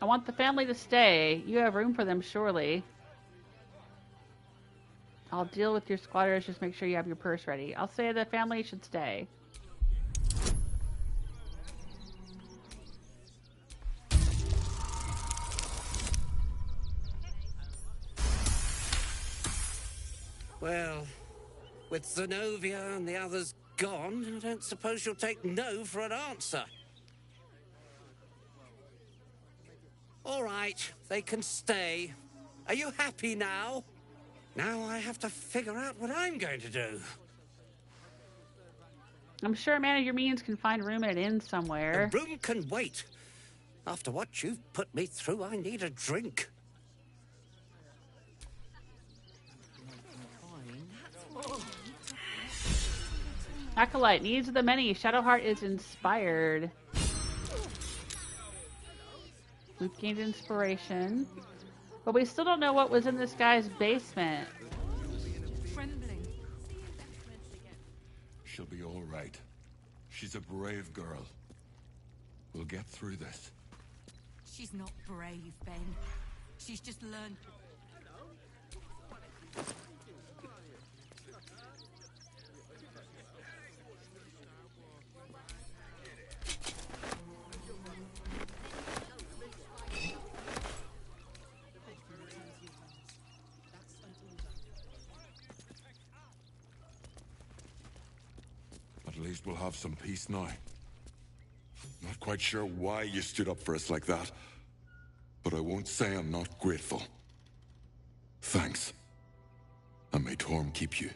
S1: I want the family to stay. You have room for them, surely. I'll deal with your squatters. Just make sure you have your purse ready. I'll say the family should stay.
S7: Well, with Zenobia and the others gone, I don't suppose you'll take no for an answer. All right, they can stay. Are you happy now? Now I have to figure out what I'm going to do.
S1: I'm sure a man of your means can find room at an inn somewhere.
S7: The room can wait. After what you've put me through, I need a drink.
S1: Acolyte, needs of the many. Shadowheart is inspired. We've gained inspiration. But we still don't know what was in this guy's basement.
S12: She'll be all right. She's a brave girl.
S9: We'll get through this.
S10: She's not brave, Ben. She's just learned.
S9: At least we'll have some peace now. Not quite sure why you stood up for us like that, but I won't say I'm not grateful. Thanks. And may Torm keep you.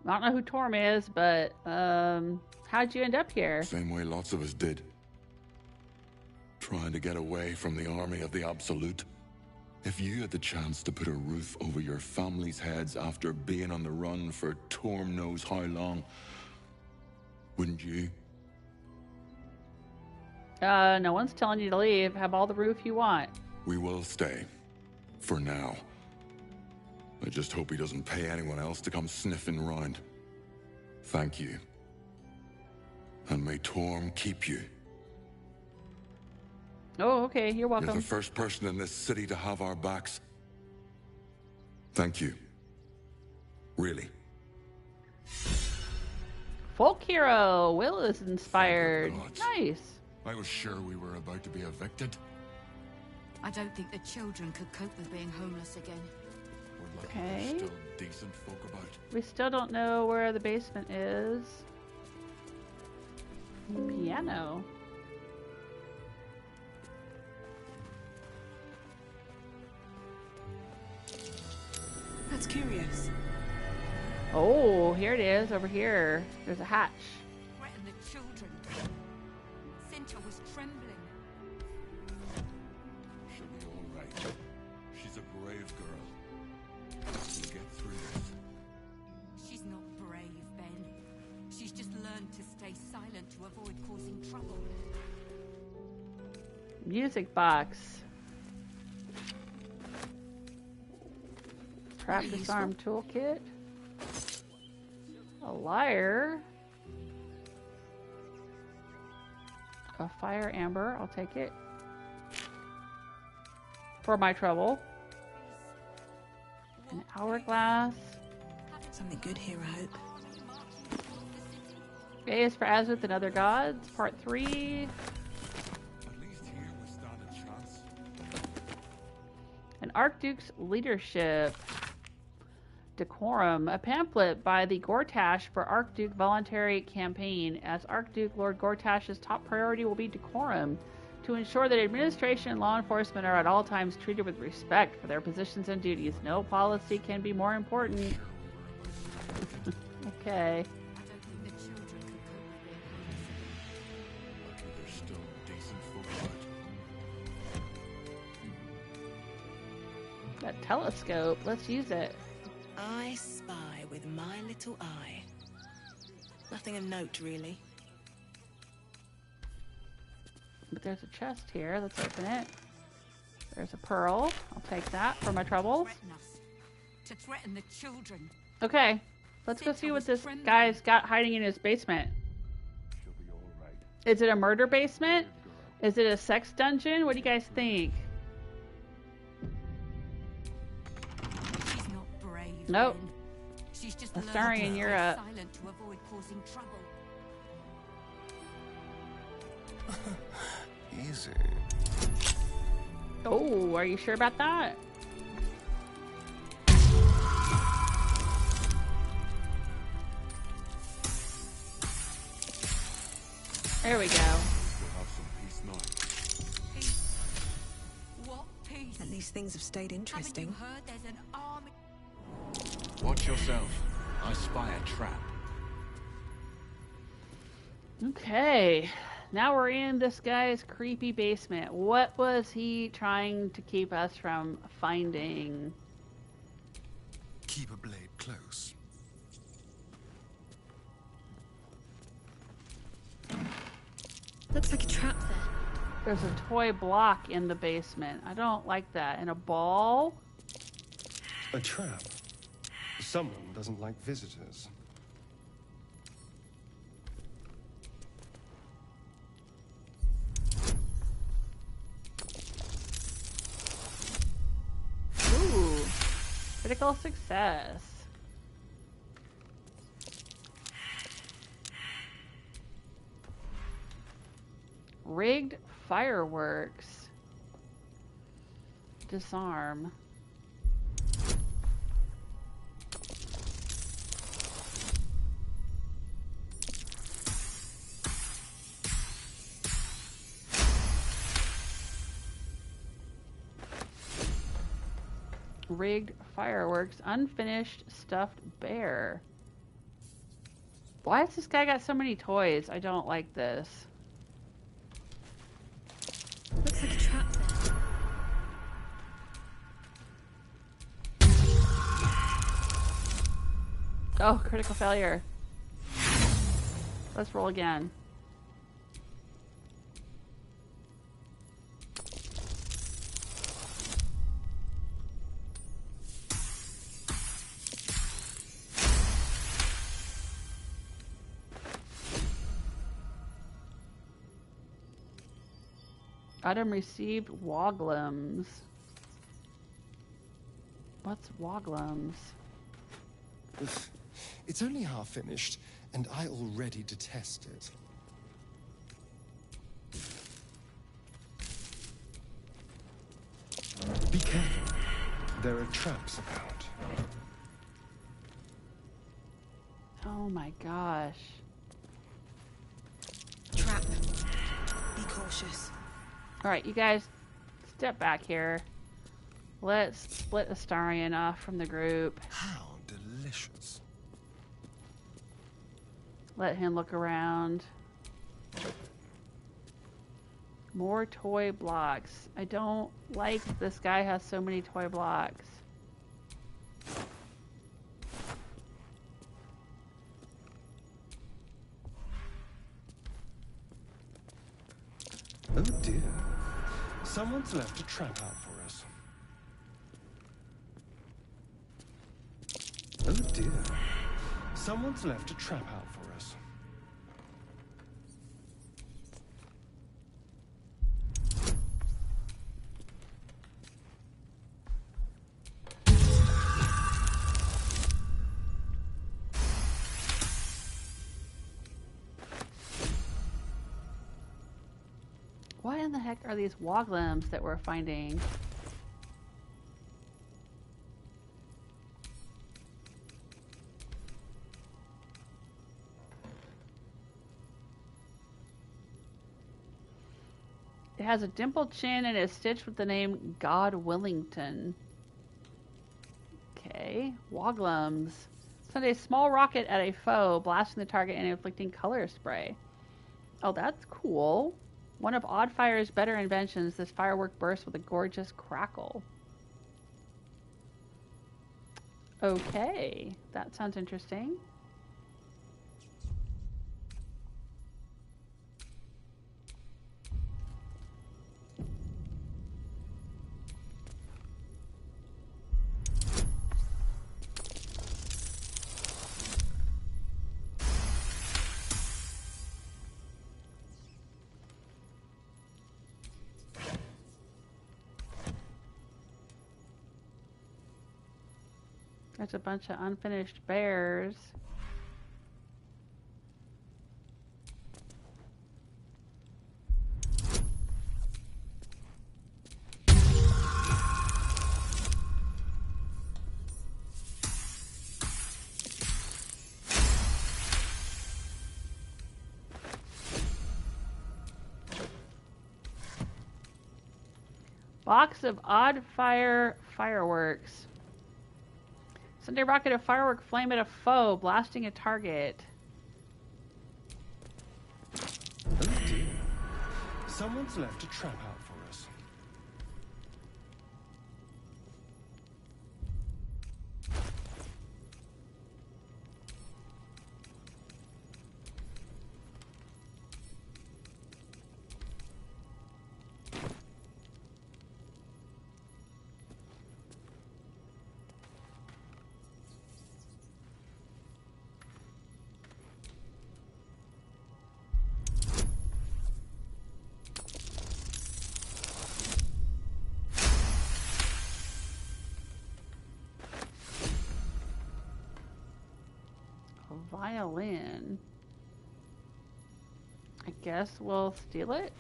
S1: I don't know who Torm is, but how'd you end up here?
S9: Same way lots of us did. Trying to get away from the army of the Absolute. If you had the chance to put a roof over your family's heads after being on the run for Torm knows how long, wouldn't you?
S1: No one's telling you to leave. Have all the roof you want.
S9: We will stay. For now. I just hope he doesn't pay anyone else to come sniffing round. Thank you. And may Torm keep you.
S1: Oh, okay. You're welcome.
S9: You're the first person in this city to have our backs. Thank you. Really.
S1: Folk hero. Wyll is inspired. Nice.
S9: I was sure we were about to be evicted.
S10: I don't think the children could cope with being homeless again.
S9: We're lucky
S1: Okay.
S9: there's still decent folk about.
S1: We still don't know where the basement is. Piano.
S10: That's curious.
S1: Oh, here it is, over here. There's a hatch.
S10: Threaten the children. Cinta was trembling.
S9: She'll be all right. She's a brave girl. We'll get through this.
S10: She's not brave, Ben. She's just learned to stay silent to avoid causing trouble.
S1: Music box. Trap disarm toolkit. A lyre. A fire amber. I'll take it. For my trouble. An hourglass.
S25: Something good here, I hope.
S1: A is for Azuth and Other Gods. Part 3.
S9: At least here we stand a chance.
S1: An Archduke's Leadership. Decorum, a pamphlet by the Gortash for Archduke voluntary campaign. As Archduke, Lord Gortash's top priority will be decorum, to ensure that administration and law enforcement are at all times treated with respect for their positions and duties. No policy can be more important. Okay.
S9: There's still decent folk about.
S1: That telescope, let's use it.
S25: I spy with my little eye. Nothing of note, really.
S1: But there's a chest here. Let's open it. There's a pearl. I'll take that for my troubles.
S10: To threaten the children.
S1: Okay. Let's go see what this guy's got hiding in his basement.
S9: She'll be all right.
S1: Is it a murder basement? Is it a sex dungeon? What do you guys think?
S10: She's not brave.
S1: Nope.
S10: Ben. She's just
S1: Astarion, you're up.
S10: silent to avoid causing trouble.
S3: Easy.
S1: Oh, are you sure about that? There we go.
S9: We'll have some peace now.
S10: Peace. What peace?
S25: At least things have stayed interesting.
S10: Haven't you heard there's an army?
S4: Watch yourself. I spy a trap.
S1: Okay. Now we're in this guy's creepy basement. What was he trying to keep us from finding?
S3: Keep a blade close.
S25: Looks like a trap there.
S1: There's a toy block in the basement. I don't like that. And a ball?
S3: A trap. Someone doesn't like visitors.
S1: Critical success. Rigged fireworks. Disarm. Rigged fireworks. Unfinished stuffed bear. Why has this guy got so many toys? I don't like this.
S10: Looks like a trap there.
S1: Oh, critical failure. Let's roll again. Item received woglums. What's woglums?
S3: It's only half finished, and I already detest it. Be careful. There are traps about.
S1: Oh my gosh.
S10: Trap. Be cautious.
S1: Alright, you guys, step back here. Let's split Astarion off from the group.
S3: How delicious.
S1: Let him look around. More toy blocks. I don't like this guy has so many toy blocks.
S3: Oh dear. Someone's left a trap out for us. Oh dear. Someone's left a trap out for us.
S1: What in the heck are these woglums that we're finding? It has a dimpled chin and is stitched with the name God Willington. Okay, woglums. Send a small rocket at a foe, blasting the target and inflicting color spray. Oh, that's cool. One of Oddfire's better inventions, this firework bursts with a gorgeous crackle. Okay, that sounds interesting. There's a bunch of unfinished bears. Box of Oddfire fireworks. Send a rocket of firework flame at a foe, blasting a target.
S3: Oh dear. Someone's left a trap out for us.
S1: Violin. I guess we'll steal it.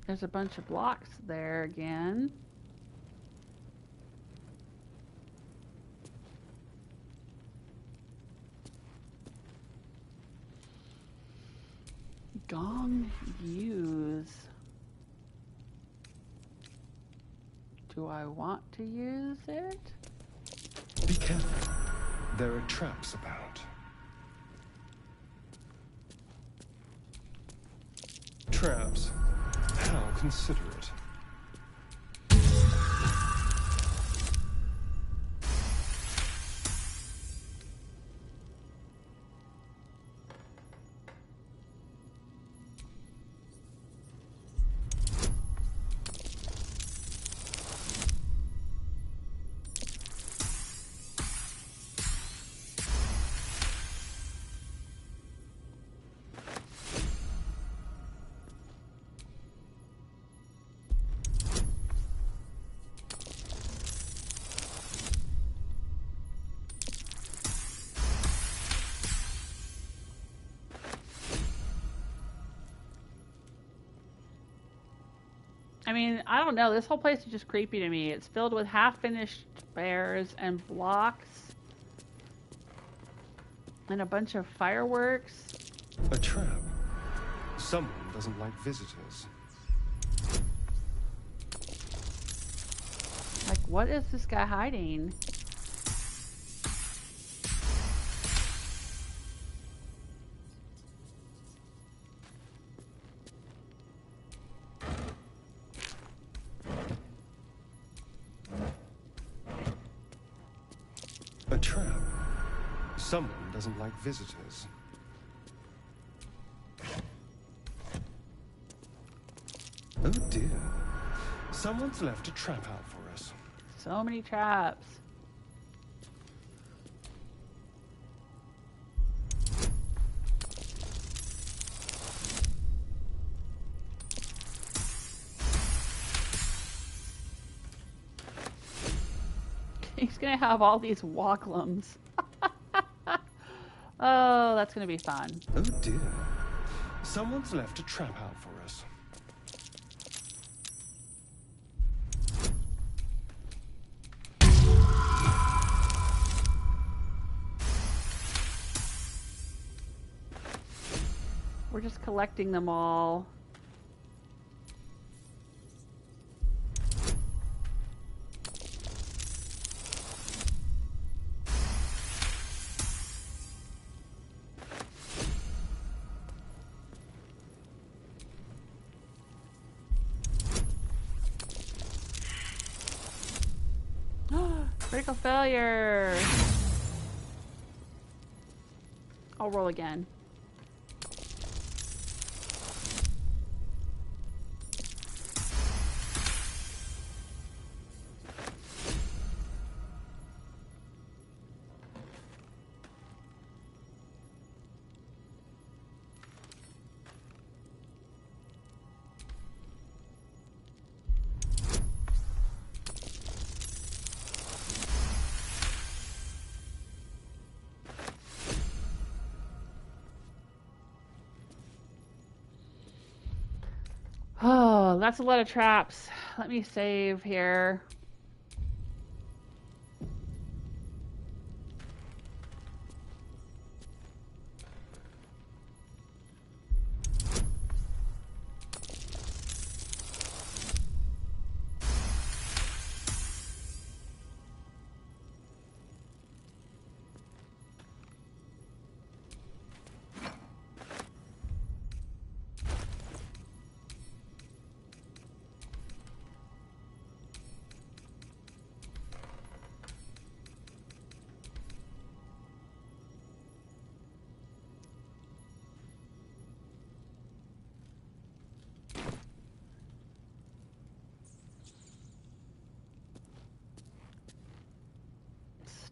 S1: There's a bunch of blocks there again. Gong use. Do I want to use it?
S3: Be careful. There are traps about. Traps? How considerate.
S1: I mean, I don't know. This whole place is just creepy to me. It's filled with half-finished bears and blocks. And a bunch of fireworks.
S3: A trap. Someone doesn't like visitors.
S1: Like, what is this guy hiding?
S3: A trap. Someone doesn't like visitors. Oh dear. Someone's left a trap out for us.
S1: So many traps. He's gonna have all these walklums. Oh, that's gonna be fun.
S3: Oh dear. Someone's left a trap out for us.
S1: We're just collecting them all. Critical failure. I'll roll again. Oh, that's a lot of traps. Let me save here.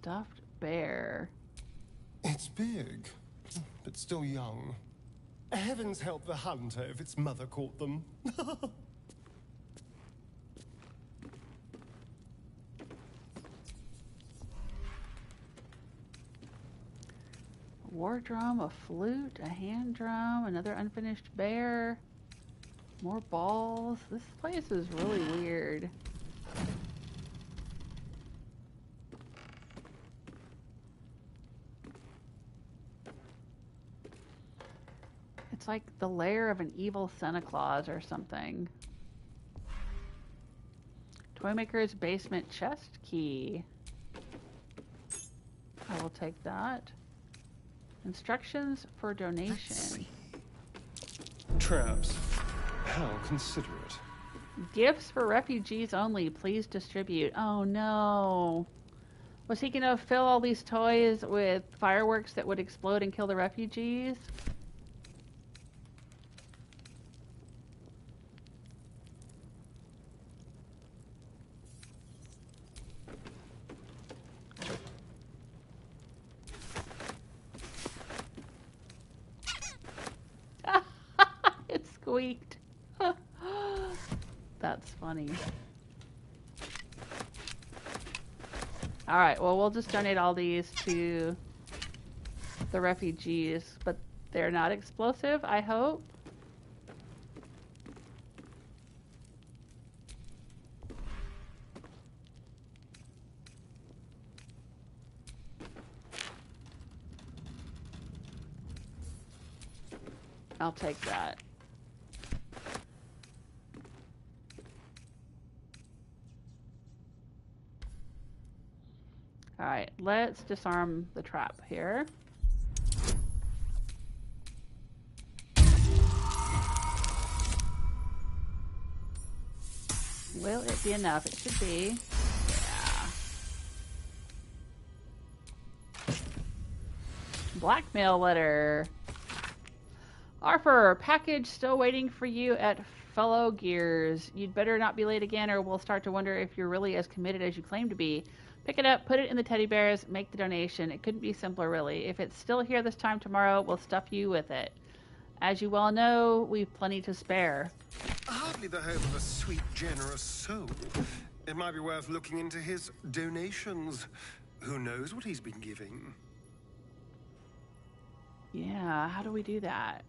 S1: Stuffed bear.
S3: It's big, but still young. Heavens help the hunter if its mother caught them.
S1: A war drum, a flute, a hand drum, another unfinished bear, more balls. This place is really weird. It's like the lair of an evil Santa Claus or something. Toymaker's basement chest key. I will take that. Instructions for donation.
S3: Traps. How considerate.
S1: Gifts for refugees only. Please distribute. Oh no. Was he gonna fill all these toys with fireworks that would explode and kill the refugees? It squeaked. That's funny. Alright, well, we'll just donate all these to the refugees, but they're not explosive, I hope. I'll take that. Alright, let's disarm the trap here. Will it be enough? It should be. Yeah. Blackmail letter. Arfur, package still waiting for you at Fellow Gears. You'd better not be late again or we'll start to wonder if you're really as committed as you claim to be. Pick it up, put it in the teddy bears, make the donation. It couldn't be simpler, really. If it's still here this time tomorrow, we'll stuff you with it. As you well know, we've plenty to spare.
S3: Hardly the hope of a sweet, generous soul. It might be worth looking into his donations. Who knows what he's been giving?
S1: Yeah, how do we do that?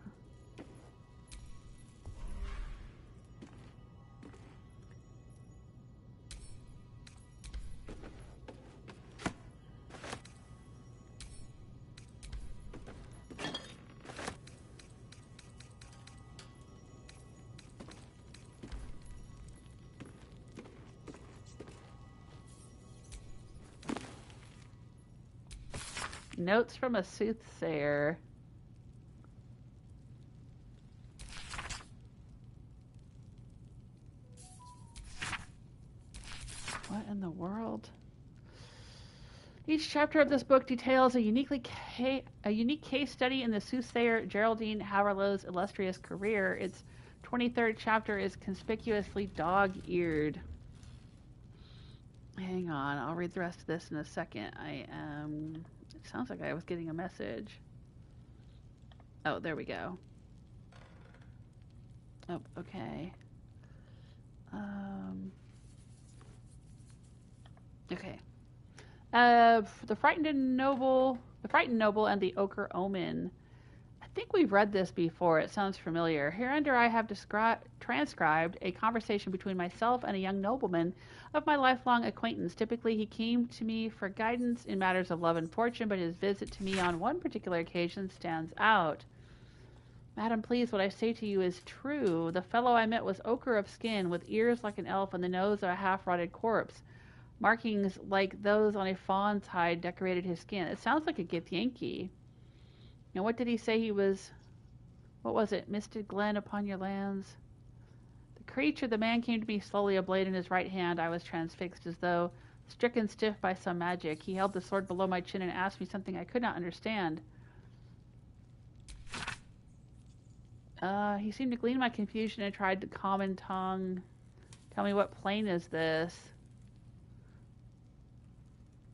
S1: Notes from a soothsayer. What in the world? Each chapter of this book details a unique case study in the soothsayer Geraldine Haverlow's illustrious career. Its 23rd chapter is conspicuously dog-eared. Hang on, I'll read the rest of this in a second. It sounds like I was getting a message. Oh, there we go. Oh, okay. Okay. The Frightened Noble and the Ochre Omen. I think we've read this before. It sounds familiar. Hereunder I have transcribed a conversation between myself and a young nobleman of my lifelong acquaintance. Typically, he came to me for guidance in matters of love and fortune, but his visit to me on one particular occasion stands out. Madam, please, what I say to you is true. The fellow I met was ochre of skin, with ears like an elf and the nose of a half-rotted corpse. Markings like those on a fawn's hide decorated his skin. It sounds like a Githyanki. Now, what did he say he was? What was it? Misted Glen upon your lands? The man came to me slowly, a blade in his right hand. I was transfixed as though stricken stiff by some magic. He held the sword below my chin and asked me something I could not understand. He seemed to glean my confusion and tried the common tongue. Tell me, what plane is this?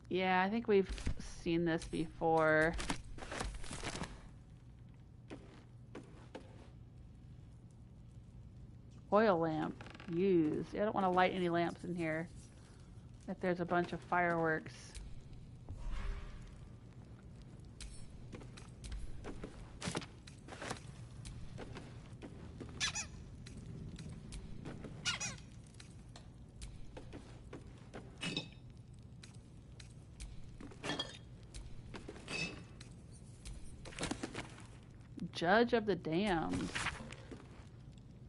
S1: Yeah, I think we've seen this before. Oil lamp. Use. I don't want to light any lamps in here. If there's a bunch of fireworks. Judge of the Damned.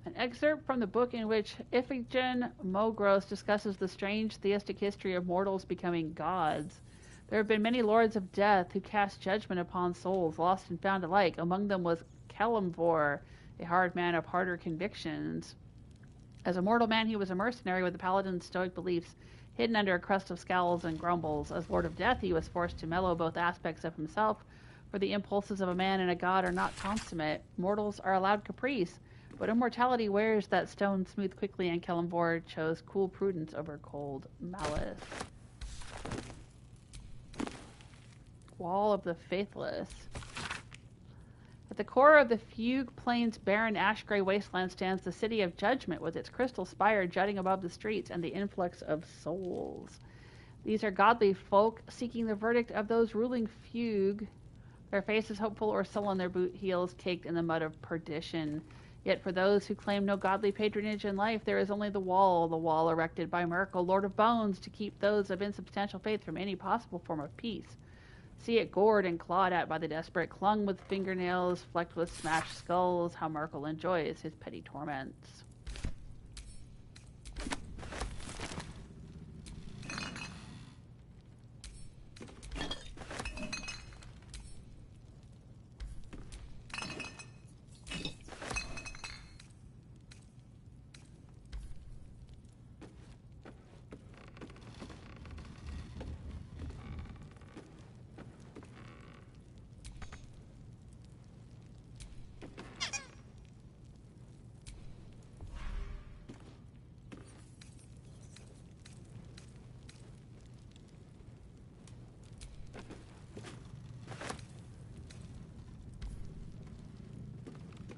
S1: An excerpt from the book in which Ifigen Mogros discusses the strange theistic history of mortals becoming gods. There have been many lords of death who cast judgment upon souls, lost and found alike. Among them was Kalimvor, a hard man of harder convictions. As a mortal man, he was a mercenary with the paladin's stoic beliefs, hidden under a crust of scowls and grumbles. As Lord of Death, he was forced to mellow both aspects of himself, for the impulses of a man and a god are not consummate. Mortals are allowed caprice, but immortality wears that stone smooth quickly, and Kalimvor chose cool prudence over cold malice. Wall of the Faithless. At the core of the Fugue Plains barren ash-gray wasteland stands the City of Judgment, with its crystal spire jutting above the streets and the influx of souls. These are godly folk seeking the verdict of those ruling Fugue, their faces hopeful or sullen, their boot heels caked in the mud of perdition. Yet for those who claim no godly patronage in life, there is only the wall erected by Mirkon, Lord of Bones, to keep those of insubstantial faith from any possible form of peace. See it gored and clawed at by the desperate, clung with fingernails, flecked with smashed skulls, how Mirkon enjoys his petty torments.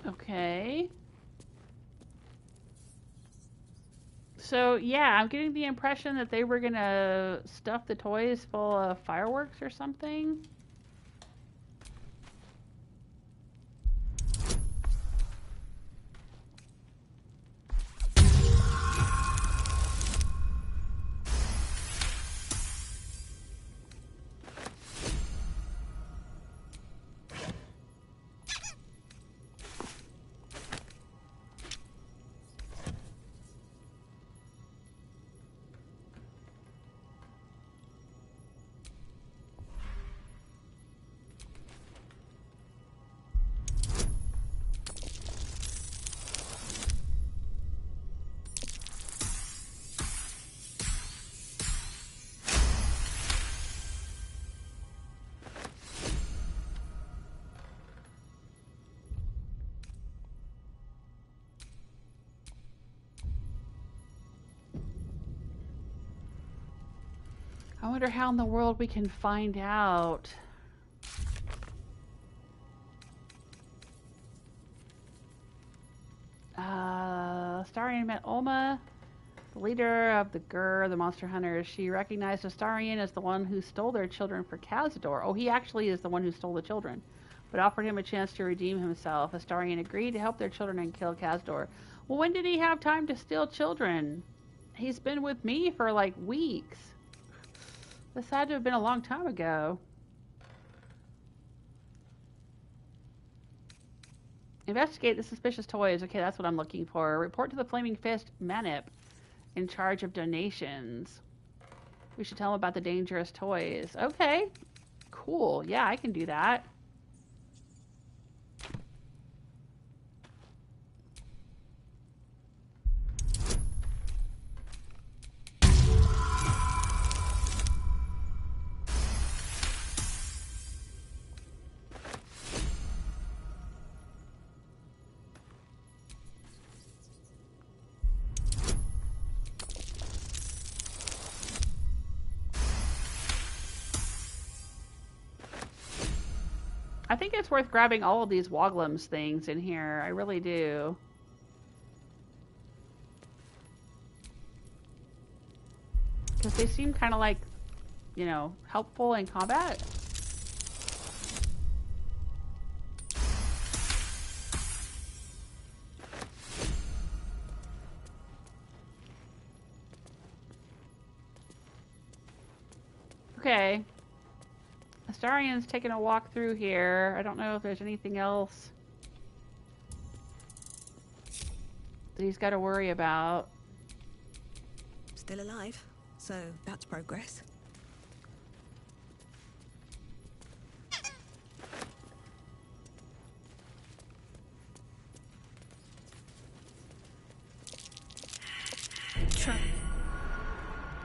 S1: Okay. So, yeah, I'm getting the impression that they were going to stuff the toys full of fireworks or something. I wonder how in the world we can find out. Astarion met Oma, the leader of the the monster hunters. She recognized Astarion as the one who stole their children for Khazador. Oh, he actually is the one who stole the children, but offered him a chance to redeem himself. Astarion agreed to help their children and kill Khazador. Well, when did he have time to steal children? He's been with me for like weeks. This had to have been a long time ago. Investigate the suspicious toys. Okay, that's what I'm looking for. Report to the Flaming Fist Manip, in charge of donations. We should tell him about the dangerous toys. Okay, cool. Yeah, I can do that. I think it's worth grabbing all of these Woglums things in here. I really do. Because they seem kind of like, you know, helpful in combat. Okay. Astarion's taking a walk through here. I don't know if there's anything else that he's got to worry about.
S25: Still alive, so that's progress. Trap.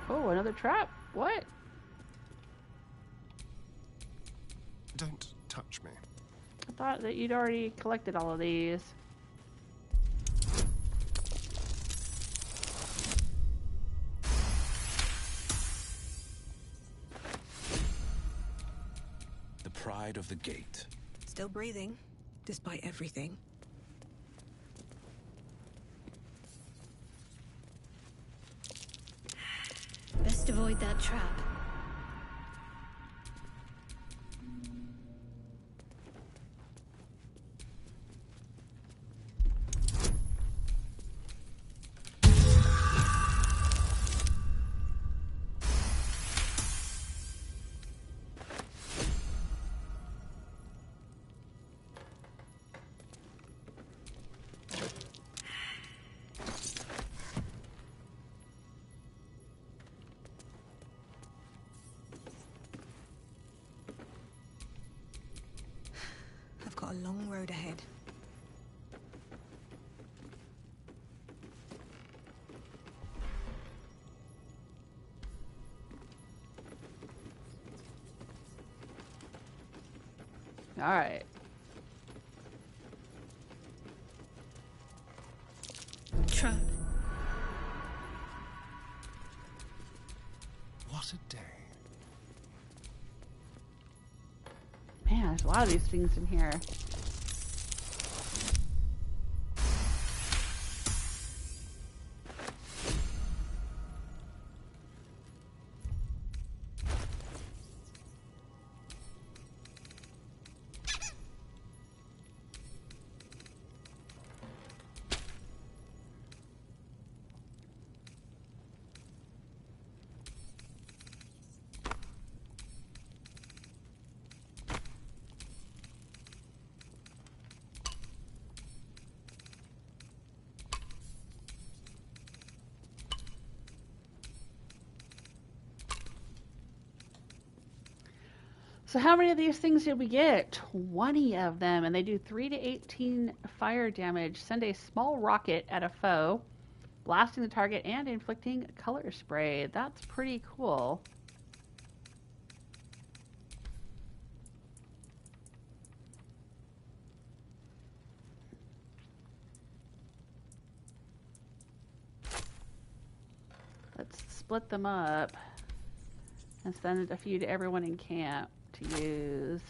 S1: Oh, another trap. What?
S3: Don't touch me.
S1: I thought that you'd already collected all of these.
S4: The pride of the gate.
S25: Still breathing, despite everything.
S10: Best avoid that trap.
S25: I've got a long road ahead.
S1: All right.
S25: Trap.
S3: What a day.
S1: Man, there's a lot of these things in here. So how many of these things did we get? 20 of them, and they do 3 to 18 fire damage. Send a small rocket at a foe, blasting the target and inflicting color spray. That's pretty cool. Let's split them up and send a few to everyone in camp to use.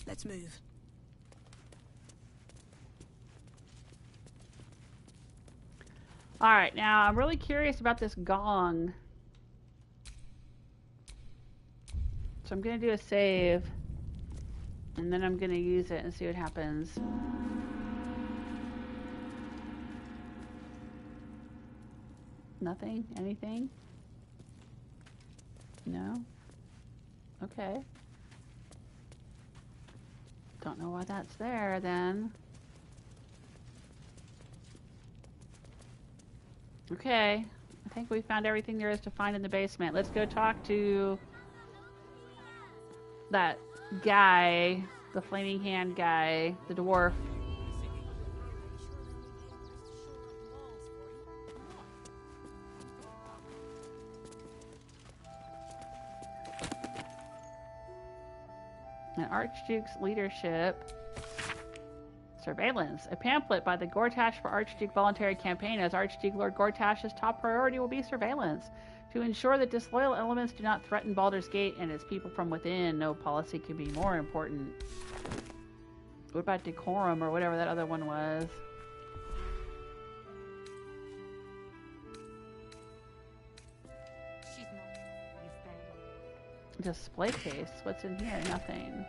S25: Let's move.
S1: All right, now I'm really curious about this gong. So I'm going to do a save, and then I'm going to use it and see what happens. Nothing? Anything? No? Okay. Don't know why that's there then. Okay. I think we found everything there is to find in the basement. Let's go talk to that guy, the flaming hand guy, the dwarf. An Archduke's leadership. Surveillance. A pamphlet by the Gortash for Archduke voluntary campaign. As Archduke Lord Gortash's top priority will be surveillance. To ensure that disloyal elements do not threaten Baldur's Gate and its people from within. No policy could be more important. What about decorum or whatever that other one was? Display case. What's in here? Nothing.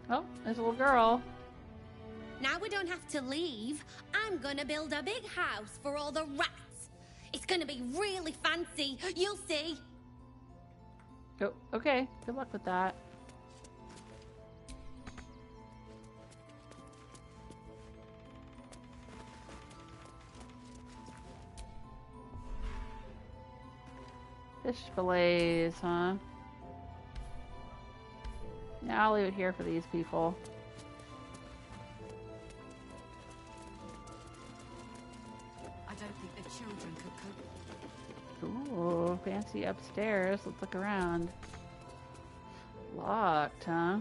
S1: Oh, there's a little girl.
S12: Now we don't have to leave. I'm gonna build a big house for all the rats. It's gonna be really fancy. You'll see.
S1: Oh, okay. Good luck with that. Fish fillets, huh? Yeah, I'll leave it here for these people.
S6: I don't think the children could cope.
S1: Ooh, fancy upstairs. Let's look around. Locked, huh?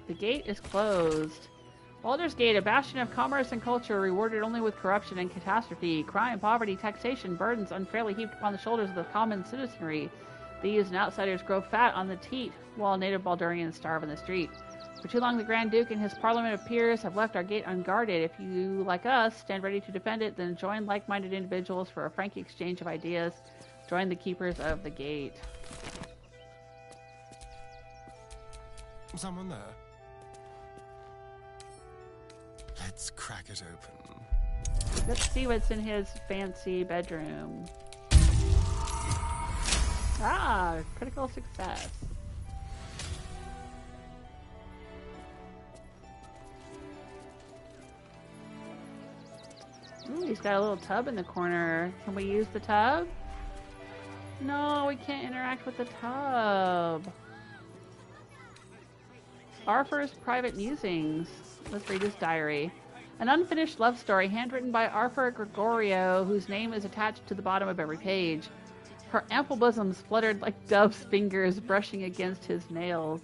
S1: The gate is closed. Baldur's Gate, a bastion of commerce and culture, rewarded only with corruption and catastrophe. Crime, poverty, taxation, burdens unfairly heaped upon the shoulders of the common citizenry. Thieves and outsiders grow fat on the teat, while native Baldurians starve in the street. For too long, the Grand Duke and his parliament of peers have left our gate unguarded. If you, like us, stand ready to defend it, then join like-minded individuals for a frank exchange of ideas. Join the keepers of the gate.
S3: Someone there? Let's crack it open.
S1: Let's see what's in his fancy bedroom. Ah, critical success. Ooh, he's got a little tub in the corner. Can we use the tub? No, we can't interact with the tub. Arfur's private musings. Let's read his diary. An unfinished love story handwritten by Arfur Gregorio, whose name is attached to the bottom of every page. Her ample bosoms fluttered like dove's fingers brushing against his nails.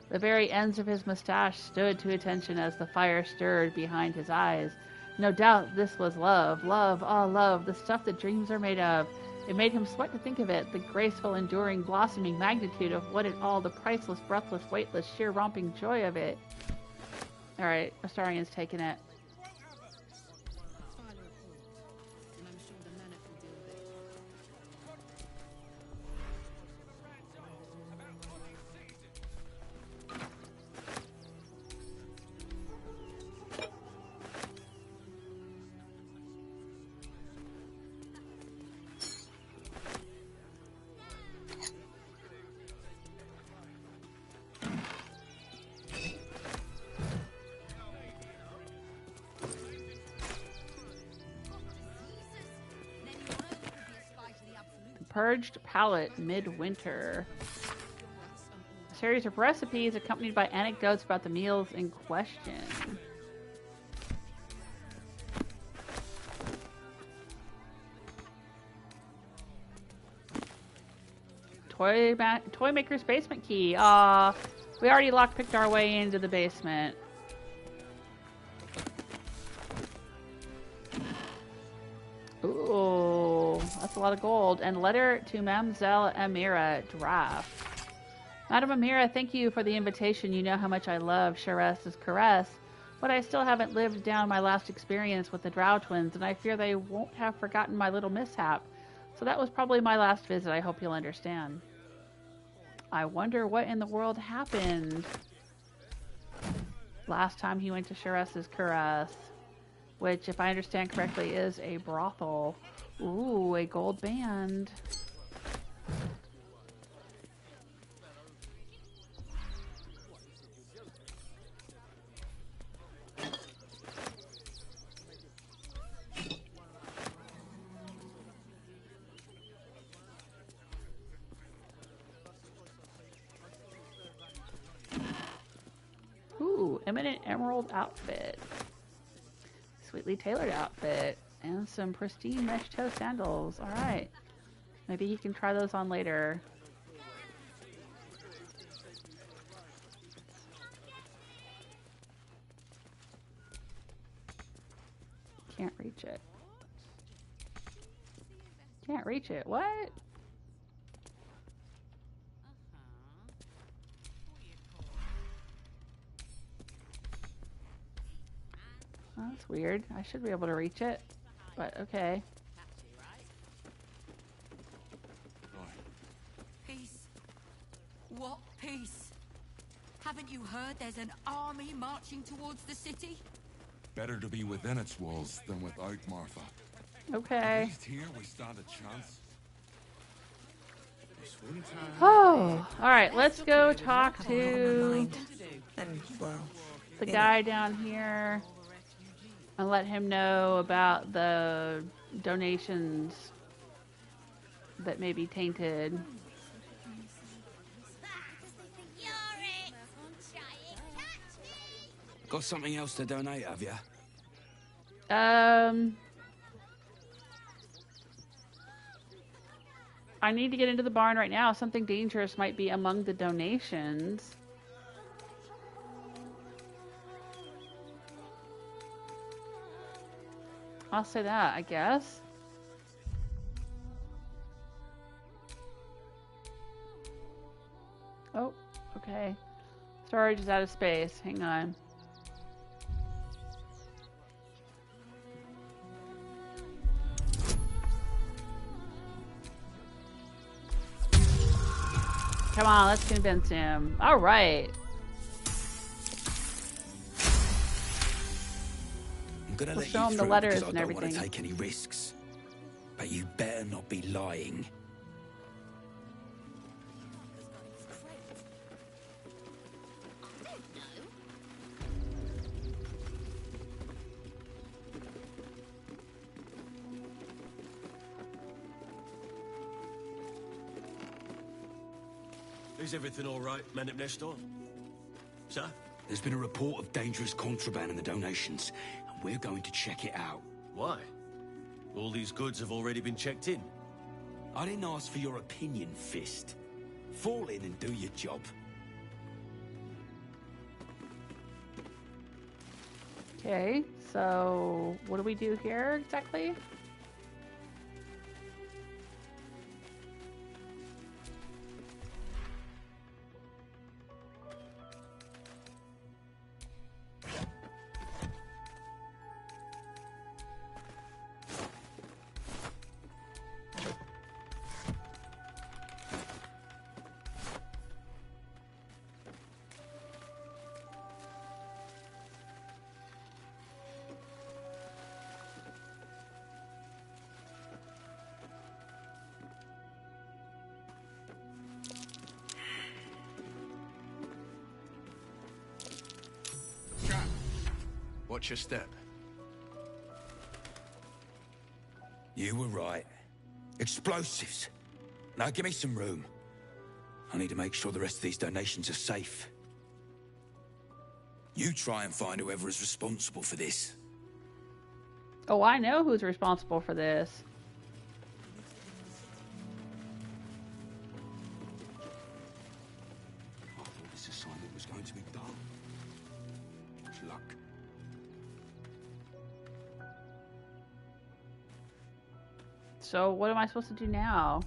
S1: The very ends of his mustache stood to attention as the fire stirred behind his eyes. No doubt this was love. Love, ah, love, the stuff that dreams are made of. It made him sweat to think of it, the graceful, enduring, blossoming magnitude of what it all, the priceless, breathless, weightless, sheer romping joy of it. Alright, Astarion's taking it. Purged palate midwinter. A series of recipes accompanied by anecdotes about the meals in question. Toy Maker's basement key. Ah, we already lockpicked our way into the basement. Ooh, that's a lot of gold. And letter to Mamselle Amira, draft. Madam Amira, thank you for the invitation. You know how much I love Sharran's caress, but I still haven't lived down my last experience with the Drow twins, and I fear they won't have forgotten my little mishap. So that was probably my last visit. I hope you'll understand. I wonder what in the world happened last time he went to Sharran's caress. which, if I understand correctly, is a brothel. Ooh, a gold band. Ooh, eminent emerald outfit. Sweetly tailored outfit. And some pristine mesh toe sandals. Alright. Maybe he can try those on later. Can't reach it. Can't reach it. What? Oh, that's weird. I should be able to reach it. But okay.
S11: Peace. What peace? Haven't you heard there's an army marching towards the city?
S9: Better to be within its walls than without, Martha.
S1: Okay.
S9: At least here we stand a chance.
S1: Oh, alright, let's go talk to the guy down here and let him know about the donations that may be tainted.
S13: Got something else to donate, have you?
S1: I need to get into the barn right now. Something dangerous might be among the donations. I'll say that, I guess. Oh, okay. Storage is out of space. Hang on. Come on, let's convince him. All right.
S13: I'm gonna
S1: We'll
S13: let
S1: show
S13: you
S1: him the
S13: through
S1: letters
S13: because I
S1: and
S13: don't want
S1: everything.
S13: to take any risks. But you better not be lying.
S17: Is everything all right, Manip Nestor? Sir?
S13: There's been a report of dangerous contraband in the donations, and we're going to check it out.
S17: Why? All these goods have already been checked in.
S13: I didn't ask for your opinion, Fist. Fall in and do your job.
S1: Okay, so what do we do here exactly?
S13: Watch your step. You were right. Explosives. Now give me some room. I need to make sure the rest of these donations are safe. You try and find whoever is responsible for this.
S1: Oh, I know who's responsible for this.
S13: I thought this assignment was going to be dull. Much luck.
S1: So what am I supposed to do now?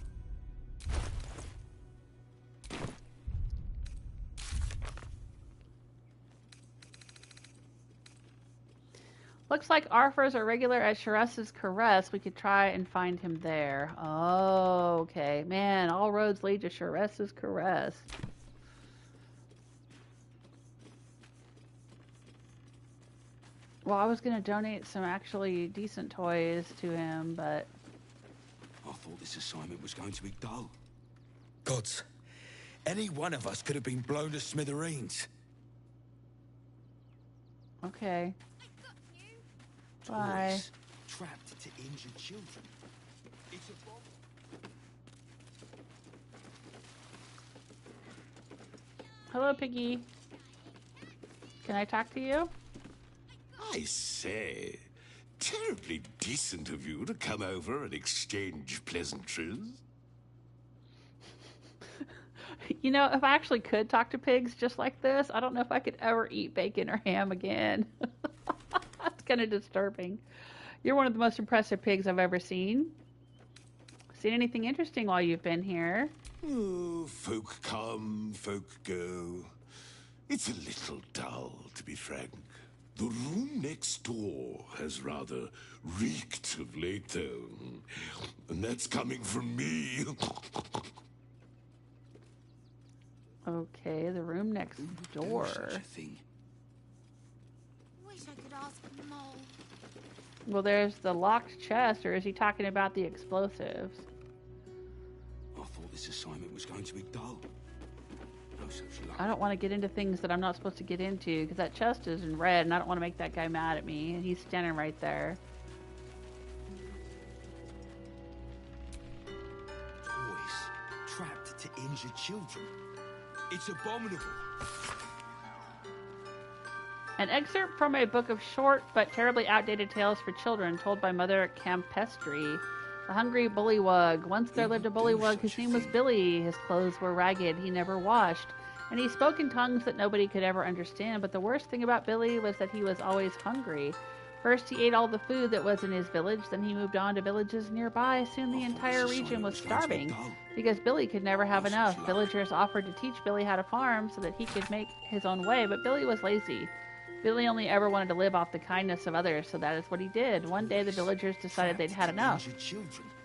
S1: Looks like Arfur's a regular at Sharran's Caress. We could try and find him there. Oh, okay. Man, all roads lead to Sharran's Caress. Well, I was going to donate some actually decent toys to him, but...
S13: I thought this assignment was going to be dull. Gods, any one of us could have been blown to smithereens.
S1: Okay. Bye.
S13: Toys trapped to injured children. It's a bomb.
S1: Hello, Piggy. Can I talk to you?
S8: I say, terribly decent of you to come over and exchange pleasantries.
S1: You know, if I actually could talk to pigs just like this, I don't know if I could ever eat bacon or ham again. That's kind of disturbing. You're one of the most impressive pigs I've ever seen. Seen anything interesting while you've been here?
S8: Oh, folk come, folk go. It's a little dull, to be frank. The room next door has rather reeked of late, though. And that's coming from me.
S1: Okay, the room next door.
S11: Wish I could ask Mole.
S1: Well, there's the locked chest, or is he talking about the explosives?
S13: I thought this assignment was going to be dull. No such luck.
S1: I don't want to get into things that I'm not supposed to get into, because that chest is in red, and I don't want to make that guy mad at me, and he's standing right there.
S13: Toys trapped to injured children. It's abominable.
S1: An excerpt from a book of short but terribly outdated tales for children told by Mother Campestry. The Hungry Bullywug. Once there lived a Bullywug whose name was Billy. His clothes were ragged, he never washed, and he spoke in tongues that nobody could ever understand. But the worst thing about Billy was that he was always hungry. First he ate all the food that was in his village, then he moved on to villages nearby. Soon the entire region was starving, because Billy could never have enough. Villagers offered to teach Billy how to farm so that he could make his own way, but Billy was lazy. Billy only ever wanted to live off the kindness of others, so that is what he did. One day the villagers decided they'd had enough.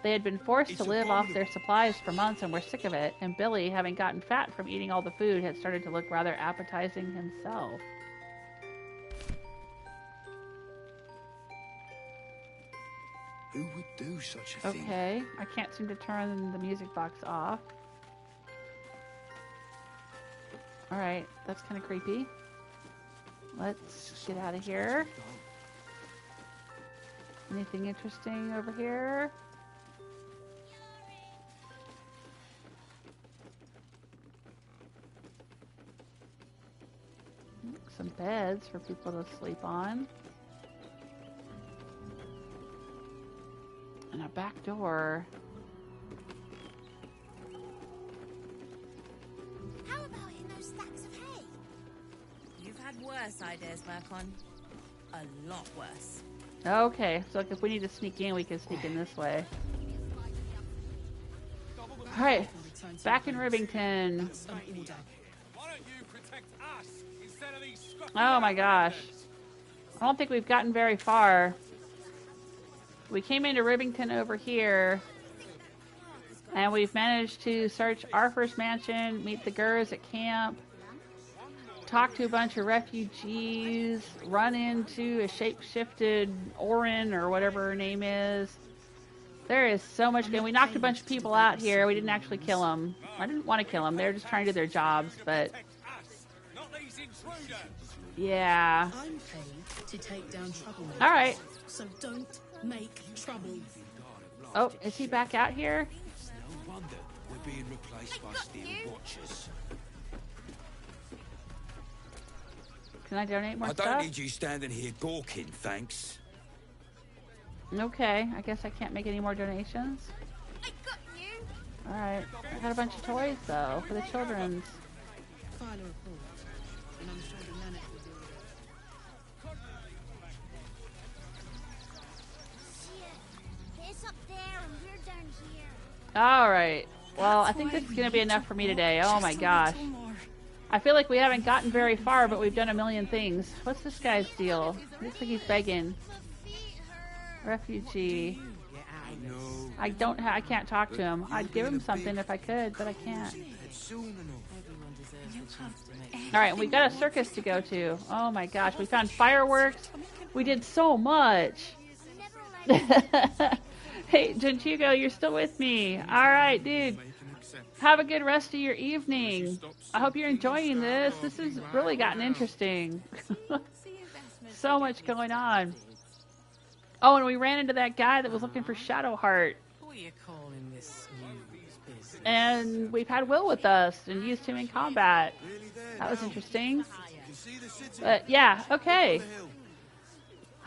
S1: They had been forced to live off their supplies for months and were sick of it, and Billy, having gotten fat from eating all the food, had started to look rather appetizing himself.
S13: Who would do such a thing?
S1: Okay, I can't seem to turn the music box off. Alright, that's kind of creepy. Let's get out of here. Anything interesting over here? Some beds for people to sleep on. And a back door.
S11: How about in those stacks of hay?
S14: You've had worse ideas, Mirkon. A lot worse.
S1: Okay, so if we need to sneak in, we can sneak in this way. Alright, back in Rivington. Oh my gosh. I don't think we've gotten very far. We came into Rivington over here, and we've managed to search Arfur's mansion, meet the Gurs at camp, talk to a bunch of refugees, run into a shape-shifted Orin, or whatever her name is. There is so much good. We knocked a bunch of people out here. We didn't actually kill them. I didn't want to kill them. They were just trying to do their jobs, but... yeah.
S5: I'm paid to take down troublemakers.
S1: Alright.
S5: So don't make trouble.
S1: Oh, is he back out here?
S13: No wonder we're being replaced by steel watchers.
S1: Can I donate more stuff?
S13: I don't need you standing here gawking, thanks.
S1: Okay, I guess I can't make any more donations.
S11: I got you.
S1: Alright, I got a bunch of toys though, for the children's.
S5: File a report, and I'm sure the Manip will do it.
S11: It's up there and we're down here.
S1: Alright, well, I think this is going to be enough for me today. Oh my gosh. I feel like we haven't gotten very far, but we've done a million things. What's this guy's deal? Looks like he's begging. Refugee. I can't talk to him. I'd give him something if I could, but I can't. Alright, we got a circus to go to. Oh my gosh, we found fireworks. We did so much. Hey, Gentigo, you're still with me. All right, dude. Have a good rest of your evening. I hope you're enjoying this. This has really gotten interesting. So much going on. Oh, and we ran into that guy that was looking for Shadowheart. And we've had Wyll with us and used him in combat. That was interesting. But yeah, okay.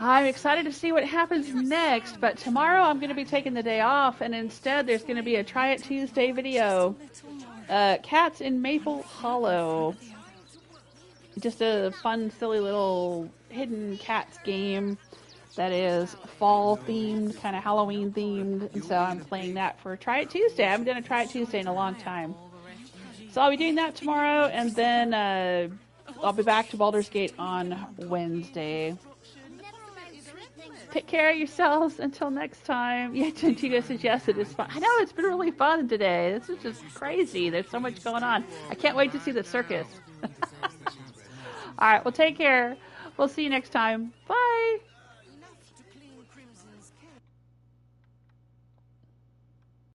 S1: I'm excited to see what happens next, but tomorrow I'm going to be taking the day off, and instead there's going to be a Try It Tuesday video. Cats in Maple Hollow. Just a fun, silly little hidden cats game that is fall-themed, kind of Halloween-themed, and so I'm playing that for Try It Tuesday. I haven't done a Try It Tuesday in a long time. So I'll be doing that tomorrow, and then I'll be back to Baldur's Gate on Wednesday. Take care of yourselves until next time. Yeah, Gentino says yes, it is fun. I know, it's been really fun today. This is just crazy. There's so much going on. I can't wait to see the circus. All right, well, take care. We'll see you next time. Bye.